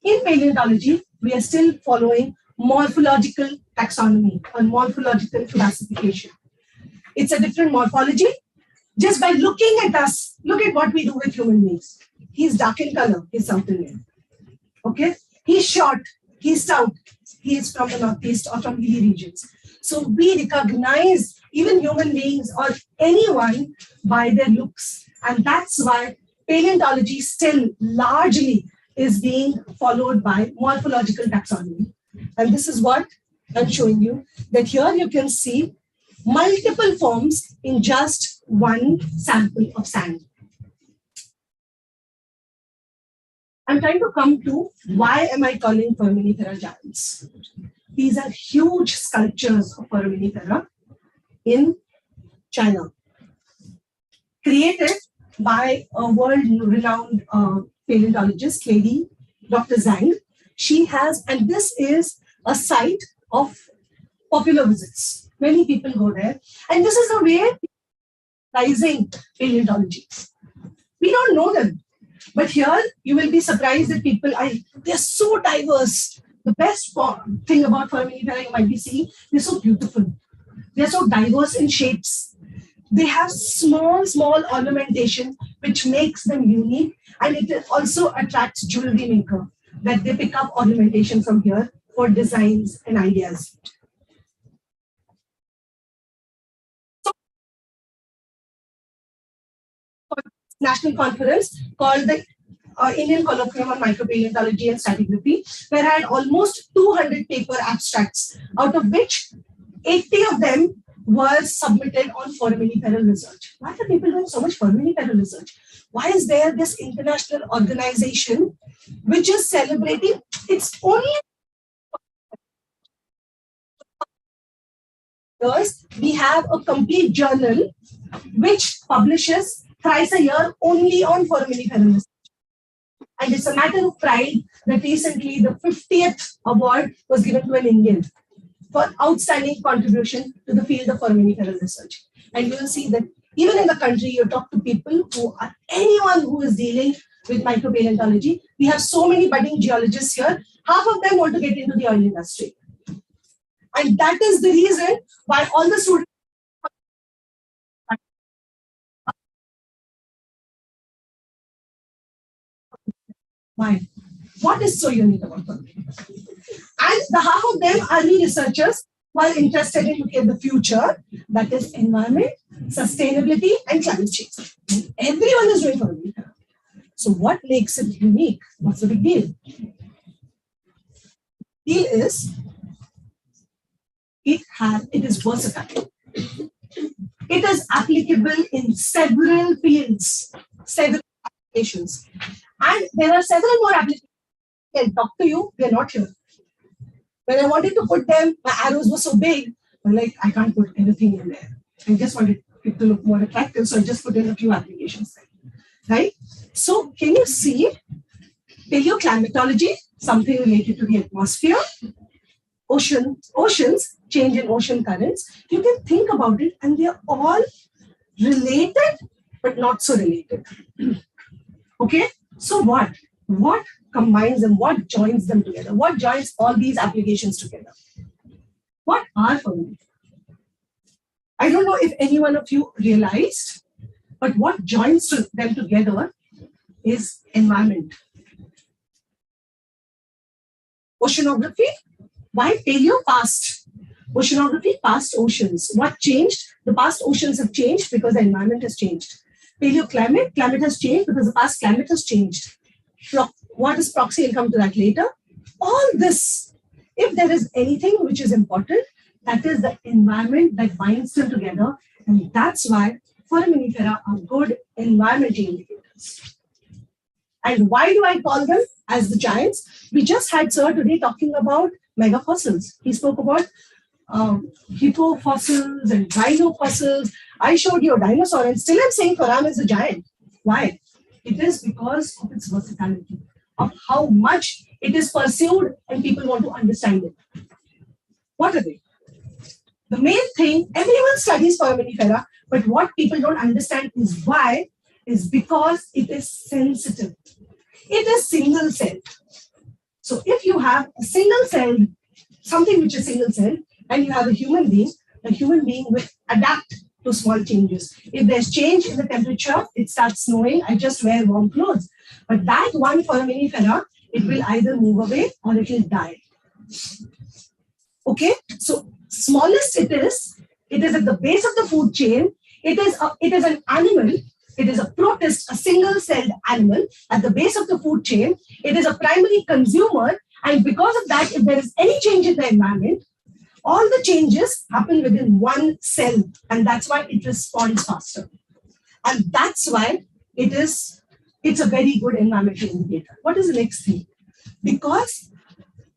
in paleontology, we are still following morphological taxonomy or morphological classification. It's a different morphology. Just by looking at us, look at what we do with human beings. He's dark in color, he's South Indian. Okay? He's short, he's stout, he is from the Northeast or from hilly regions. So we recognize even human beings or anyone by their looks. And that's why paleontology still largely is being followed by morphological taxonomy. And this is what I'm showing you, that here you can see multiple forms in just one sample of sand. I'm trying to come to why am I calling foraminifera giants? These are huge sculptures of foraminifera in China, created by a world-renowned paleontologist, lady, Dr. Zhang. She has, and this is a site of popular visits. Many people go there, and this is a way of rising paleontology. We don't know them, but here you will be surprised that people they're so diverse. The best thing about foraminifera you might be seeing, they're so beautiful. They're so diverse in shapes. They have small ornamentation, which makes them unique. And it also attracts jewelry maker, that they pick up ornamentation from here for designs and ideas. So, national conference called the Indian Colloquium on Micropaleontology and Stratigraphy, where I had almost 200 paper abstracts, out of which 80 of them were submitted on foraminifera research. Why are people doing so much foraminifera research? Why is there this international organization which is celebrating its only years? We have a complete journal which publishes thrice a year only on foraminifera research. And it's a matter of pride that recently the 50th award was given to an Indian for outstanding contribution to the field of foraminifera research. And you will see that even in the country, you talk to people who are anyone who is dealing with micropaleontology. We have so many budding geologists here. Half of them want to get into the oil industry. And that is the reason why all the students. Why? What is so unique about foraminifera? And the half of them are the researchers who are interested in looking at the future, that is environment, sustainability, and climate change. Everyone is doing foraminifera. So what makes it unique? What's the big deal? Deal is it is versatile. It is applicable in several fields, several applications. And there are several more applications. I can talk to you, they're not here. When I wanted to put them, my arrows were so big, I'm like, I can't put anything in there. I just wanted it to look more attractive. So I just put in a few applications there, right? So can you see paleoclimatology, something related to the atmosphere, oceans, change in ocean currents. You can think about it, and they're all related, but not so related. Okay, so what combines them? What joins them together? What joins all these applications together? What are foraminifera? I don't know if any one of you realized, but what joins them together is environment. Oceanography. Why paleo? Past. Oceanography, past oceans. What changed? The past oceans have changed because the environment has changed. Paleoclimate, climate has changed because the past climate has changed. What is proxy? I'll come to that later. All this, if there is anything which is important, that is the environment that binds them together. And that's why foraminifera are good environmental indicators. And why do I call them as the giants? We just had Sir today talking about megafossils. He spoke about hippo fossils and rhino fossils. I showed you a dinosaur, and still I'm saying foramin is a giant. Why? It is because of its versatility, of how much it is pursued and people want to understand it. What are they? The main thing, everyone studies foraminifera, but what people don't understand is why, is because it is sensitive. It is single celled. So if you have a single celled, something which is single celled, and you have a human being will adapt to small changes. If there's change in the temperature, it starts snowing, I just wear warm clothes. But that one foraminifera, it will either move away or it will die. Okay, so smallest it is at the base of the food chain. It is an animal. It is a protist, a single-celled animal at the base of the food chain. It is a primary consumer, and because of that, if there is any change in the environment, all the changes happen within one cell, and that's why it responds faster. And that's why it's a very good environmental indicator. What is the next thing? Because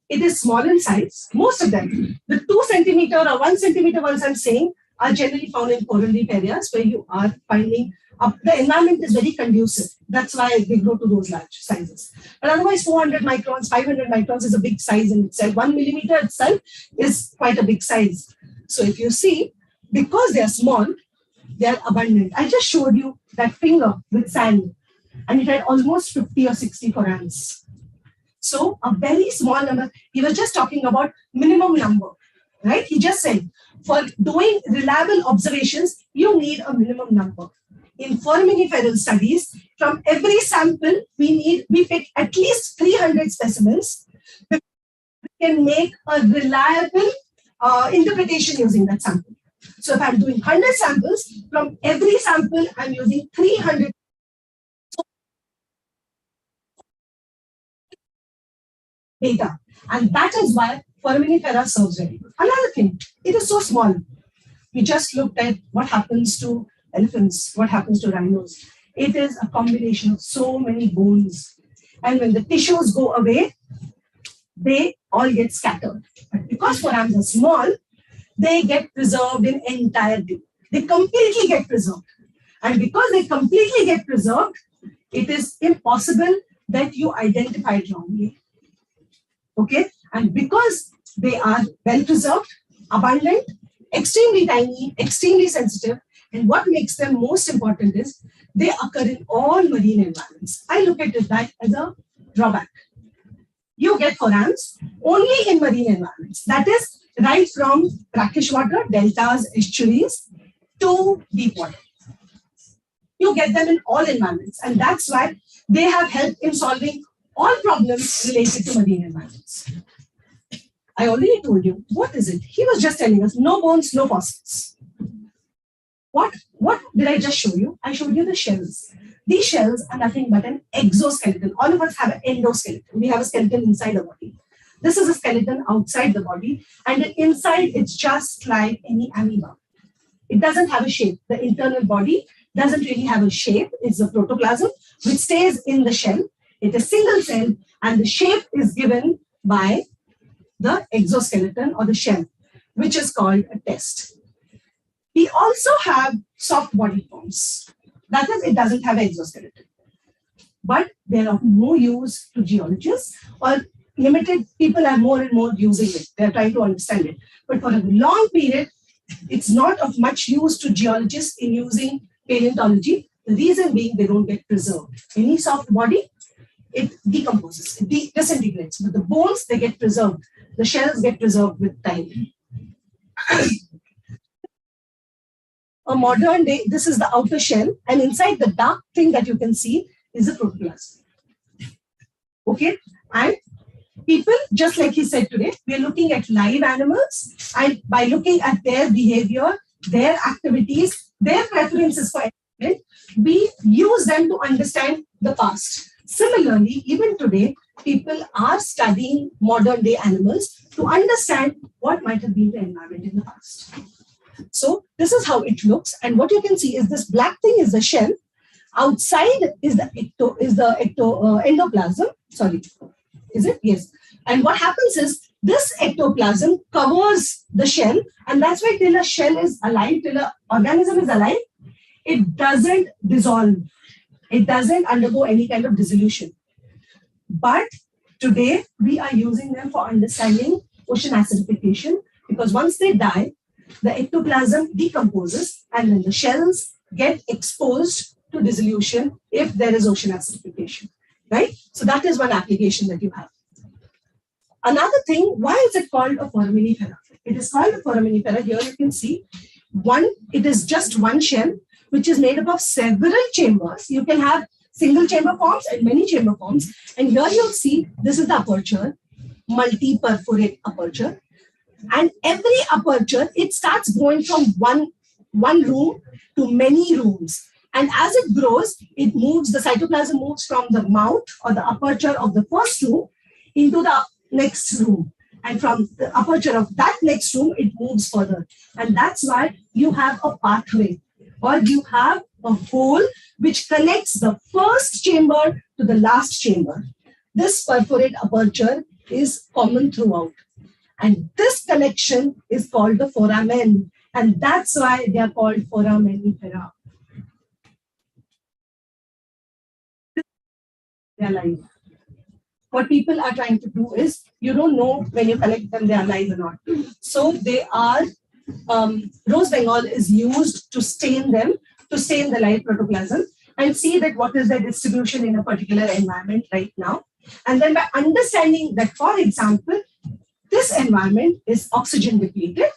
it is small in size, most of them, the 2 centimeter or 1 centimeter ones I'm saying are generally found in coral reef areas where you are finding the environment is very conducive. That's why they grow to those large sizes. But otherwise, 400 microns, 500 microns is a big size in itself. 1 millimeter itself is quite a big size. So if you see, because they are small, they are abundant. I just showed you that finger with sand, and it had almost 50 or 60 forams. So a very small number. He was just talking about minimum number, right? He just said, for doing reliable observations, you need a minimum number. In foraminiferal studies, from every sample, we pick at least 300 specimens. We can make a reliable interpretation using that sample. So if I'm doing 100 samples, from every sample, I'm using 300 data. And that is why foraminifera serves very good. Another thing, it is so small. We just looked at what happens to elephants, what happens to rhinos. It is a combination of so many bones. And when the tissues go away, they all get scattered. But because forams are small, they get preserved in entirety. They completely get preserved. And because they completely get preserved, it is impossible that you identify it wrongly. Okay? And because they are well preserved, abundant, extremely tiny, extremely sensitive, and what makes them most important is they occur in all marine environments. I look at that as a drawback. You get forams only in marine environments. That is right from brackish water, deltas, estuaries to deep water. You get them in all environments, and that's why they have helped in solving all problems related to marine environments. I already told you, what is it? He was just telling us, no bones, no fossils. What did I just show you? I showed you the shells. These shells are nothing but an exoskeleton. All of us have an endoskeleton. We have a skeleton inside the body. This is a skeleton outside the body, and inside it's just like any amoeba. It doesn't have a shape. The internal body doesn't really have a shape. It's the protoplasm which stays in the shell. It is single celled, and the shape is given by the exoskeleton or the shell, which is called a test. We also have soft body forms. That is, it doesn't have exoskeleton. But they're of no use to geologists, or limited people are more and more using it. They're trying to understand it. But for a long period, it's not of much use to geologists in using paleontology. The reason being they don't get preserved. Any soft body, it decomposes, it disintegrates. But the bones, they get preserved. The shells get preserved with time. A modern day, this is the outer shell, and inside the dark thing that you can see is the protoplasm. Okay, and people, just like he said today, we are looking at live animals, and by looking at their behavior, their activities, their preferences for environment, we use them to understand the past. Similarly, even today, people are studying modern day animals to understand what might have been the environment in the past. So this is how it looks, and what you can see is this black thing is the shell. Outside is the endoplasm. Sorry, is it? Yes. And what happens is this ectoplasm covers the shell, and that's why till a shell is alive, till an organism is alive, it doesn't dissolve. It doesn't undergo any kind of dissolution. But today we are using them for understanding ocean acidification, because once they die, the ectoplasm decomposes, and then the shells get exposed to dissolution if there is ocean acidification, right? So that is one application that you have. Another thing, why is it called a foraminifera? It is called a foraminifera. Here you can see it is just one shell, which is made up of several chambers. You can have single chamber forms and many chamber forms. And here you'll see, this is the aperture, multi-perforate aperture. And every aperture, it starts going from one room to many rooms. And as it grows, it moves, the cytoplasm moves from the mouth or the aperture of the first room into the next room. And from the aperture of that next room, it moves further. And that's why you have a pathway, or you have a hole which connects the first chamber to the last chamber. This perforate aperture is common throughout. And this connection is called the foramen. And that's why they are called foraminifera. They are alive. What people are trying to do is, you don't know when you collect them, they are alive or not. So they are, rose Bengal is used to stain them, to stain the live protoplasm and see that what is their distribution in a particular environment right now. And then by understanding that, for example, this environment is oxygen depleted,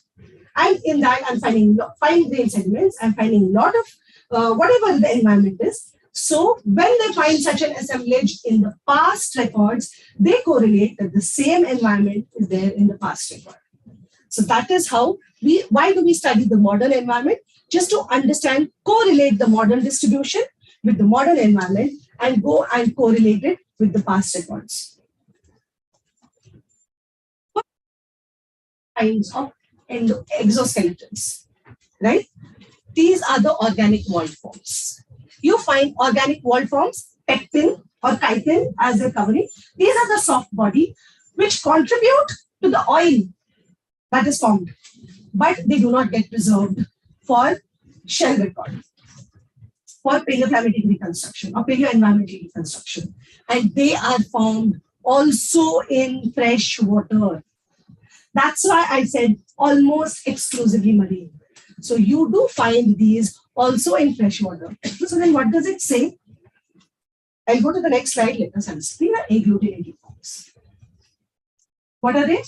and in that I'm finding fine grained sediments, I'm finding a lot of whatever the environment is. So when they find such an assemblage in the past records, they correlate that the same environment is there in the past record. So that is how why do we study the modern environment? Just to understand, correlate the modern distribution with the modern environment and go and correlate it with the past records. What kinds of exoskeletons, right? These are the organic wall forms. You find organic wall forms, pectin or chitin as they're covering. These are the soft body which contribute to the oil that is formed, but they do not get preserved for shell record, for paleoclimatic reconstruction or paleoenvironmental reconstruction. And they are found also in fresh water. That's why I said almost exclusively marine. So you do find these also in fresh water. So then what does it say? I'll go to the next slide. Let us understand. These are agglutinating forms. What are they?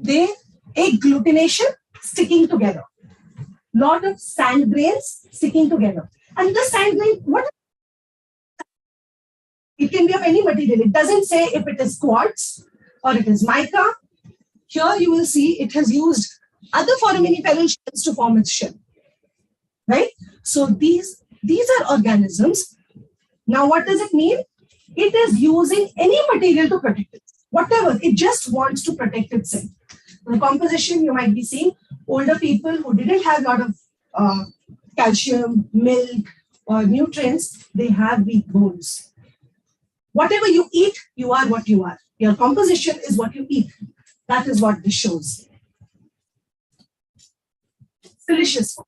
They agglutination, sticking together. Lot of sand grains sticking together. And the sand grain, what? It can be of any material. It doesn't say if it is quartz or it is mica. Here you will see it has used other foraminiferal shells to form its shell. Right? So these are organisms. Now what does it mean? It is using any material to protect it. Whatever, it just wants to protect itself. The composition you might be seeing, older people who didn't have a lot of calcium, milk, or nutrients, they have weak bones. Whatever you eat, you are what you are. Your composition is what you eat. That is what this shows. Siliceous form.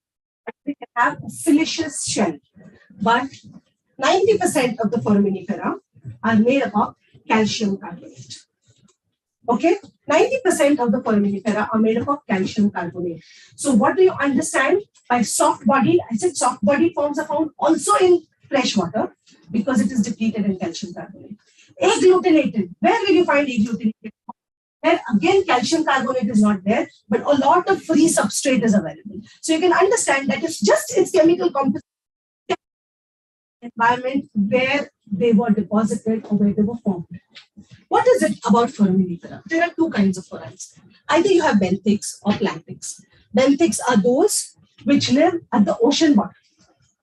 we can have a siliceous shell. But 90% of the foraminifera are made up of calcium carbonate. Okay, 90% of the foraminifera are made up of calcium carbonate. So what do you understand by soft-bodied? I said soft-bodied forms are found also in fresh water because it is depleted in calcium carbonate. Agglutinated, where will you find agglutinated? Where again calcium carbonate is not there, but a lot of free substrate is available. So you can understand that it's just its chemical composition environment where they were deposited or where they were formed. What is it about foraminifera? There are two kinds of forams. Either you have benthics or planktics. Benthics are those which live at the ocean bottom,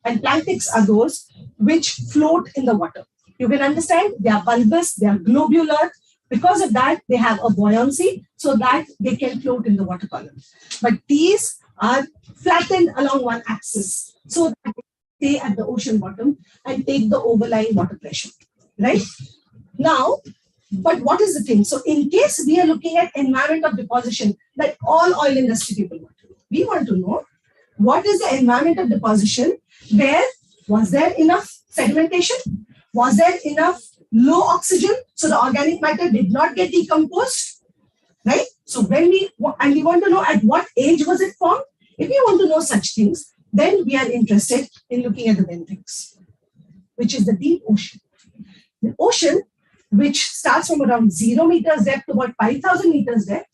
and planktics are those which float in the water. You can understand they are bulbous, they are globular. Because of that, they have a buoyancy so that they can float in the water column. But these are flattened along one axis so that they stay at the ocean bottom and take the overlying water pressure, right? Now, but what is the thing? So in case we are looking at environment of deposition that all oil industry people want to know, we want to know what is the environment of deposition where was there enough sedimentation? Was there enough low oxygen so the organic matter did not get decomposed, right? So when we want to know at what age was it formed. If we want to know such things, then we are interested in looking at the benthics, which is the deep ocean. The ocean, which starts from around 0 meters depth to about 5,000 meters depth,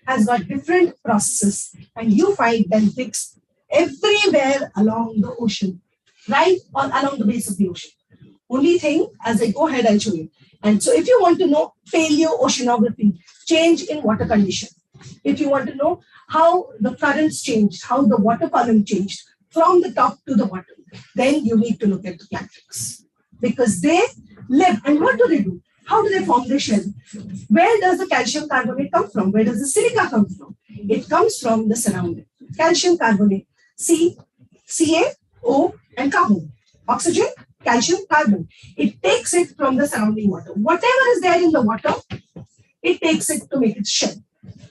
has got different processes, and you find benthics everywhere along the ocean, right, or along the base of the ocean. Only thing, as I go ahead, I'll show you. And so if you want to know paleoceanography, change in water condition, if you want to know how the currents changed, how the water column changed from the top to the bottom, then you need to look at the planktics because they live. And what do? How do they form their shell? Where does the calcium carbonate come from? Where does the silica come from? It comes from the surrounding. Calcium carbonate, C, Ca, O, and carbon. Oxygen, calcium, carbon. It takes it from the surrounding water. Whatever is there in the water, it takes it to make its shell,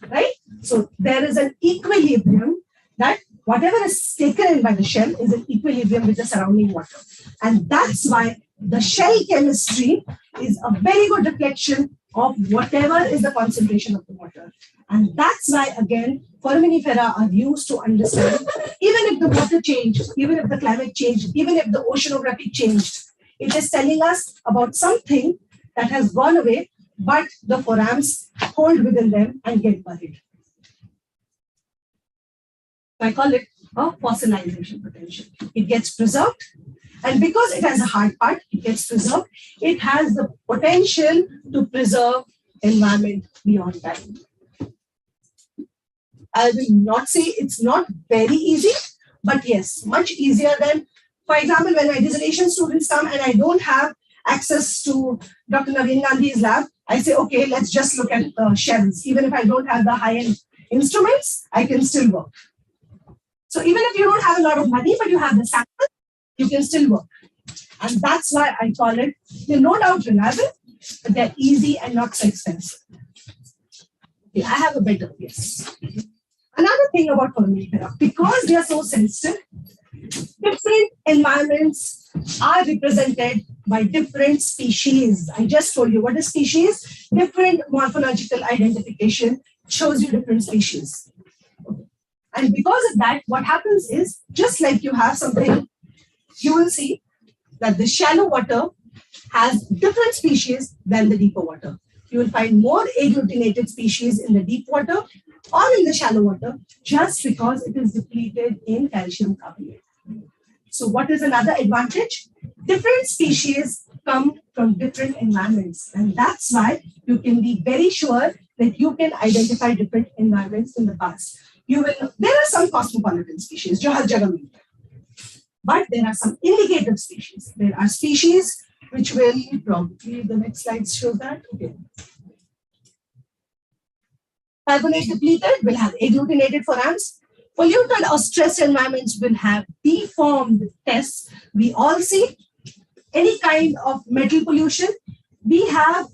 right? So there is an equilibrium that whatever is taken in by the shell is in equilibrium with the surrounding water. And that's why the shell chemistry is a very good reflection of whatever is the concentration of the water. And that's why, again, foraminifera are used to understand, even if the water changed, even if the climate changed, even if the oceanography changed, it is telling us about something that has gone away, but the forams hold within them and get buried. I call it a fossilization potential. It gets preserved, and because it has a hard part, it gets preserved. It has the potential to preserve environment beyond time. I will not say it's not very easy, but yes, much easier than, for example, when my dissertation students come and I don't have access to Dr. Naveen Gandhi's lab, I say, okay, let's just look at the shells. Even if I don't have the high-end instruments, I can still work. So even if you don't have a lot of money, but you have the sample, you can still work. And that's why I call it, they're no doubt reliable, but they're easy and not so expensive. Okay, I have a better, yes. Another thing about foraminifera, because they are so sensitive, different environments are represented by different species. I just told you what is species. Different morphological identification shows you different species. And because of that, what happens is, just like you have something, you will see that the shallow water has different species than the deeper water. You will find more agglutinated species in the deep water or in the shallow water, just because it is depleted in calcium carbonate. So what is another advantage? Different species come from different environments. And that's why you can be very sure that you can identify different environments in the past. There are some cosmopolitan species, but there are some indicative species. There are species which will probably, the next slide shows that. Okay. Carbonate depleted will have agglutinated forams. Polluted or stressed environments will have deformed tests. We all see any kind of metal pollution. We have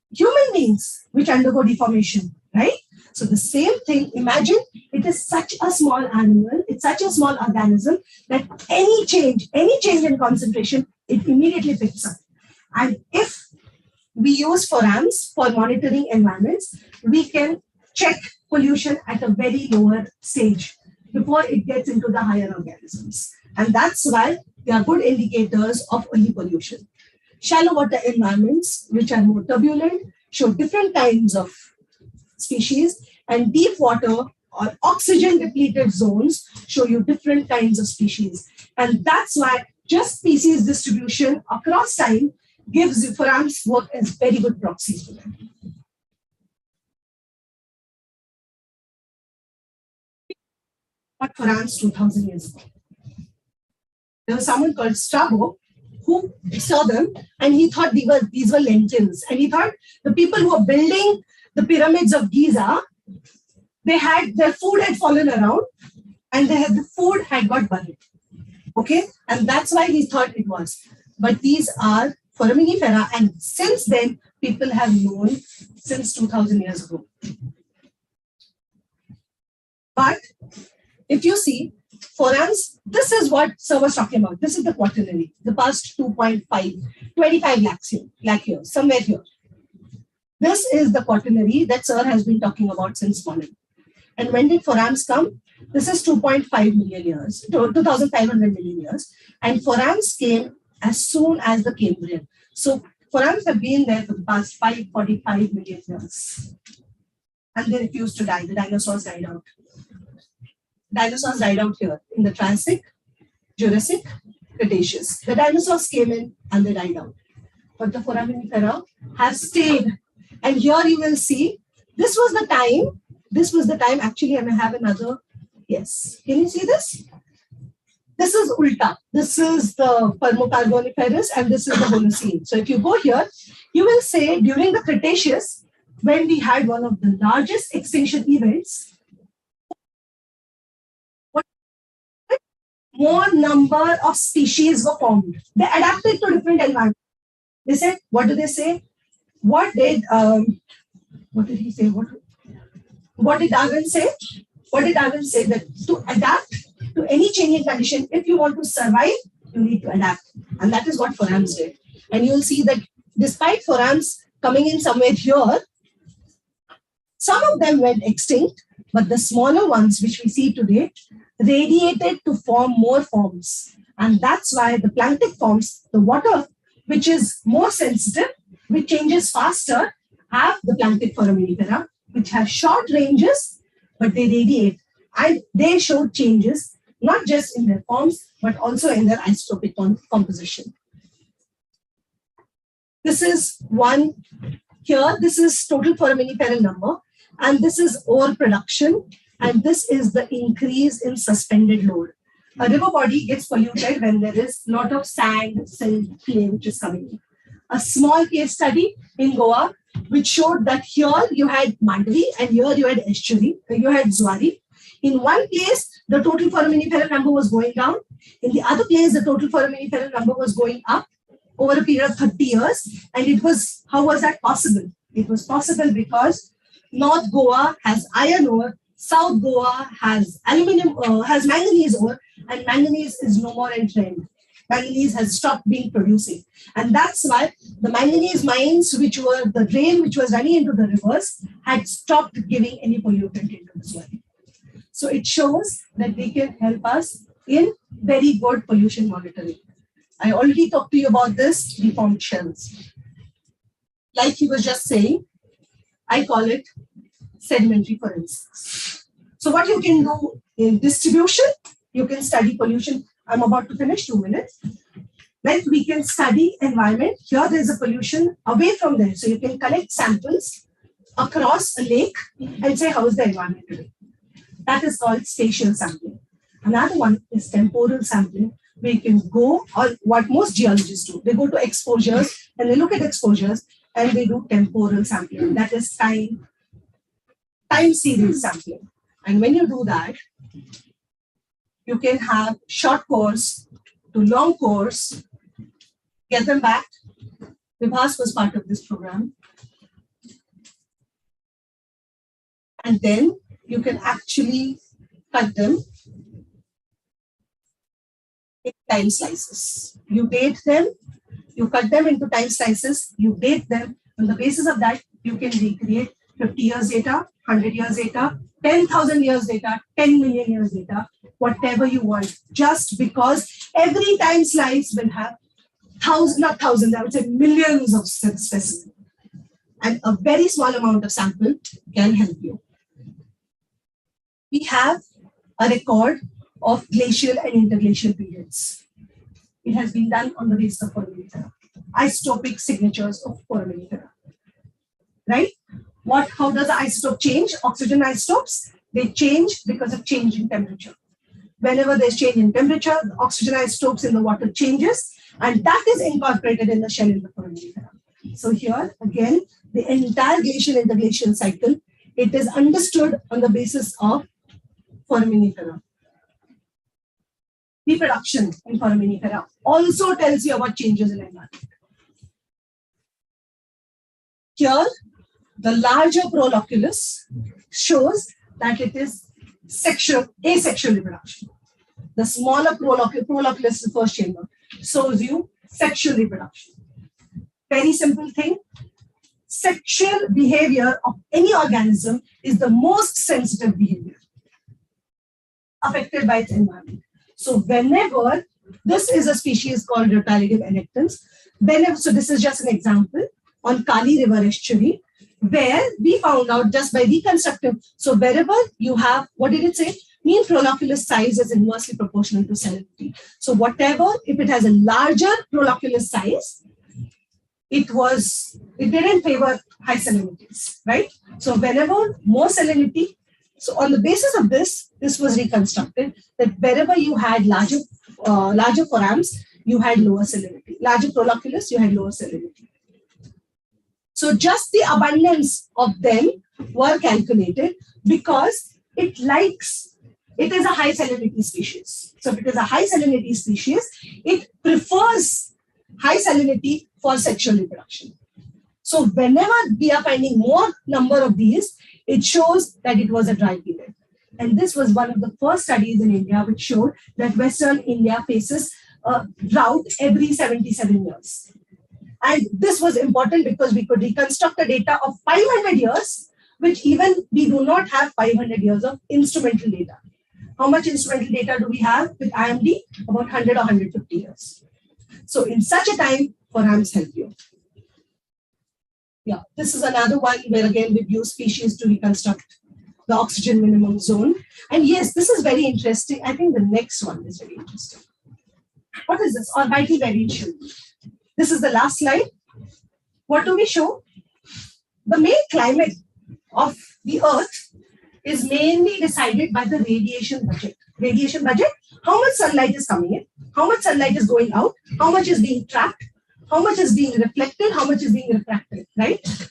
human beings which undergo deformation, right? So the same thing, imagine it is such a small animal, it's such a small organism that any change in concentration, it immediately picks up. And if we use forams for monitoring environments, we can check pollution at a very lower stage before it gets into the higher organisms. And that's why they are good indicators of early pollution. Shallow water environments, which are more turbulent, show different kinds of species, and deep water or oxygen depleted zones show you different kinds of species. And that's why just species distribution across time gives you forams work as very good proxies for them. What forams 2000 years ago? There was someone called Strabo who saw them and he thought these were lentils. And he thought the people who were building the pyramids of Giza, their food had fallen around and the food had got buried. Okay, and that's why he thought it was. But these are foraminifera, and since then people have known since 2000 years ago. But if you see forams, this is what Sir was talking about. This is the quaternary, the past 25 lakh years, somewhere here. This is the quaternary that Sir has been talking about since morning. And when did forams come? This is 2.5 million years, 2,500 million years. And forams came as soon as the Cambrian. So forams have been there for the past 545 million years. And they refused to die. The dinosaurs died out. Dinosaurs died out here in the Triassic, Jurassic, Cretaceous. The dinosaurs came in and they died out. But the foraminifera have stayed. And here you will see, this was the time, actually I may have another, yes. Can you see this? This is Ulta. This is the Permo-Carboniferous and this is the Holocene. So if you go here, you will say during the Cretaceous, when we had one of the largest extinction events, more number of species were formed. They adapted to different environments. They said, what do they say? What did he say? What did Darwin say? What did Darwin say? That to adapt to any changing condition, if you want to survive, you need to adapt. And that is what forams did. And you'll see that despite forams coming in somewhere here, some of them went extinct, but the smaller ones, which we see today, radiated to form more forms. And that's why the planktic forms, the water, which is more sensitive, which changes faster, have the planktic foraminifera, which have short ranges, but they radiate. And they show changes, not just in their forms, but also in their isotopic composition. This is one here. This is total foraminiferal number. And this is ore production. And this is the increase in suspended load. A river body gets polluted when there is a lot of sand, silt, clay, which is coming in. A small case study in Goa, which showed that here you had Mandavi and here you had estuary, you had Zuari. In one place, the total foraminiferal number was going down. In the other place, the total foraminiferal number was going up over a period of 30 years. And it was, how was that possible? It was possible because North Goa has iron ore, South Goa has has manganese ore, and manganese is no more in trend. Manganese has stopped being producing. And that's why the manganese mines, which were the drain which was running into the rivers, had stopped giving any pollutant into the soil. So it shows that they can help us in very good pollution monitoring. I already talked to you about this, deformed shells. Like he was just saying, I call it sedimentary forensics. So what you can do in distribution, you can study pollution. I'm about to finish, 2 minutes. Like we can study environment. Here there's a pollution away from there. So you can collect samples across a lake and say, how is the environment today? That is called spatial sampling. Another one is temporal sampling, where you can go, or what most geologists do, they go to exposures and they look at exposures and they do temporal sampling. That is time series sampling. And when you do that, you can have short course to long course, get them back. Vibhas was part of this program. And then you can actually cut them in time slices. You date them, you cut them into time slices, you date them. On the basis of that, you can recreate 50 years data, 100 years data, 10,000 years data, 10 million years data, whatever you want, just because every time slice will have not thousands, I would say millions of specimens. And a very small amount of sample can help you. We have a record of glacial and interglacial periods. It has been done on the basis of foraminifera, isotopic signatures of foraminifera. Right? How does the isotope change? Oxygen isotopes, they change because of change in temperature. Whenever there's change in temperature, the oxygen isotopes in the water changes, and that is incorporated in the shell in the foraminifera. So here, again, the entire glacial interglacial cycle, it is understood on the basis of foraminifera. Reproduction in foraminifera also tells you about changes in environment. Here, the larger proloculus shows that it is asexual reproduction. The smaller proloculus, the first chamber, shows you sexual reproduction. Very simple thing. Sexual behavior of any organism is the most sensitive behavior affected by its environment. So whenever, this is a species called Rotalidium erectans. So this is just an example on Kali River estuary, where we found out just by reconstructive. So wherever you have, what did it say? Mean proloculus size is inversely proportional to salinity. So whatever, if it has a larger proloculus size, it didn't favor high salinities, right? So whenever more salinity, so on the basis of this was reconstructed that wherever you had larger forams, you had lower salinity. Larger proloculus, you had lower salinity. So just the abundance of them were calculated because it is a high salinity species. So if it is a high salinity species, it prefers high salinity for sexual reproduction. So whenever we are finding more number of these, it shows that it was a dry period. And this was one of the first studies in India which showed that Western India faces a drought every 77 years. And this was important because we could reconstruct the data of 500 years, which even we do not have 500 years of instrumental data. How much instrumental data do we have with IMD? About 100 or 150 years. So in such a time, forams help you. Yeah, this is another one where again we've used species to reconstruct the oxygen minimum zone. And yes, this is very interesting. I think the next one is very interesting. What is this? Orbital variation. This is the last slide. What do we show? The main climate of the Earth is mainly decided by the radiation budget. Radiation budget, how much sunlight is coming in, how much sunlight is going out, how much is being trapped, how much is being reflected, how much is being refracted, right?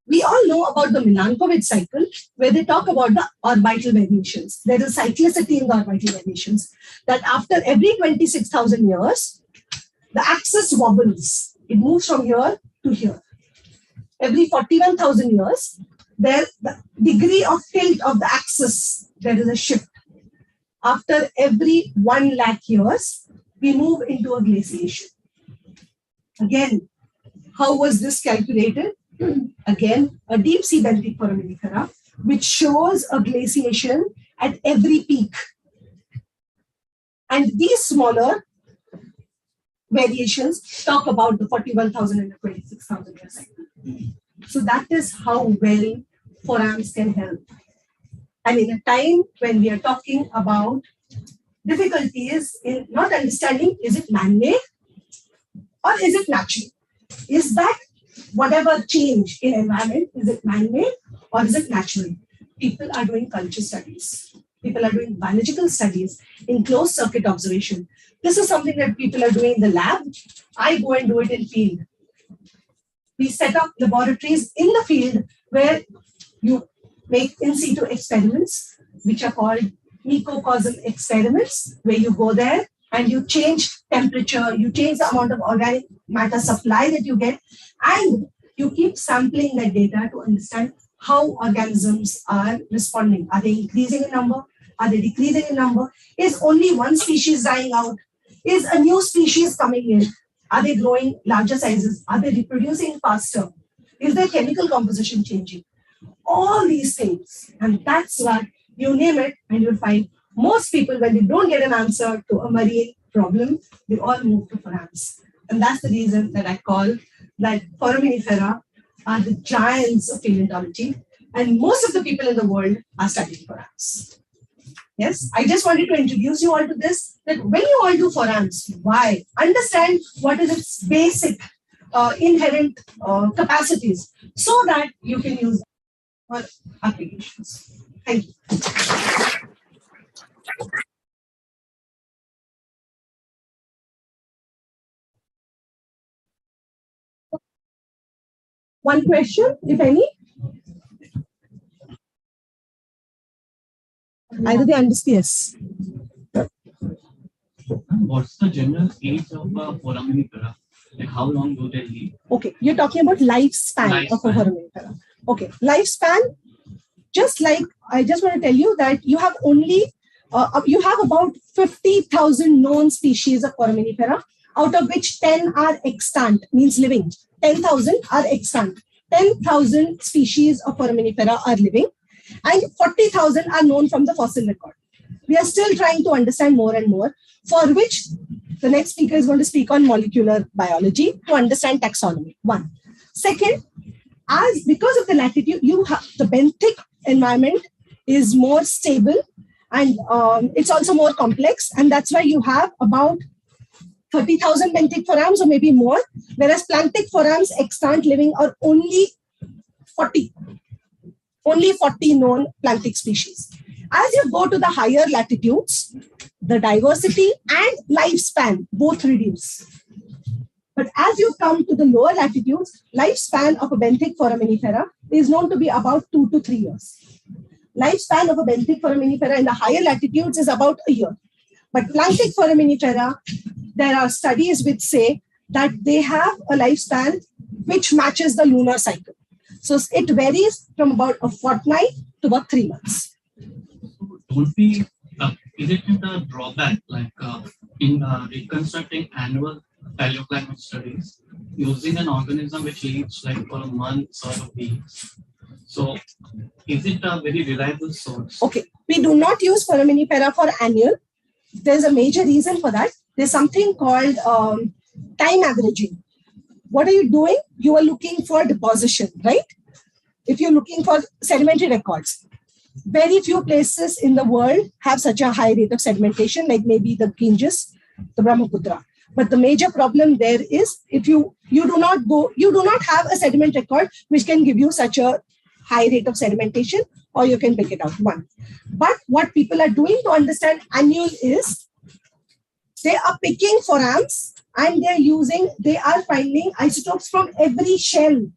We all know about the Milankovitch cycle, where they talk about the orbital variations. There is cyclicity in the orbital variations, that after every 26,000 years, the axis wobbles. It moves from here to here. Every 41,000 years, the degree of tilt of the axis, there is a shift. After every 1 lakh years, we move into a glaciation. Again, how was this calculated? Again, a deep sea benthic foraminifera, which shows a glaciation at every peak. And these smaller variations talk about the 41,000 and the 26,000 year cycle. So that is how well forams can help. And in a time when we are talking about difficulties in not understanding, is it man-made or is it natural? Is that whatever change in environment, is it man-made or is it natural? People are doing culture studies. People are doing biological studies in closed circuit observation. This is something that people are doing in the lab. I go and do it in field. We set up laboratories in the field where you make in situ experiments, which are called eco-causal experiments, where you go there and you change temperature, you change the amount of organic matter supply that you get, and you keep sampling that data to understand how organisms are responding. Are they increasing in number? Are they decreasing in number? Is only one species dying out? Is a new species coming in? Are they growing larger sizes? Are they reproducing faster? Is their chemical composition changing? All these things. And that's what you name it, and you'll find most people, when they don't get an answer to a marine problem, they all move to forams. And that's the reason that I call that foraminifera are the giants of paleontology. And most of the people in the world are studying forams. Yes, I just wanted to introduce you all to this, that when you all do forams, why? Understand what is its basic inherent capacities so that you can use for applications. Thank you. One question, if any? Either they understand. Yes. What's the general age of a foraminifera? Like how long do they live? Okay, you're talking about lifespan of a foraminifera. Okay, lifespan, just like I just want to tell you that you have only, you have about 50,000 known species of foraminifera, out of which 10 are extant, means living. 10,000 are extant. 10,000 species of foraminifera are living, and 40,000 are known from the fossil record. We are still trying to understand more and more, for which the next speaker is going to speak on molecular biology to understand taxonomy. One. Second, as because of the latitude, you have the benthic environment is more stable, and it's also more complex, and that's why you have about 30,000 benthic forams or maybe more, whereas planktic forams extant living are only 40. Only 40 known planktic species. As you go to the higher latitudes, the diversity and lifespan both reduce. But as you come to the lower latitudes, lifespan of a benthic foraminifera is known to be about 2 to 3 years. Lifespan of a benthic foraminifera in the higher latitudes is about a year. But planktic foraminifera, there are studies which say that they have a lifespan which matches the lunar cycle. So it varies from about a fortnight to about 3 months. Don't we, is it a drawback, like in reconstructing annual paleoclimate studies, using an organism which lives like for a month or a week? So is it a very reliable source? Okay, we do not use foraminifera for annual. There's a major reason for that. There's something called time averaging. What are you doing? You are looking for deposition, right? If you're looking for sedimentary records, very few places in the world have such a high rate of sedimentation, like maybe the Ganges, the Brahmaputra. But the major problem there is if you do not have a sediment record which can give you such a high rate of sedimentation, or you can pick it out. One. But what people are doing to understand annual is they are picking forams and they are finding isotopes from every shell.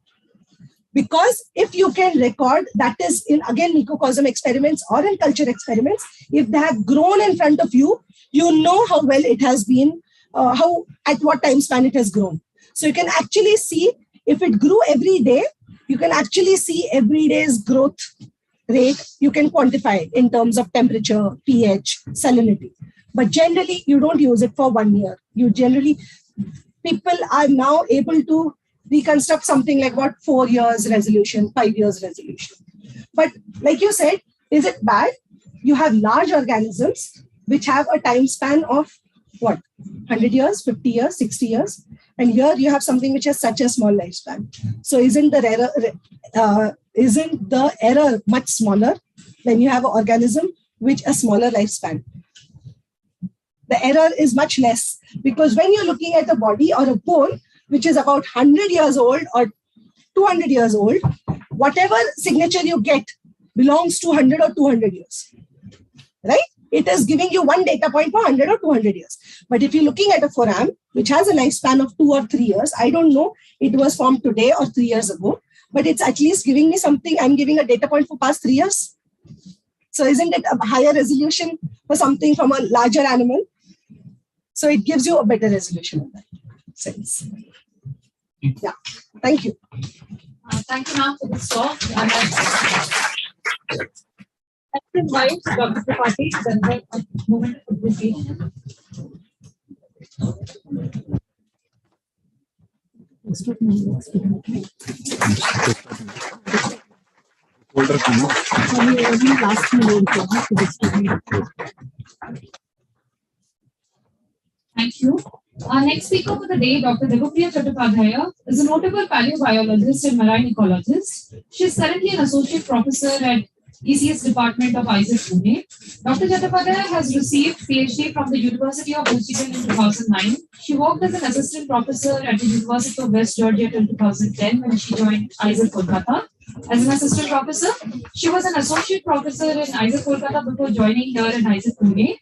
Because if you can record, that is in again microcosm experiments or in culture experiments, if they have grown in front of you, you know how well it has been, at what time span it has grown. So you can actually see if it grew every day, you can actually see every day's growth rate. You can quantify it in terms of temperature, pH, salinity. But generally, you don't use it for 1 year. People are now able to reconstruct something like 4 years resolution, 5 years resolution. But like you said, is it bad? You have large organisms which have a time span of 100 years, 50 years, 60 years. And here you have something which has such a small lifespan. So isn't the error much smaller when you have an organism which a smaller lifespan? The error is much less, because when you're looking at a body or a bone which is about 100 years old or 200 years old, whatever signature you get belongs to 100 or 200 years, right? It is giving you one data point for 100 or 200 years. But if you're looking at a foram, which has a lifespan of 2 or 3 years, I don't know, it was formed today or 3 years ago, but it's at least giving me something. I'm giving a data point for past 3 years. So isn't it a higher resolution for something from a larger animal? So it gives you a better resolution in that sense. Yeah, thank you. Thank you, ma'am, for this talk. Let's invite Dr. Tripathi to deliver a moment of appreciation. Thank you. Our next speaker for the day, Dr. Devapriya Chattopadhyaya, is a notable paleobiologist and marine ecologist. She is currently an associate professor at ECS Department of ISET Pune. Dr. Chattopadhyaya has received PhD from the University of Michigan in 2009. She worked as an assistant professor at the University of West Georgia till 2010 when she joined ISET Kolkata. As an assistant professor, she was an associate professor in ISET Kolkata before joining here in ISET Pune.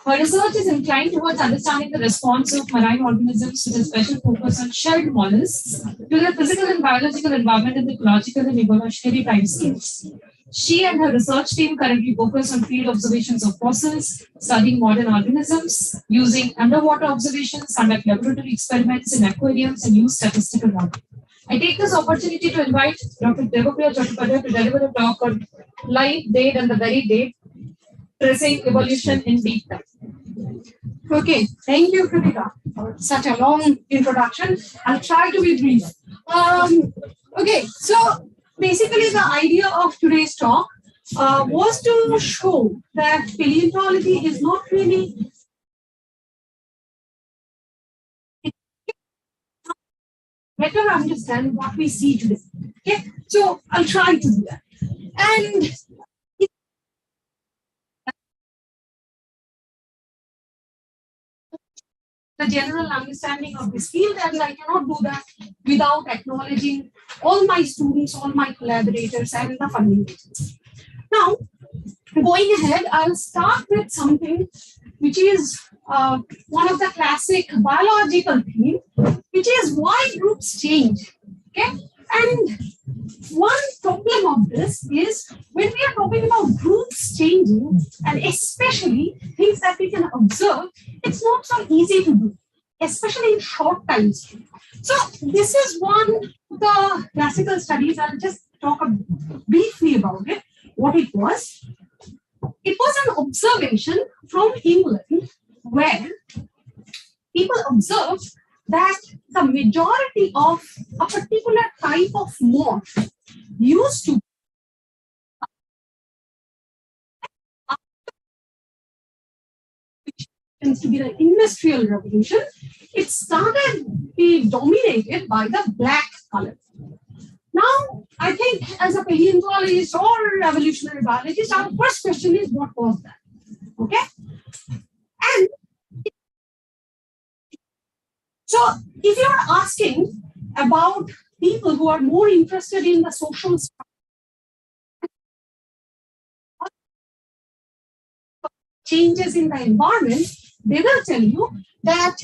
Her research is inclined towards understanding the response of marine organisms with a special focus on shelled mollusks to their physical and biological environment in the ecological and evolutionary timescales. She and her research team currently focus on field observations of fossils, studying modern organisms, using underwater observations, conduct laboratory experiments in aquariums, and use statistical modeling. I take this opportunity to invite Dr. Devapriya Chattopadhyaya to deliver a talk on life, date, and the very date, tracing evolution in deep time. Okay, thank you, Kritika, for such a long introduction. I'll try to be brief. Okay, so basically the idea of today's talk was to show that paleontology is not really better understand what we see today. Okay, so I'll try to do that. And the general understanding of this field, and I cannot do that without acknowledging all my students, all my collaborators, and the funding agencies. Now, going ahead, I'll start with something which is one of the classic biological themes, which is why groups change. Okay, and one problem of this is when we are talking about groups changing, and especially things that we can observe, it's not so easy to do, especially in short times. So this is one of the classical studies. I'll just talk briefly about it, what it was. It was an observation from England where people observed that the majority of a particular type of moth used to be the industrial revolution, it started being dominated by the black color. Now, I think as a paleontologist or evolutionary biologist, our first question is what was that? Okay? And so if you're asking about people who are more interested in the social changes in the environment, they will tell you that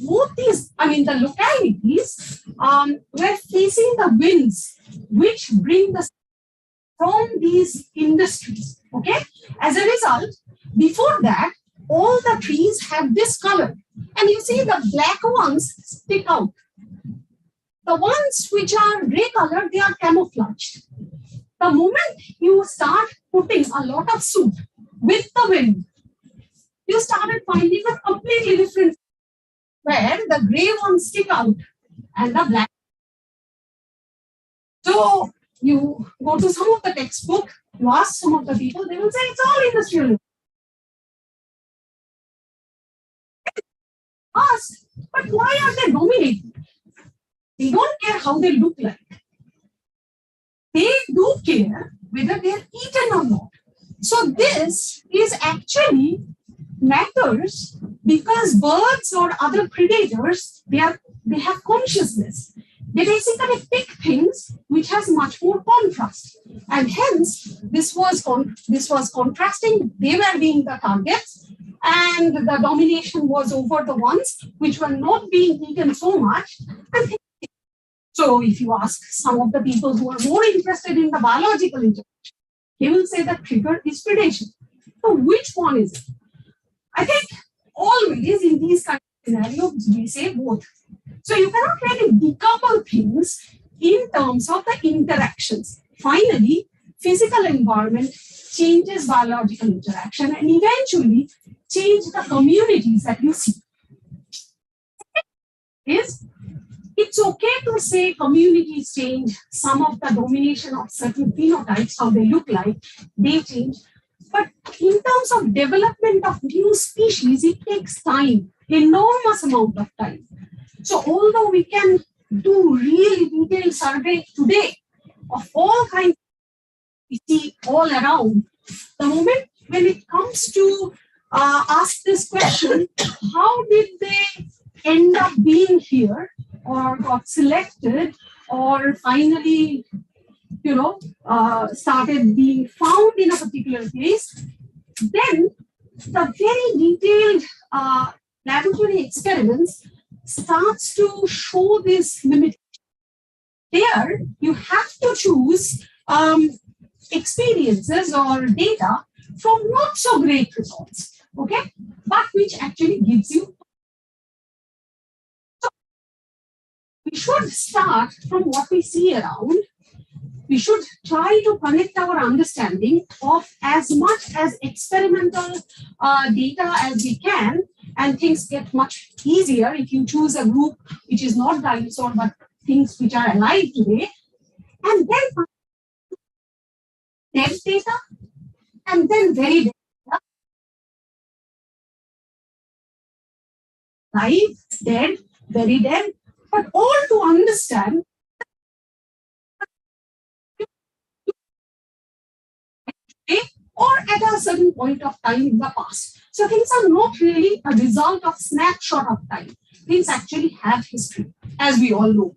both these, the localities were facing the winds which bring the from these industries. Okay, as a result, before that, all the trees have this color, and you see the black ones stick out. The ones which are gray color, they are camouflaged. The moment you start putting a lot of soot with the wind, you started finding a completely different, where the gray ones stick out and the black. So you go to some of the textbook, you ask some of the people, they will say it's all industrial. Ask, but why are they dominating? They don't care how they look like. They do care whether they are eaten or not. So this is actually matters because birds or other predators, they have consciousness. They basically pick things which has much more contrast, and hence this was contrasting. They were being the targets, and the domination was over the ones which were not being eaten so much. And so if you ask some of the people who are more interested in the biological interaction, they will say that trigger is predation. So which one is it? I think always in these kind of scenarios, we say both. So you cannot really decouple things in terms of the interactions. Finally, physical environment changes biological interaction and eventually change the communities that you see. It's okay to say communities change, some of the domination of certain phenotypes, how they look like, they change. But in terms of development of new species, it takes time, enormous amount of time. So although we can do really detailed survey today of all kinds we see all around, the moment when it comes to ask this question, how did they end up being here or got selected or finally, started being found in a particular place, then the very detailed laboratory experiments starts to show this limit. There, you have to choose experiences or data from not so great results, okay, but which actually gives you. So we should start from what we see around. We should try to connect our understanding of as much as experimental data as we can, and things get much easier if you choose a group which is not dinosaur but things which are alive today, and then dead data, and then very dead data, live, dead, very dead, but all to understand or at a certain point of time in the past. So things are not really a result of snapshot of time. Things actually have history, as we all know.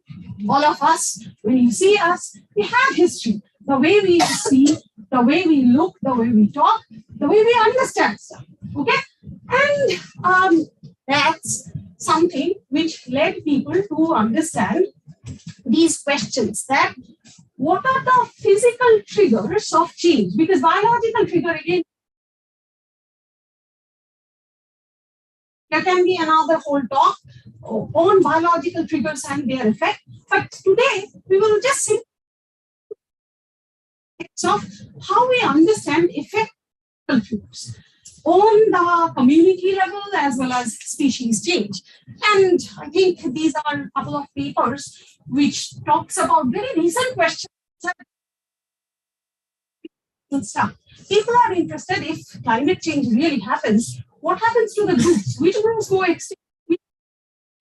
All of us, when you see us, we have history. The way we see, the way we look, the way we talk, the way we understand stuff. Okay? And that's something which led people to understand these questions, that what are the physical triggers of change? Because biological trigger, again, there can be another whole talk on biological triggers and their effect. But today, we will just see of how we understand effective triggers on the community level as well as species change. And I think these are a couple of papers which talks about very recent questions and stuff. People are interested if climate change really happens, what happens to the groups? Which groups go extinct? Which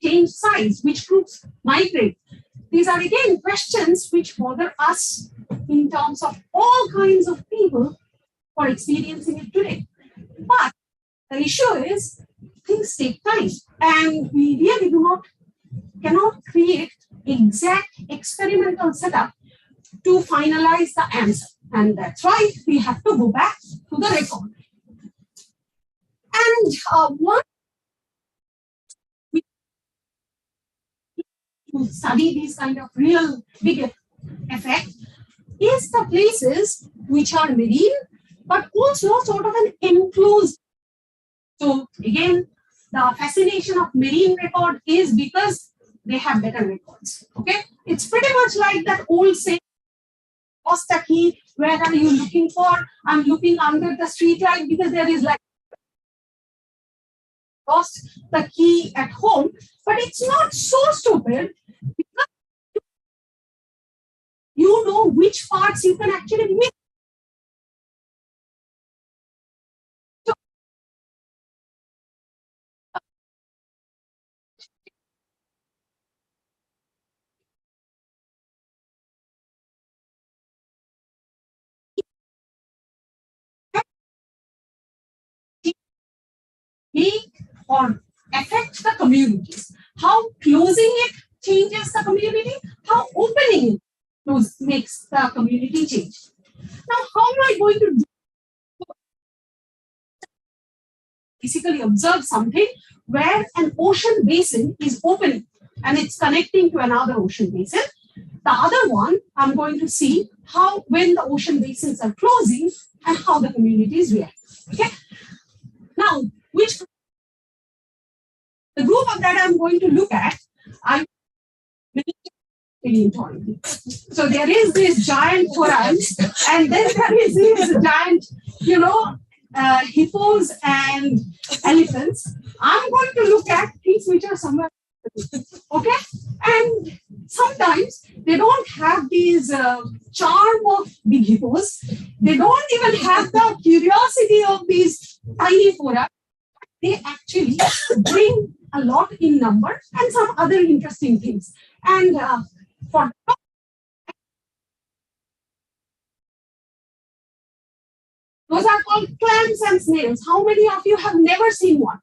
change size? Which groups migrate? These are again questions which bother us in terms of all kinds of people who are experiencing it today. But the issue is things take time, and we really cannot create exact experimental setup to finalize the answer. And that's why we have to go back to the record. And one to study these kind of real big effect is the places which are marine, but also sort of an enclosed. So again, the fascination of marine record is because they have better records. Okay, it's pretty much like that old saying, "Lost the key, where are you looking for?" I'm looking under the street light because there is like lost the key at home. But it's not so stupid because you know which parts you can actually miss. Or affect the communities. How closing it changes the community, how opening it makes the community change. Now, how am I going to basically observe something where an ocean basin is opening and it's connecting to another ocean basin? The other one, I'm going to see how when the ocean basins are closing and how the communities react. Okay. Now, the group of that I'm going to look at, paleontology. So there is this giant forams, and then there is this giant, hippos and elephants. I'm going to look at things which are somewhere, okay? And sometimes they don't have these charm of big hippos. They don't even have the curiosity of these tiny forams. They actually bring a lot in number and some other interesting things. And for those are called clams and snails. How many of you have never seen one?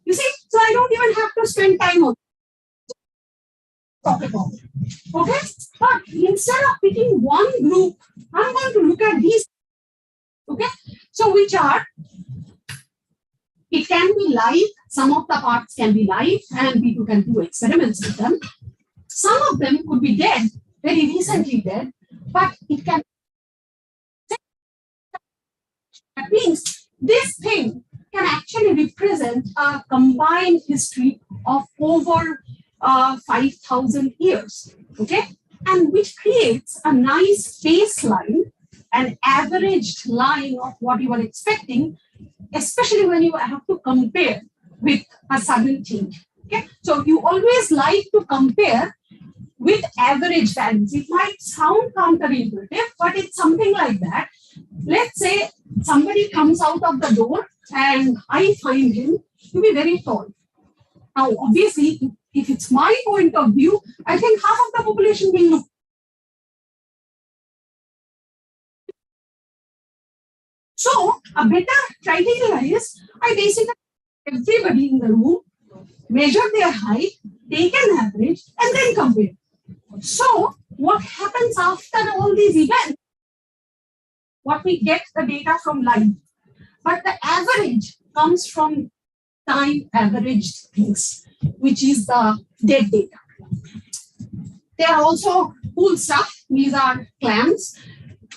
You see, so I don't even have to spend time on talk about it. Okay, but instead of picking one group, I'm going to look at these. Okay, so which are, it can be live, some of the parts can be live, and people can do experiments with them. Some of them could be dead, very recently dead, but it can. That means this thing can actually represent a combined history of over 5,000 years, okay? And which creates a nice baseline, an averaged line of what you are expecting, especially when you have to compare with a sudden change, okay? So you always like to compare with average values. It might sound counterintuitive, but it's something like that. Let's say somebody comes out of the door and I find him to be very tall. Now, obviously, if it's my point of view, I think half of the population will look. So, a better criteria is I basically everybody in the room, measure their height, take an average, and then compare. So, what happens after all these events? What we get the data from live, but the average comes from time averaged things, which is the dead data. There are also cool stuff. These are clams.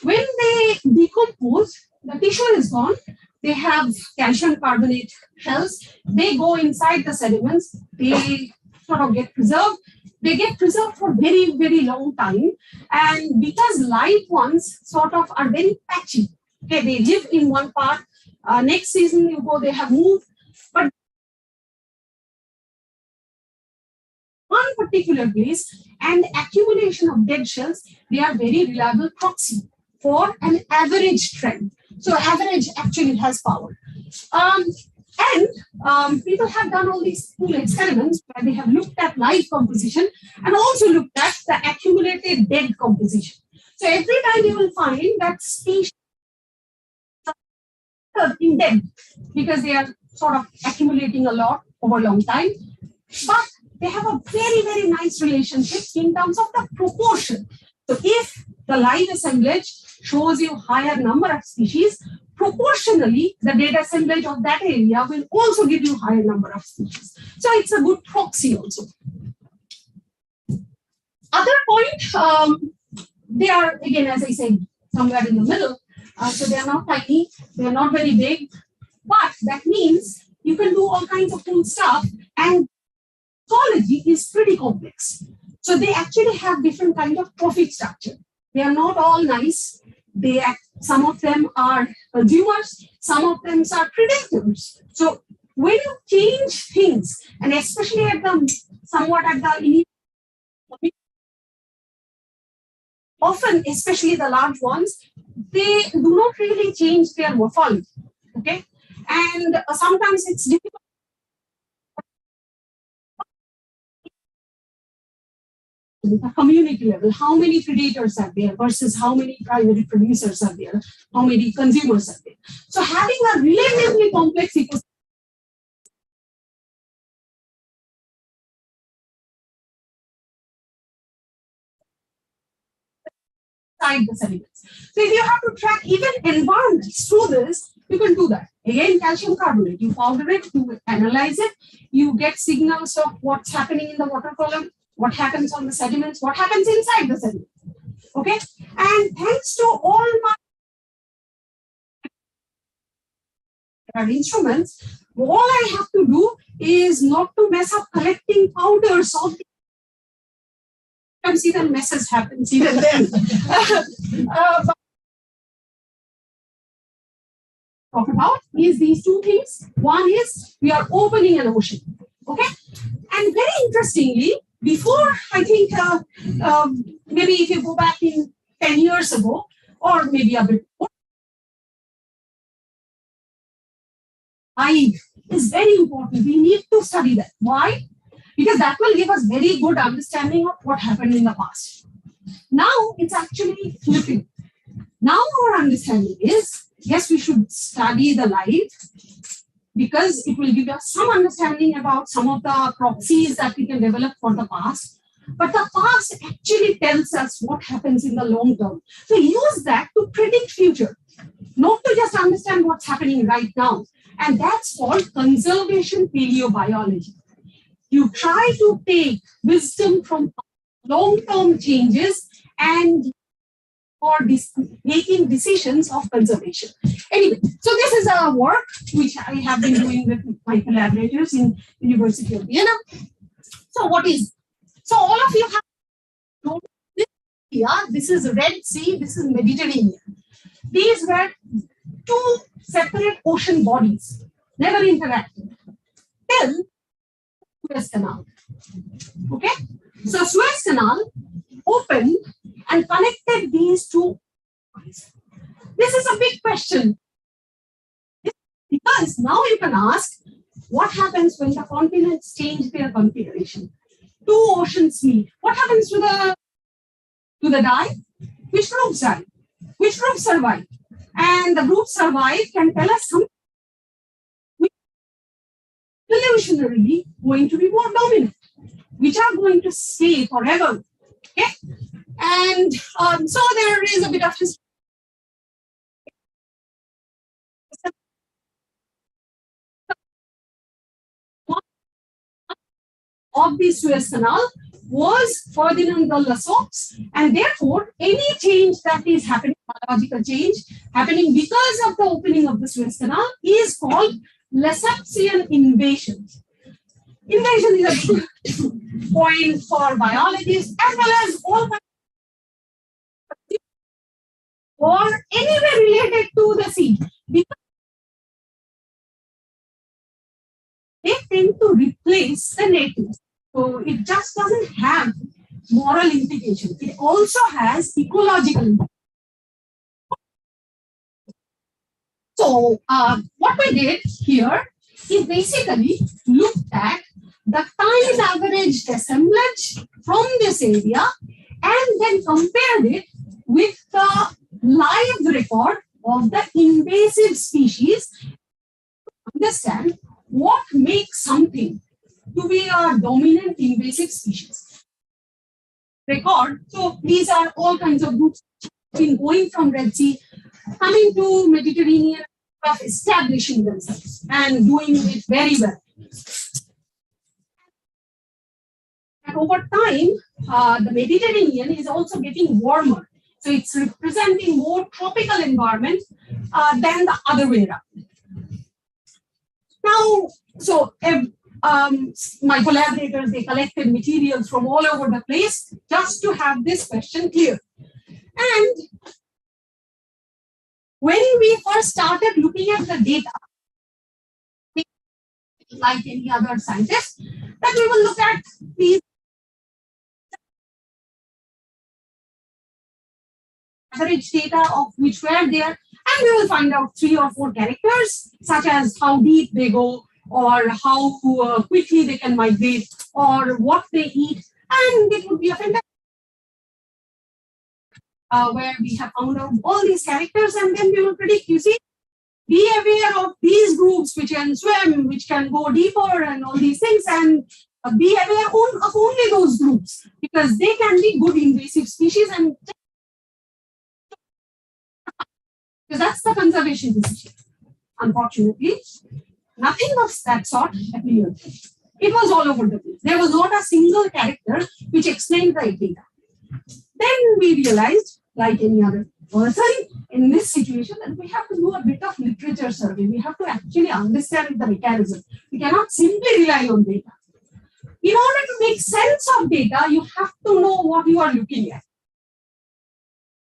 When they decompose, the tissue is gone. They have calcium carbonate shells. They go inside the sediments. They sort of get preserved. They get preserved for very, very long time. And because live ones sort of are very patchy, okay, they live in one part. Next season you go, they have moved. But one particular place and accumulation of dead shells, they are very reliable proxy for an average trend. So average actually has power. People have done all these cool experiments where they have looked at live composition and also looked at the accumulated dead composition. So every time you will find that species in dead because they are sort of accumulating a lot over a long time. But they have a very, very nice relationship in terms of the proportion. So if the live assemblage shows you higher number of species, proportionally, the data assemblage of that area will also give you higher number of species. So it's a good proxy also. Other point, they are, again, as I said, somewhere in the middle. So they are not tiny, they are not very big, but that means you can do all kinds of cool stuff, and ecology is pretty complex. So they actually have different kind of trophic structure. They are not all nice. Some of them are consumers, some of them are predators. So when you change things, and especially at the somewhat at the initial, often, especially the large ones, they do not really change their morphology. Okay, and sometimes it's difficult. The community level, how many predators are there versus how many primary producers are there, how many consumers are there. So having a relatively complex ecosystem inside the sediments. So if you have to track even environments through this, you can do that. Again, calcium carbonate, you powder it, you analyze it, you get signals of what's happening in the water column, what happens on the sediments, what happens inside the sediments. Okay, and thanks to all my instruments, all I have to do is not to mess up collecting powders of sometimes even messes happens even then. But talk about is these two things. One is we are opening an ocean. Okay, and very interestingly, before I think maybe if you go back in 10 years ago, or maybe a bit more, life is very important. We need to study that. Why? Because that will give us very good understanding of what happened in the past. Now it's actually flipping. Now our understanding is, yes, we should study the life because it will give us some understanding about some of the proxies that we can develop for the past. But the past actually tells us what happens in the long term. So use that to predict future, not to just understand what's happening right now. And that's called conservation paleobiology. You try to take wisdom from long-term changes and for making decisions of conservation. Anyway, so this is a work which I have been doing with my collaborators in University of Vienna. So what is, so all of you have known this here. This is Red Sea, this is Mediterranean. These were two separate ocean bodies, never interacted till Suez Canal. Okay, so Suez Canal opened and connected these two bodies. This is a big question because now you can ask what happens when the continents change their configuration. Two oceans meet. What happens to the dye? Which groups die? Which groups survive? And the groups survive can tell us something which is evolutionarily going to be more dominant, which are going to stay forever. Okay, and so there is a bit of history. Of the Suez Canal was Ferdinand de Lesseps, and therefore any change that is happening, biological change happening because of the opening of the Suez Canal is called Lessepsian invasion. Invasion is a big point for biologists as well as all or anywhere related to the sea, because they tend to replace the natives. So it just doesn't have moral implication. It also has ecological implication. So what we did here is basically looked at the time averaged assemblage from this area and then compared it with the live record of the invasive species to understand what makes something to be a dominant invasive species. Record, so these are all kinds of groups been going from Red Sea, coming to Mediterranean, of establishing themselves and doing it very well. And over time, the Mediterranean is also getting warmer. So it's representing more tropical environment than the other way around. Now, so my collaborators, they collected materials from all over the place just to have this question clear. And when we first started looking at the data, like any other scientist, that we will look at these average data of which were there, and we will find out 3 or 4 characters, such as how deep they go, or how quickly they can migrate, or what they eat, and it would be a fantastic where we have found out all these characters, and then we will predict. You see, be aware of these groups which can swim, which can go deeper, and all these things, and be aware of only those groups because they can be good invasive species, and because that's the conservation decision. Unfortunately, nothing of that sort appeared. It was all over the place. There was not a single character which explained the data. Then we realized, like any other person in this situation, that we have to do a bit of literature survey. We have to actually understand the mechanism. We cannot simply rely on data. In order to make sense of data, you have to know what you are looking at.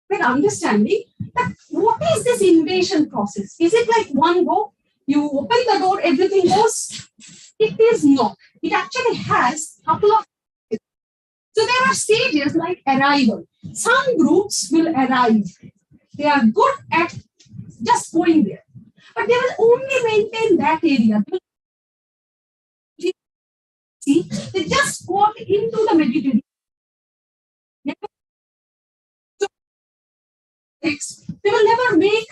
With understanding that what is this invasion process? Is it like one go? You open the door, everything goes? It is not. It actually has a couple of. So there are stages like arrival. Some groups will arrive. They are good at just going there, but they will only maintain that area. See, they just got into the Mediterranean. They will never make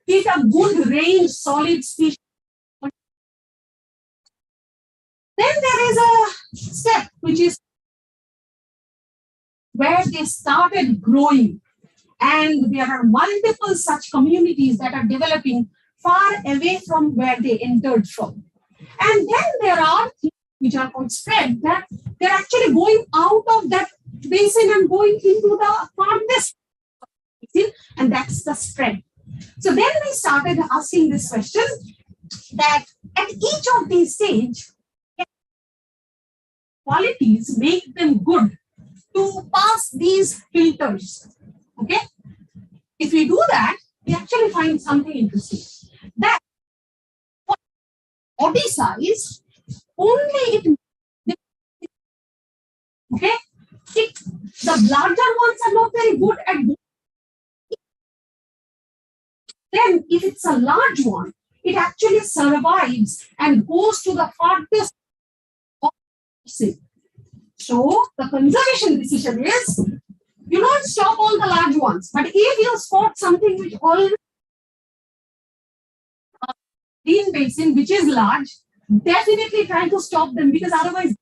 it a good range, solid species. Then there is a step which is where they started growing, and there are multiple such communities that are developing far away from where they entered from. And then there are things which are called spread, that they're actually going out of that basin and going into the farthest. And that's the spread. So then we started asking this question, that at each of these stages, qualities make them good to pass these filters. Okay? If we do that, we actually find something interesting. That body size, only it, okay? The larger ones are not very good at. Then if it's a large one, it actually survives and goes to the farthest. So the conservation decision is, you don't stop all the large ones, but if you spot something which already in basin which is large, definitely try to stop them, because otherwise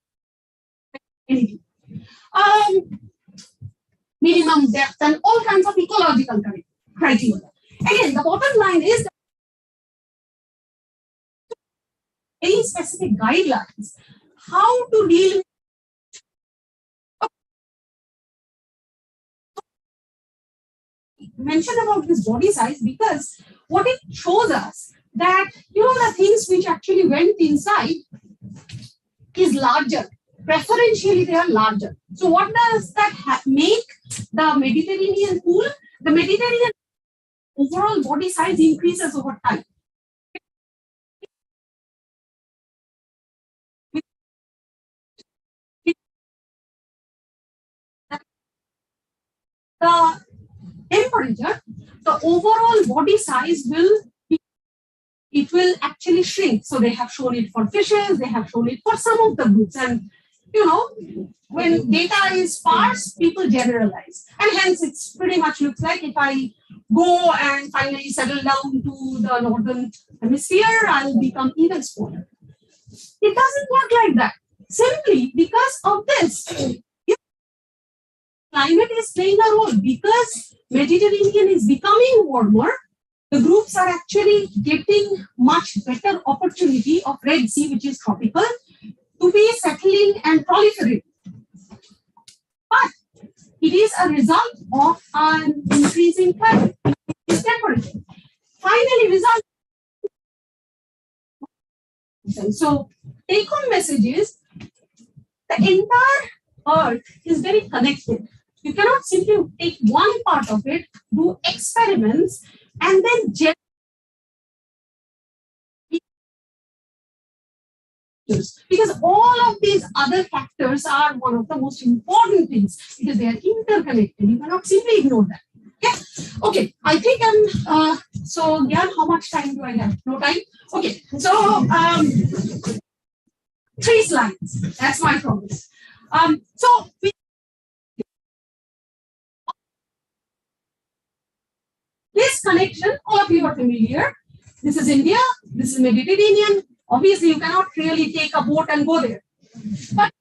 minimum depth and all kinds of ecological criteria. Again, the bottom line is that any specific guidelines how to deal with mention about this body size, because what it shows us that, you know, the things which actually went inside is larger. Preferentially, they are larger. So what does that make the Mediterranean pool? The Mediterranean overall body size increases over time. The temperature, the overall body size will actually shrink. So they have shown it for fishes, they have shown it for some of the groups, and you know, when data is sparse, people generalize, and hence it's pretty much looks like if I go and finally settle down to the northern hemisphere, I'll become even smaller. It doesn't work like that. Simply because of this, climate is playing a role. Because Mediterranean is becoming warmer, the groups are actually getting much better opportunity of Red Sea, which is tropical, to be settling and proliferating. But it is a result of an increasing climate, increasing temperature. Finally, result. So, take-home message is the entire Earth is very connected. You cannot simply take one part of it, do experiments, and then because all of these other factors are one of the most important things, because they are interconnected. You cannot simply ignore that. Okay, I think so Gyan, how much time do I have? No time? Okay, so 3 slides. That's my promise. This connection, all of you are familiar. This is India, this is Mediterranean. Obviously, you cannot really take a boat and go there. But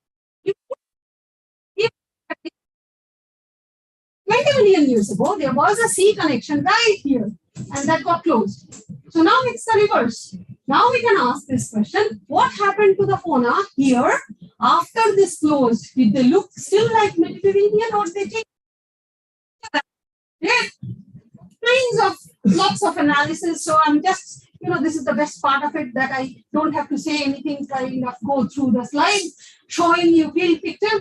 20 million years ago, there was a sea connection right here, and that got closed. So now it's the reverse. Now we can ask this question: what happened to the fauna here after this closed? Did they look still like Mediterranean, or they changed? Lots of analysis. So I'm just, this is the best part of it, that I don't have to say anything, kind of go through the slides, showing you real pictures.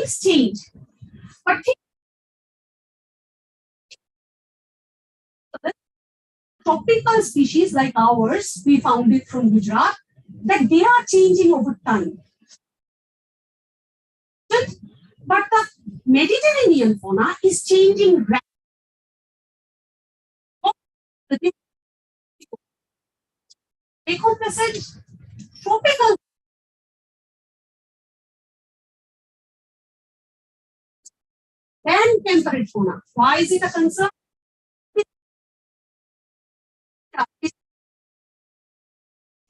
things change. But tropical species like ours, we found it from Gujarat, that they are changing over time. But the Mediterranean fauna is changing rapidly. Tropical and temperate fauna. Why is it a concern? It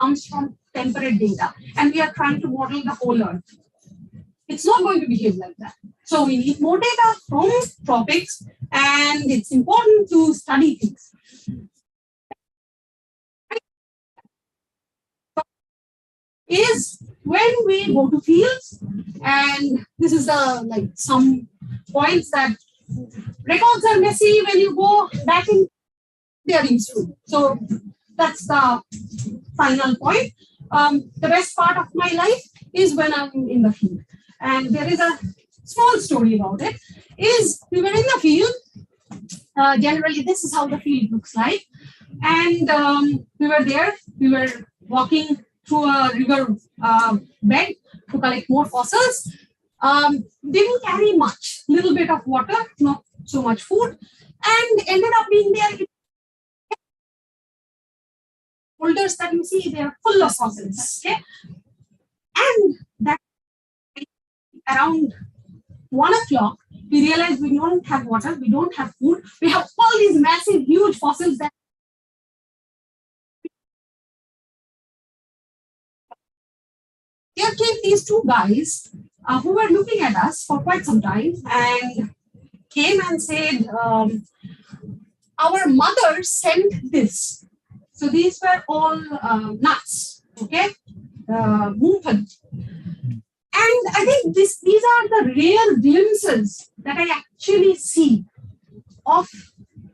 comes from temperate data, and we are trying to model the whole Earth. It's not going to behave like that. So we need more data from tropics, and it's important to study things. Is when we go to fields, and this is the some points that records are messy when you go back in, they are useful. So that's the final point. The best part of my life is when I'm in the field. And there is a small story about it. Is we were in the field. Generally, this is how the field looks like. And we were there. We were walking through a river bed to collect more fossils. Didn't carry much. Little bit of water, not so much food, and ended up being there. Boulders that you see, they are full of fossils. Okay, and that around 1 o'clock, we realized we don't have water, we don't have food, we have all these massive, huge fossils that. Here came these two guys who were looking at us for quite some time and came and said, our mother sent this. So these were all nuts, okay? Moonful. And I think these are the rare glimpses that I actually see of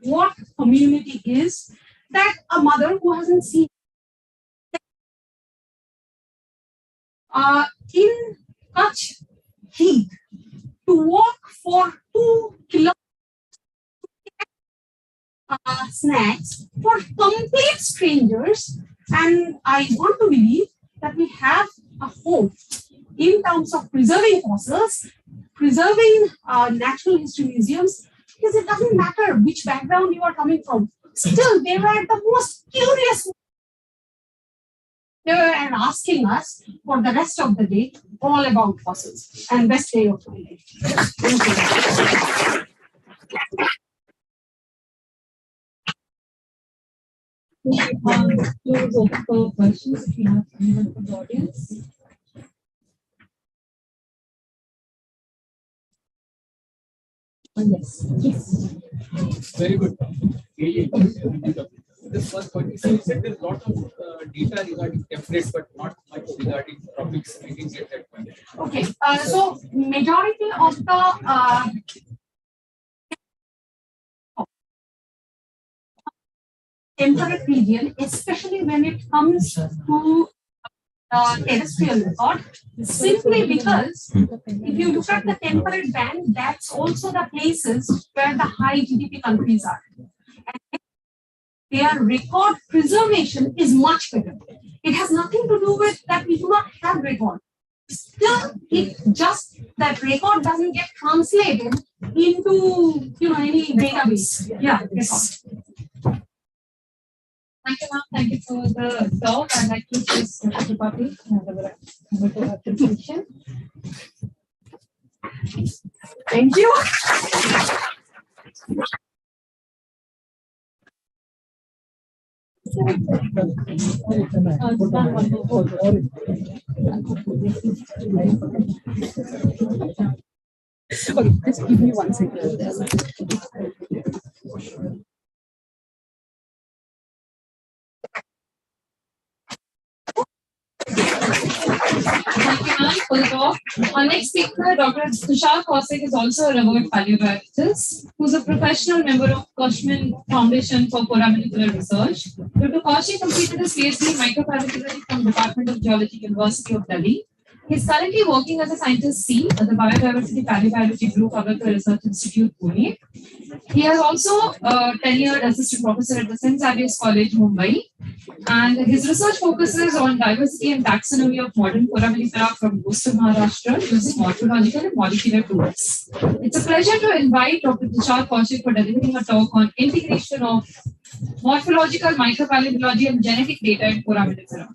what community is, that a mother who hasn't seen in Kutch heat to walk for 2 kilometers snacks for complete strangers. And I want to believe that we have a hope in terms of preserving fossils, preserving natural history museums, because it doesn't matter which background you are coming from. Still, they were the most curious. They were asking us for the rest of the day all about fossils. And best day of my life. Thank you. Close open for questions if you have anyone from the audience. Yes. Yes. Very good. This was what you said. There's a lot of data regarding temperate, but not much regarding tropics. I didn't get that point. Okay. So majority of the temperate region, especially when it comes to terrestrial record, simply because if you look at the temperate band, that's also the places where the high GDP countries are. And their record preservation is much better. It has nothing to do with that we do not have record. Still, it just that record doesn't get translated into any database. Yeah, record. Thank you, ma'am. Thank you for the talk. I'd like to please Dr. Papi have a conclusion. Thank you. Okay, just give me 1 second. Thank you, ma'am, for the talk. Our next speaker, Dr. Tushar Kaushik, is also a revered paleobiologist, who's a professional member of Cushman Foundation for Foraminifera Research. Dr. Kaushik completed his PhD in micropathology from Department of Geology, University of Delhi. He's currently working as a scientist C at the Biodiversity Paleobiology Group, Agarkar Research Institute, Pune. He has also tenured assistant professor at the St. Xavier's College, Mumbai. And his research focuses on diversity and taxonomy of modern foraminifera from coastal Maharashtra using morphological and molecular tools. It's a pleasure to invite Dr. Tushar Kaushik for delivering a talk on integration of morphological, micropaleontology, and genetic data in foraminifera.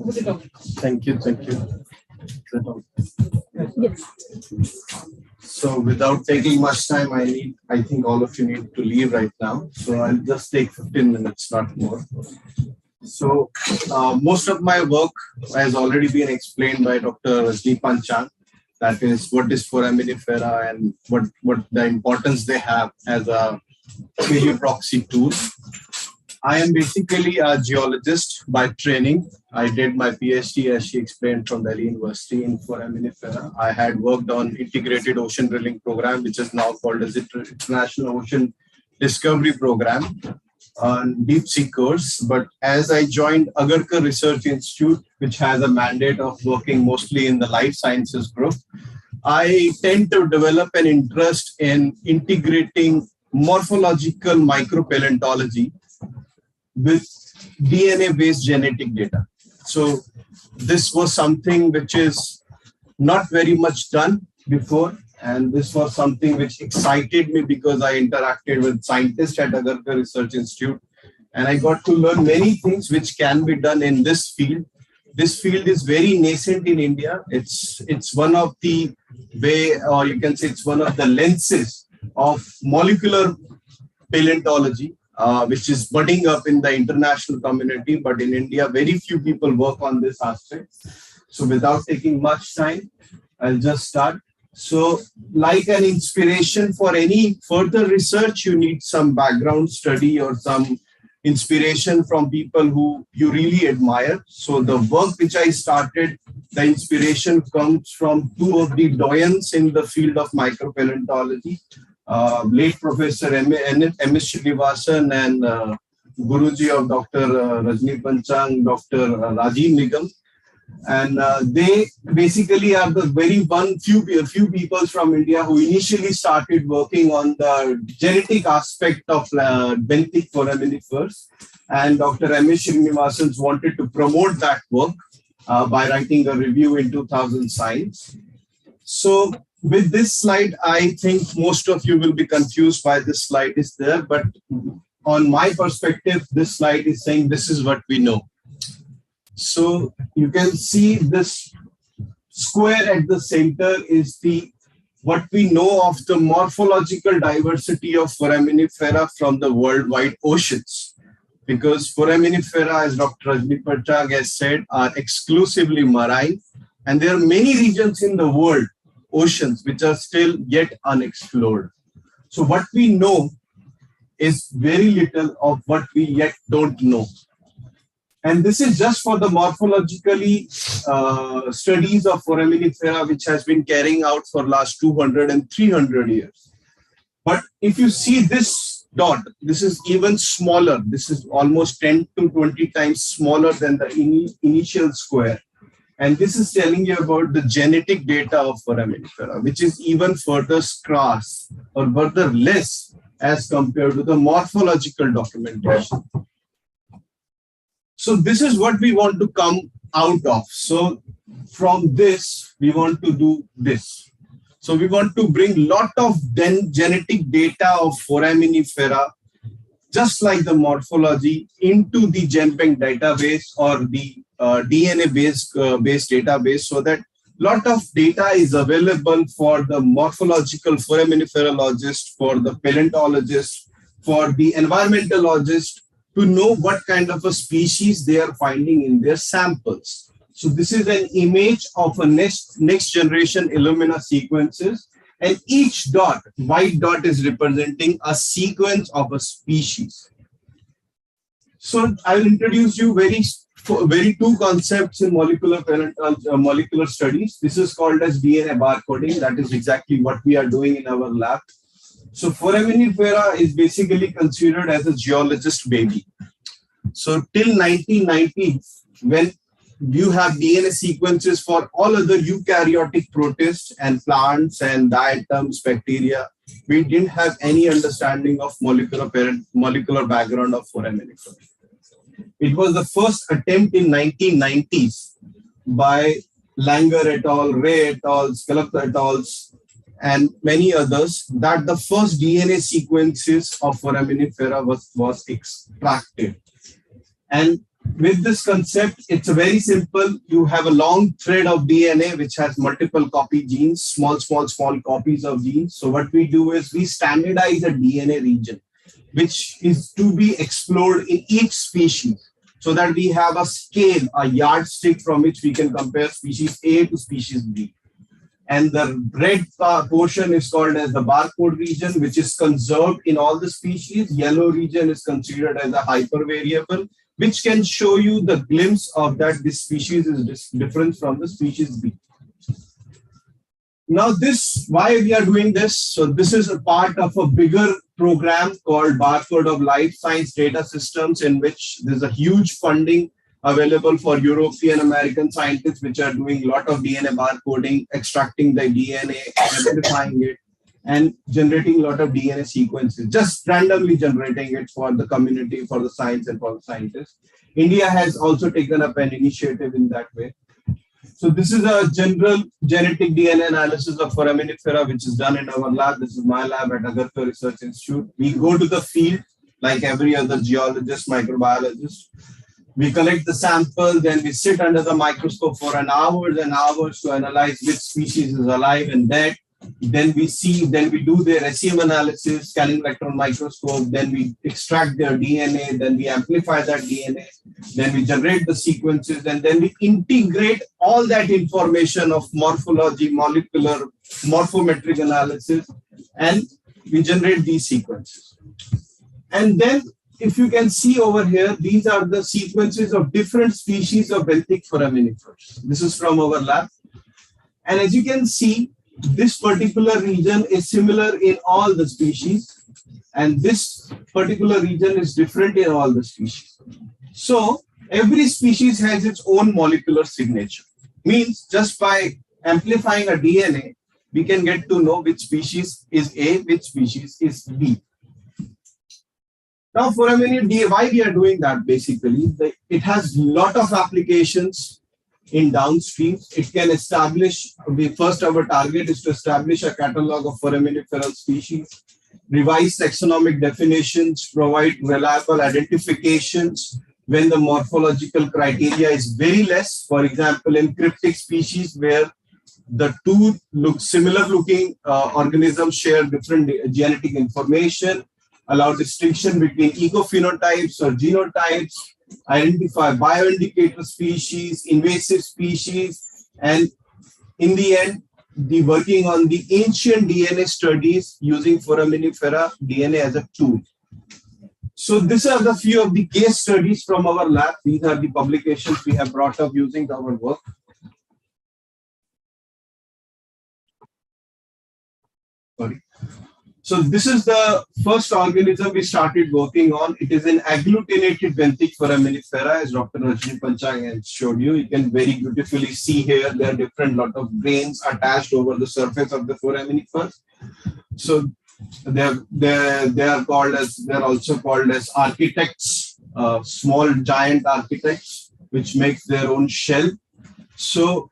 Over to Dr. Thank you. Thank you. Yes. So without taking much time, I think all of you need to leave right now. So I'll just take 15 minutes, not more. So most of my work has already been explained by Dr. Rajni Panchang. That is, what is foraminifera and what the importance they have as a paleoproxy tool. I am basically a geologist by training. I did my PhD, as she explained, from Delhi University in foraminifera. I had worked on integrated ocean drilling program, which is now called as the International Ocean Discovery Program on deep sea course. But as I joined Agarkar Research Institute, which has a mandate of working mostly in the life sciences group, I tend to develop an interest in integrating morphological micropaleontology with DNA-based genetic data. So this was something which is not very much done before, and this was something which excited me because I interacted with scientists at Agarkar Research Institute, and I got to learn many things which can be done in this field. This field is very nascent in India. It's one of the way, or you can say it's one of the lenses of molecular paleontology, which is budding up in the international community, but in India, very few people work on this aspect. So without taking much time, I'll just start. So like an inspiration for any further research, you need some background study or some inspiration from people who you really admire. So the work which I started, the inspiration comes from two of the doyens in the field of micropaleontology, late Professor M.S. Srinivasan and Guruji of Dr. Rajni Panchang, Dr. Rajiv Nigam. And they basically are the few people from India who initially started working on the genetic aspect of benthic foraminifers. And Dr. M.S. Srinivasan wanted to promote that work by writing a review in 2000 Science. So with this slide, I think most of you will be confused why this slide is there. But on my perspective, this slide is saying this is what we know. So you can see this square at the center is what we know of the morphological diversity of foraminifera from the worldwide oceans. Because foraminifera, as Dr. Rajni Panchang has said, are exclusively marine, and there are many regions in the world, oceans, which are still yet unexplored. So what we know is very little of what we yet don't know. And this is just for the morphologically studies of foraminifera, which has been carrying out for last 200 and 300 years. But if you see this dot, this is even smaller. This is almost 10 to 20 times smaller than the initial square. And this is telling you about the genetic data of foraminifera, which is even further scarce or further less as compared to the morphological documentation. So this is what we want to come out of. So from this, we want to do this. So we want to bring lot of genetic data of foraminifera, just like the morphology, into the GenBank database or the DNA-based database, so that lot of data is available for the morphological foraminiferologist, for the paleontologist, for the environmentalist, to know what kind of a species they are finding in their samples. So this is an image of a next generation Illumina sequences, and each dot, white dot, is representing a sequence of a species. So I will introduce you very two concepts in molecular studies. This is called as DNA barcoding. That is exactly what we are doing in our lab. So foraminifera is basically considered as a geologist baby. So till 1990, when you have DNA sequences for all other eukaryotic protists and plants and diatoms, bacteria. We didn't have any understanding of molecular background of foraminifera. It was the first attempt in 1990s by Langer et al., Ray et al., Scalata et al., and many others, that the first DNA sequences of foraminifera was extracted. And with this concept, it's a very simple. You have a long thread of DNA which has multiple copy genes, small copies of genes. So what we do is we standardize a DNA region, which is to be explored in each species, so that we have a scale, a yardstick from which we can compare species A to species B. And the red portion is called as the barcode region, which is conserved in all the species. Yellow region is considered as a hypervariable, which can show you the glimpse of that this species is different from the species B. Now why we are doing this? So this is a part of a bigger program called Barcode of Life Science Data Systems, in which there's a huge funding available for European American scientists, which are doing a lot of DNA barcoding, extracting the DNA, amplifying it, and generating a lot of DNA sequences, just randomly generating it for the community, for the science, and for the scientists. India has also taken up an initiative in that way. So this is a general genetic DNA analysis of foraminifera, which is done in our lab. This is my lab at Agartha Research Institute. We go to the field like every other geologist, microbiologist. We collect the sample, then we sit under the microscope for hours and hours to analyze which species is alive and dead. Then we do their SEM analysis, scanning electron microscope, then we extract their DNA, then we amplify that DNA, then we generate the sequences, and then we integrate all that information of morphology, molecular, morphometric analysis, and we generate these sequences. And then, if you can see over here, these are the sequences of different species of benthic foraminifers. This is from our lab. And as you can see, this particular region is similar in all the species, and this particular region is different in all the species. So every species has its own molecular signature. Means just by amplifying a DNA, we can get to know which species is A, which species is B. Now, foraminifera, why we are doing that basically, it has a lot of applications in downstream. It can establish, our target is to establish a catalog of foraminiferal species, revise taxonomic definitions, provide reliable identifications when the morphological criteria is very less. For example, in cryptic species where the two similar looking organisms share different genetic information, allow distinction between ecophenotypes or genotypes, identify bioindicator species, invasive species, and in the end, working on the ancient DNA studies using foraminifera DNA as a tool. So these are the few of the case studies from our lab. These are the publications we have brought up using our work. Sorry. So this is the first organism we started working on. It is an agglutinated benthic foraminifera, as Dr. Rajni Panchang has showed you. You can very beautifully see here there are different lot of grains attached over the surface of the foraminifers. So they're also called as architects, small giant architects, which makes their own shell. So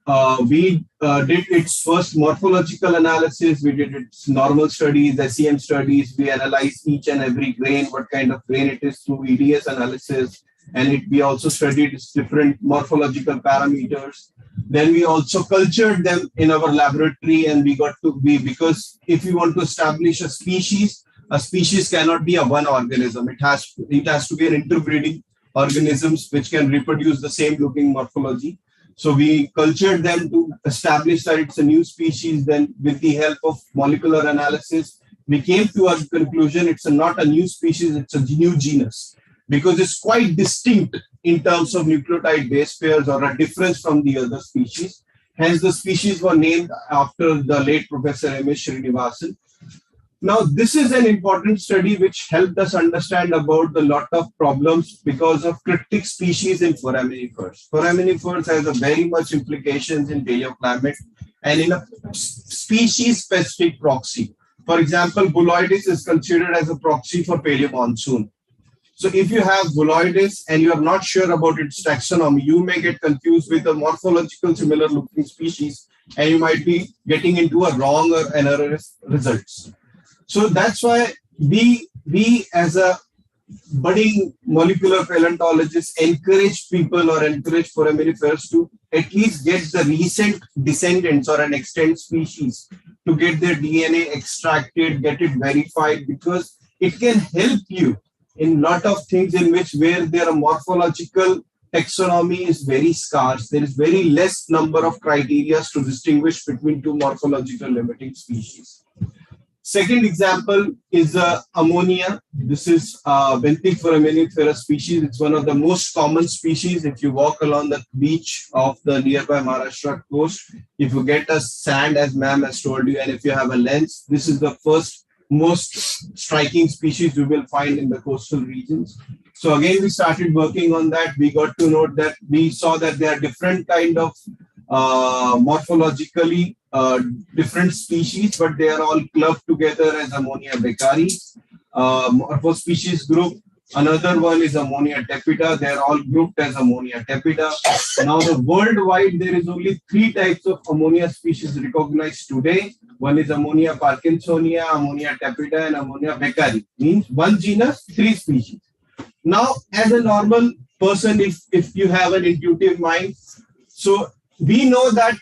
we did its first morphological analysis. We did its normal studies, SEM studies. We analyzed each and every grain, what kind of grain it is through EDS analysis. And we also studied its different morphological parameters. Then we also cultured them in our laboratory, and because if you want to establish a species cannot be a one organism. It has to be an interbreeding organisms which can reproduce the same looking morphology. So we cultured them to establish that it's a new species. Then with the help of molecular analysis, we came to a conclusion it's not a new species, it's a new genus, because it's quite distinct in terms of nucleotide base pairs or a difference from the other species. Hence the species were named after the late Professor M.S. Srinivasan. Now, this is an important study which helped us understand about the lot of problems because of critic species in foraminifers. Foraminifers has a very much implications in paleoclimate and in a species-specific proxy. For example, Bulloides is considered as a proxy for paleomonsoon. So if you have Bulloides and you are not sure about its taxonomy, you may get confused with a morphological similar looking species and you might be getting into a wrong or an erroneous results. So that's why we as a budding molecular paleontologists encourage people or encourage foraminifers to at least get the recent descendants or an extant species to get their DNA extracted, get it verified, because it can help you in lot of things in which where their morphological taxonomy is very scarce. There is very less number of criteria to distinguish between two morphological limiting species. Second example is ammonia. This is benthic foraminifera species. It's one of the most common species. If you walk along the beach of the nearby Maharashtra coast, if you get a sand, as ma'am has told you, and if you have a lens, this is the first most striking species you will find in the coastal regions. So again, we started working on that. We got to know that we saw that there are different kind of morphologically different species, but they are all clubbed together as Ammonia beccari. Morphospecies group. Another one is Ammonia tepida. They are all grouped as Ammonia tepida. Now, the worldwide, there is only 3 types of ammonia species recognized today. One is Ammonia parkinsonia, Ammonia tepida, and Ammonia beccari. Means one genus, 3 species. Now, as a normal person, if you have an intuitive mind, so we know that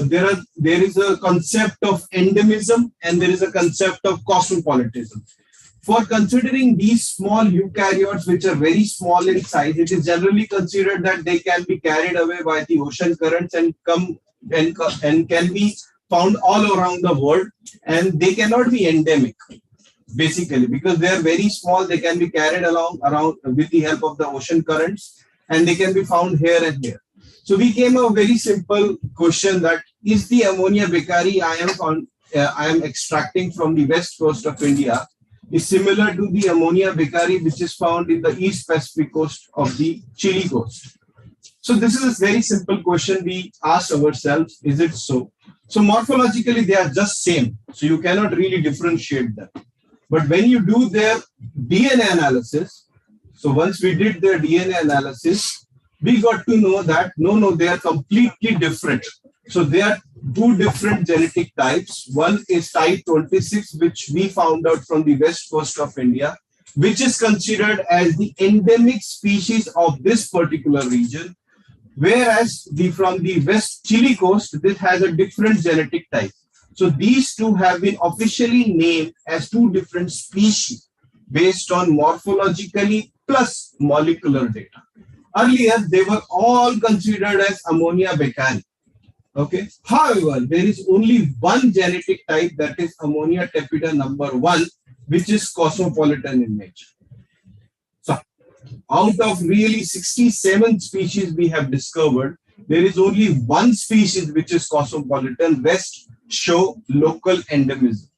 there is a concept of endemism and there is a concept of cosmopolitanism. For considering these small eukaryotes, which are very small in size, it is generally considered that they can be carried away by the ocean currents and can be found all around the world, and they cannot be endemic, basically, because they are very small. They can be carried around with the help of the ocean currents, and they can be found here and there. So we came a very simple question that is the Ammonia beccari I am extracting from the west coast of India is similar to the Ammonia beccari which is found in the East Pacific coast of the Chile coast. So this is a very simple question we asked ourselves, is it so? So morphologically they are just same, so you cannot really differentiate them. But when you do their DNA analysis, so once we did their DNA analysis, we got to know that no, they are completely different. So they are 2 different genetic types. One is type 26, which we found out from the west coast of India, which is considered as the endemic species of this particular region. Whereas from the west Chile coast, this has a different genetic type. So these 2 have been officially named as 2 different species based on morphologically plus molecular data. Earlier, they were all considered as Ammonia beccari. Okay. However, there is only one genetic type, that is Ammonia tepida number 1, which is cosmopolitan in nature. So, out of really 67 species we have discovered, there is only one species which is cosmopolitan. Rest show local endemism.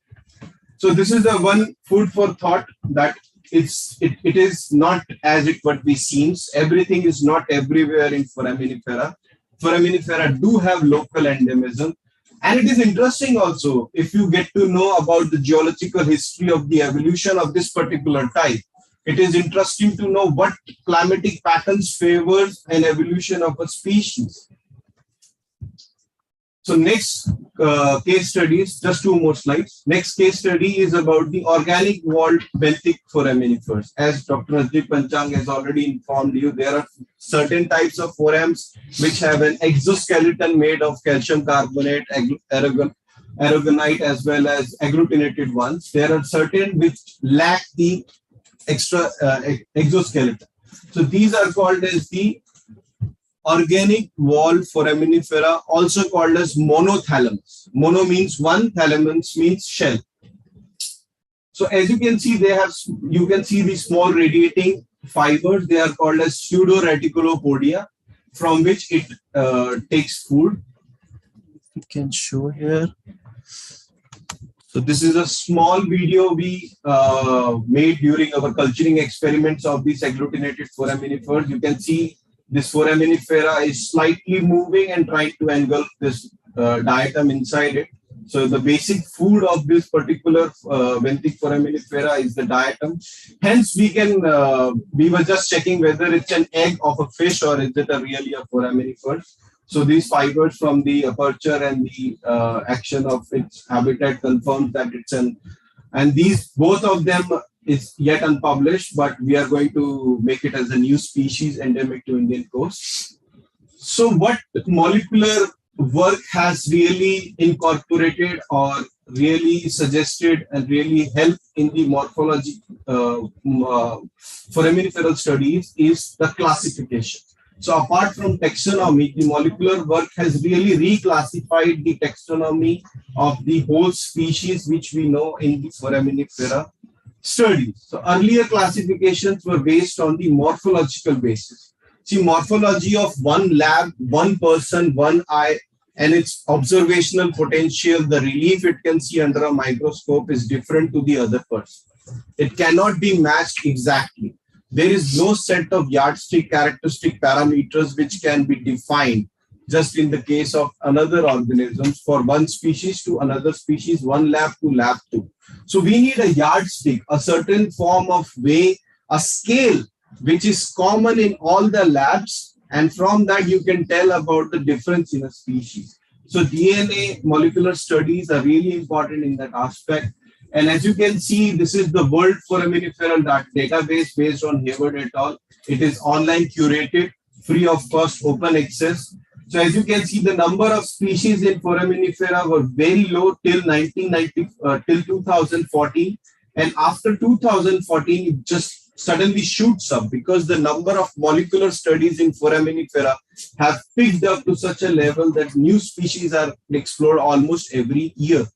So this is the one food for thought, that it is not as it what we seems. Everything is not everywhere in foraminifera. Foraminifera do have local endemism. And it is interesting also, if you get to know about the geological history of the evolution of this particular type, it is interesting to know what climatic patterns favors an evolution of a species. So next case studies, just 2 more slides. Next case study is about the organic walled benthic foraminifers. As Dr. Rajdeep Panchang has already informed you, there are certain types of forams which have an exoskeleton made of calcium carbonate, aragonite, as well as agglutinated ones. There are certain which lack the extra exoskeleton. So these are called as the organic walled foraminifera, also called as monothalamus. Mono means one, thalamus means shell. So as you can see, you can see the small radiating fibers. They are called as pseudo-reticulopodia, from which it takes food. You can show here. So this is a small video we made during our culturing experiments of these agglutinated foraminifers. You can see this foraminifera is slightly moving and trying to engulf this diatom inside it. So the basic food of this particular benthic foraminifera is the diatom. Hence, we were just checking whether it's an egg of a fish or is it really a foraminifer. So these fibers from the aperture and the action of its habitat confirms that it's and these both of them is yet unpublished, but we are going to make it as a new species endemic to Indian coast. So what molecular work has really incorporated or really suggested and really helped in the morphology foraminiferal studies is the classification. So apart from taxonomy, the molecular work has really reclassified the taxonomy of the whole species which we know in the foraminifera studies. So earlier classifications were based on the morphological basis. See, morphology of one lab, one person, one eye, and its observational potential, the relief it can see under a microscope is different to the other person. It cannot be matched exactly. There is no set of yardstick characteristic parameters which can be defined just in the case of another organisms for one species to another species, one lab to lab two. So we need a yardstick, a certain form of way, a scale which is common in all the labs, and from that you can tell about the difference in a species. So DNA molecular studies are really important in that aspect. And as you can see, this is the World Foraminiferal Database based on Hayward et al. It is online curated, free of cost, open access. So as you can see, the number of species in Foraminifera were very low till 2014. And after 2014, it just suddenly shoots up because the number of molecular studies in Foraminifera have picked up to such a level that new species are explored almost every year.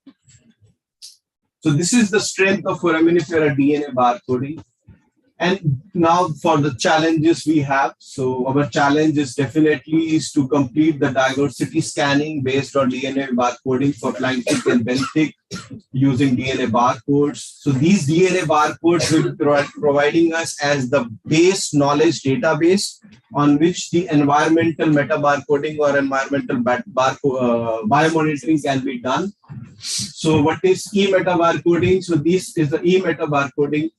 So this is the strength of Foraminifera DNA barcoding. And now for the challenges we have. So our challenge is definitely to complete the diversity scanning based on DNA barcoding for plantic and benthic using DNA barcodes. So these DNA barcodes will be providing us as the base knowledge database on which the environmental meta-barcoding or environmental biomonitoring can be done. So what is e-meta-barcoding? So this is the e-meta-barcoding.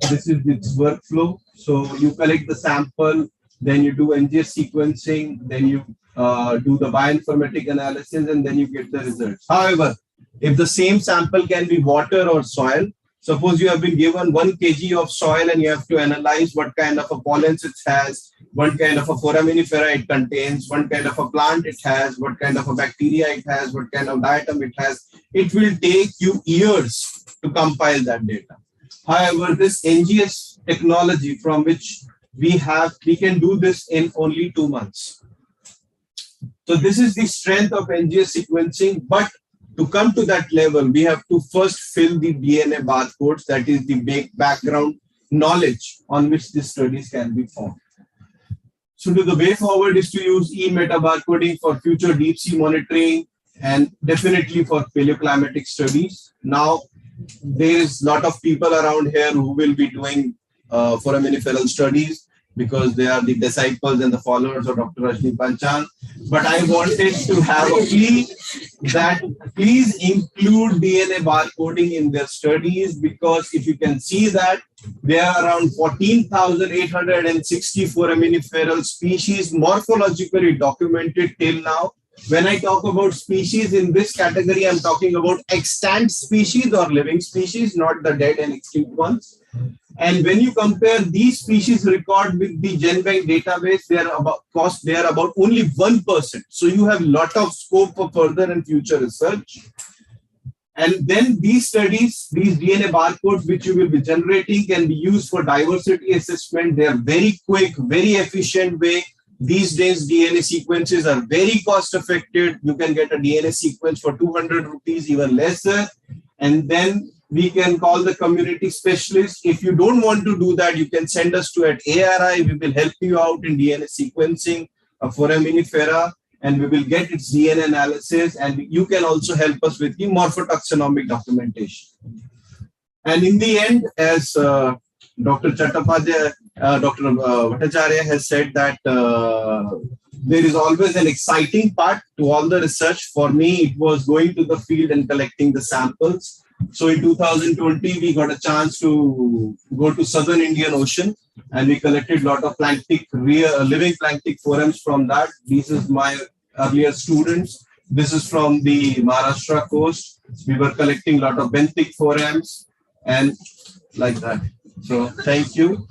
This is its workflow. So you collect the sample, then you do NGS sequencing, then you do the bioinformatic analysis, and then you get the results. However, if the same sample can be water or soil, suppose you have been given 1 kg of soil and you have to analyze what kind of a pollens it has, what kind of a foraminifera it contains, what kind of a plant it has, what kind of a bacteria it has, what kind of diatom it has. It will take you years to compile that data. However, this NGS technology from which we can do this in only 2 months. So this is the strength of NGS sequencing, but to come to that level, we have to first fill the DNA barcodes, that is the background knowledge on which these studies can be formed. So the way forward is to use e-meta barcoding for future deep sea monitoring and definitely for paleoclimatic studies. Now, there is a lot of people around here who will be doing foraminiferal studies because they are the disciples and the followers of Dr. Rajni Panchal. But I wanted to have a plea that please include DNA barcoding in their studies, because if you can see that there are around 14,860 foraminiferal species morphologically documented till now. When I talk about species in this category, I'm talking about extant species or living species, not the dead and extinct ones. And when you compare these species record with the GenBank database, they are about only 1%. So you have a lot of scope for further and future research. And then these studies, these DNA barcodes which you will be generating can be used for diversity assessment. They are very quick, very efficient way. These days, DNA sequences are very cost effective. You can get a DNA sequence for 200 rupees, even lesser. And then we can call the community specialist. If you don't want to do that, you can send us to at ARI. We will help you out in DNA sequencing of foraminifera. and we will get its DNA analysis, and you can also help us with the morphotaxonomic documentation. And in the end, as Dr. Chattopadhyay, Dr. Bhattacharya has said that there is always an exciting part to all the research. For me, it was going to the field and collecting the samples. So in 2020, we got a chance to go to Southern Indian Ocean, and we collected a lot of living planktic forams from that. This is my earlier students. This is from the Maharashtra coast. We were collecting a lot of benthic forams and like that. So thank you.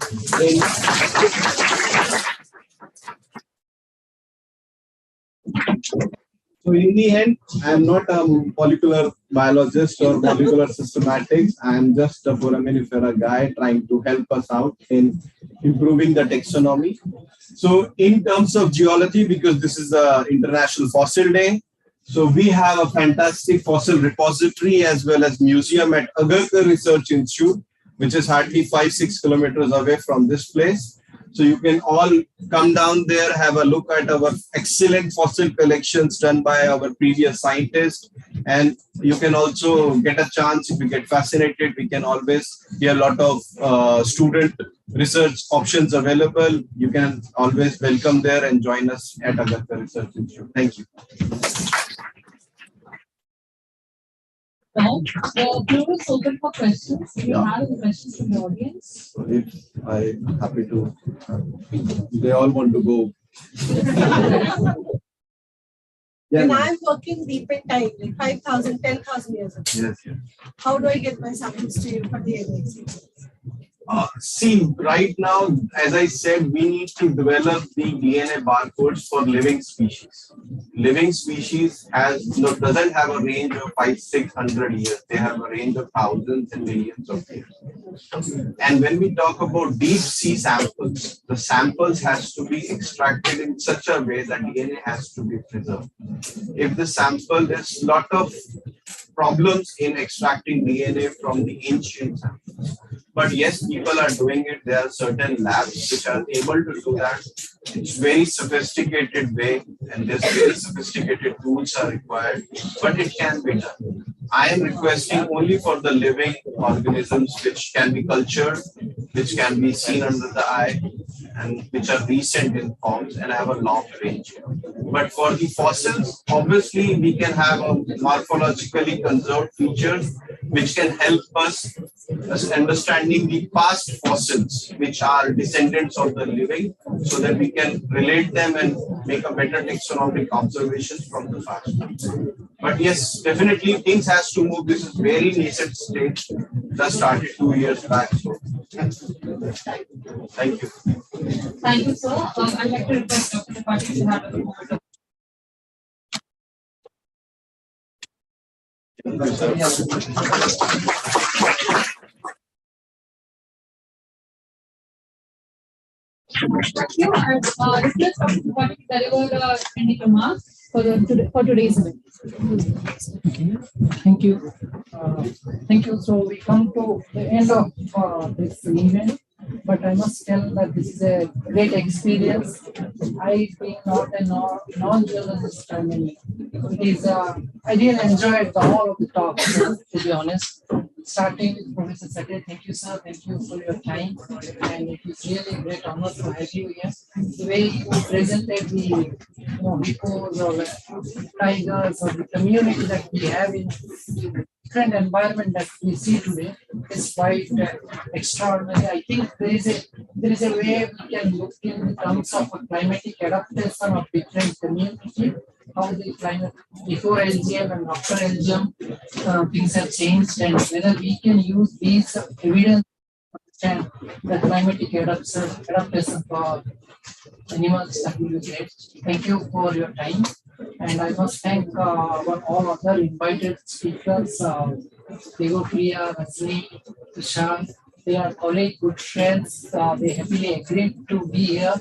So in the end, I am not a molecular biologist or molecular systematics. I am just a foraminifera guy trying to help us out in improving the taxonomy. So in terms of geology, because this is the International Fossil Day, so we have a fantastic fossil repository as well as museum at Agarkar Research Institute, which is hardly 5-6 kilometers away from this place. So you can all come down there, have a look at our excellent fossil collections done by our previous scientists. And you can also get a chance, if you get fascinated, we can always hear a lot of student research options available. You can always welcome there and join us at Agarkar Research Institute. Thank you. Now, the floor is open for questions. Do you have any questions from the audience? If I'm happy to, they all want to go. When I'm working deep in time, like 5,000, 10,000 years ago, Yes, yes. how do I get my samples to you for DNA sequence? See, right now, as I said, we need to develop the DNA barcodes for living species. Living species doesn't have a range of 500-600 years. They have a range of thousands and millions of years. And when we talk about deep sea samples, the samples has to be extracted in such a way that DNA has to be preserved. If the sample, there's a lot of problems in extracting DNA from the ancient samples. But yes, people are doing it. There are certain labs which are able to do that. It's very sophisticated way, and there's very sophisticated tools are required, but it can be done. I am requesting only for the living organisms which can be cultured, which can be seen under the eye, and which are recent in forms and have a long range. But for the fossils, obviously we can have a morphologically conserved features which can help us understanding the past fossils which are descendants of the living, so that we can relate them and make a better taxonomic observations from the past. But yes, definitely things has to move. This is very nascent stage. Just started 2 years back. So thank you. Thank you, sir. I'd like to request Dr. Tripathi to have a moment of Thank you. And request Dr. Tripathi to deliver any remarks for today's event. Okay. Thank you. Thank you. So we come to the end of this event, but I must tell that this is a great experience. I being not a non-journalist, I mean, it is. I really enjoyed all of the talks, to be honest. Starting with Professor Satya, thank you, sir. Thank you for your time, and it is really a great honor to have you here. The way you presented the hippos or tigers or the community that we have in the different environment that we see today is quite extraordinary. I think there is a way we can look in terms of a climatic adaptation of different communities. How the climate before LGM and after LGM things have changed, and whether we can use these evidence to understand the climatic adaptation for animals that will be great. Thank you for your time, and I must thank all other invited speakers, Diego Priya, Rajni, Tushar. They are colleagues, good friends. They happily agreed to be here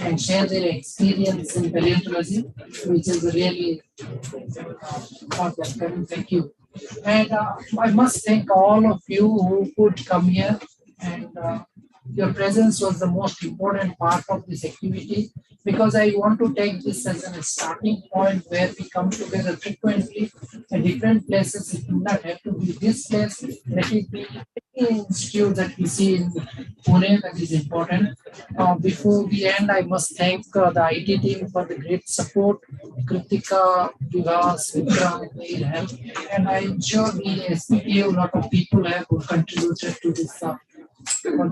and share their experience in paleontology, which is really welcome. Thank you. And I must thank all of you who could come here and your presence was the most important part of this activity, because I want to take this as a starting point where we come together frequently at different places. It do not have to be this place. Let it be any institute that we see in Pune that is important. Before we end, I must thank the IT team for the great support. Kritika, Vivas, Vikram, their help. And I am sure we as a lot of people have contributed to this for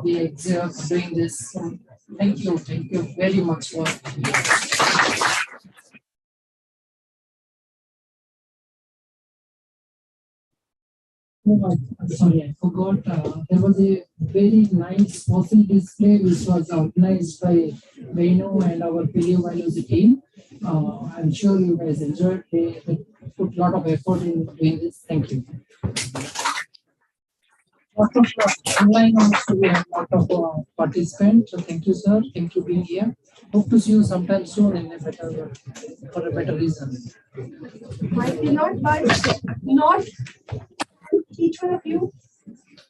the doing this. Thank you very much for. Oh, I'm sorry, I forgot. There was a very nice fossil display which was organized by Venu and our paleobiology team. I'm sure you guys enjoyed. They put a lot of effort in doing this. Thank you. Lot of online also we have lot of participants. So thank you, sir. Thank you being here. Hope to see you sometime soon in a better for a better reason. I cannot but not each one of you,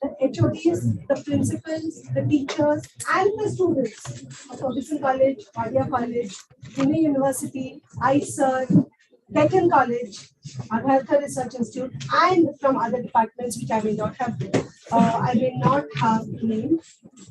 the HODs, the principals, the teachers, and the students of Ferguson College, Wadia College, Pune University, ISER, Deccan College, Agharkar Research Institute, and from other departments which I may not have named.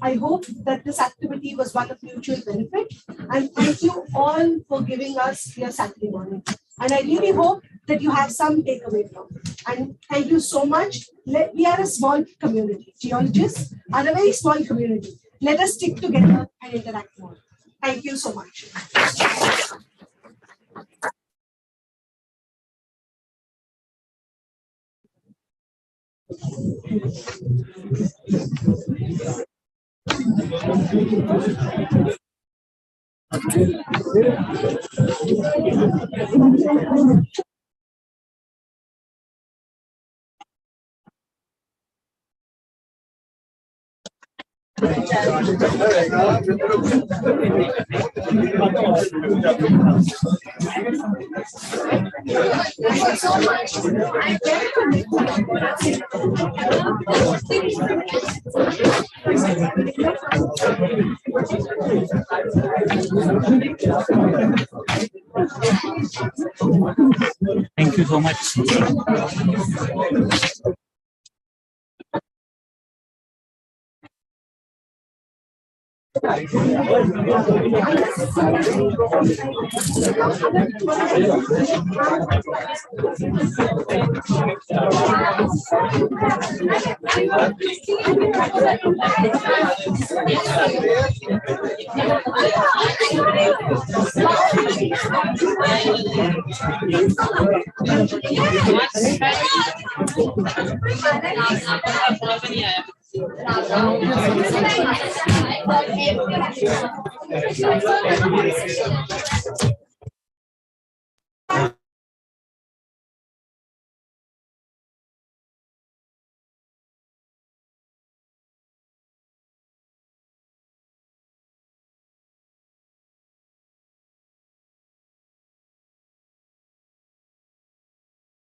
I hope that this activity was one of mutual benefit, and thank you all for giving us your Saturday morning. And I really hope that you have some takeaway from it. And thank you so much. We are a small community. Geologists are a very small community. Let us stick together and interact more. Thank you so much. Thank you so much. Thank you.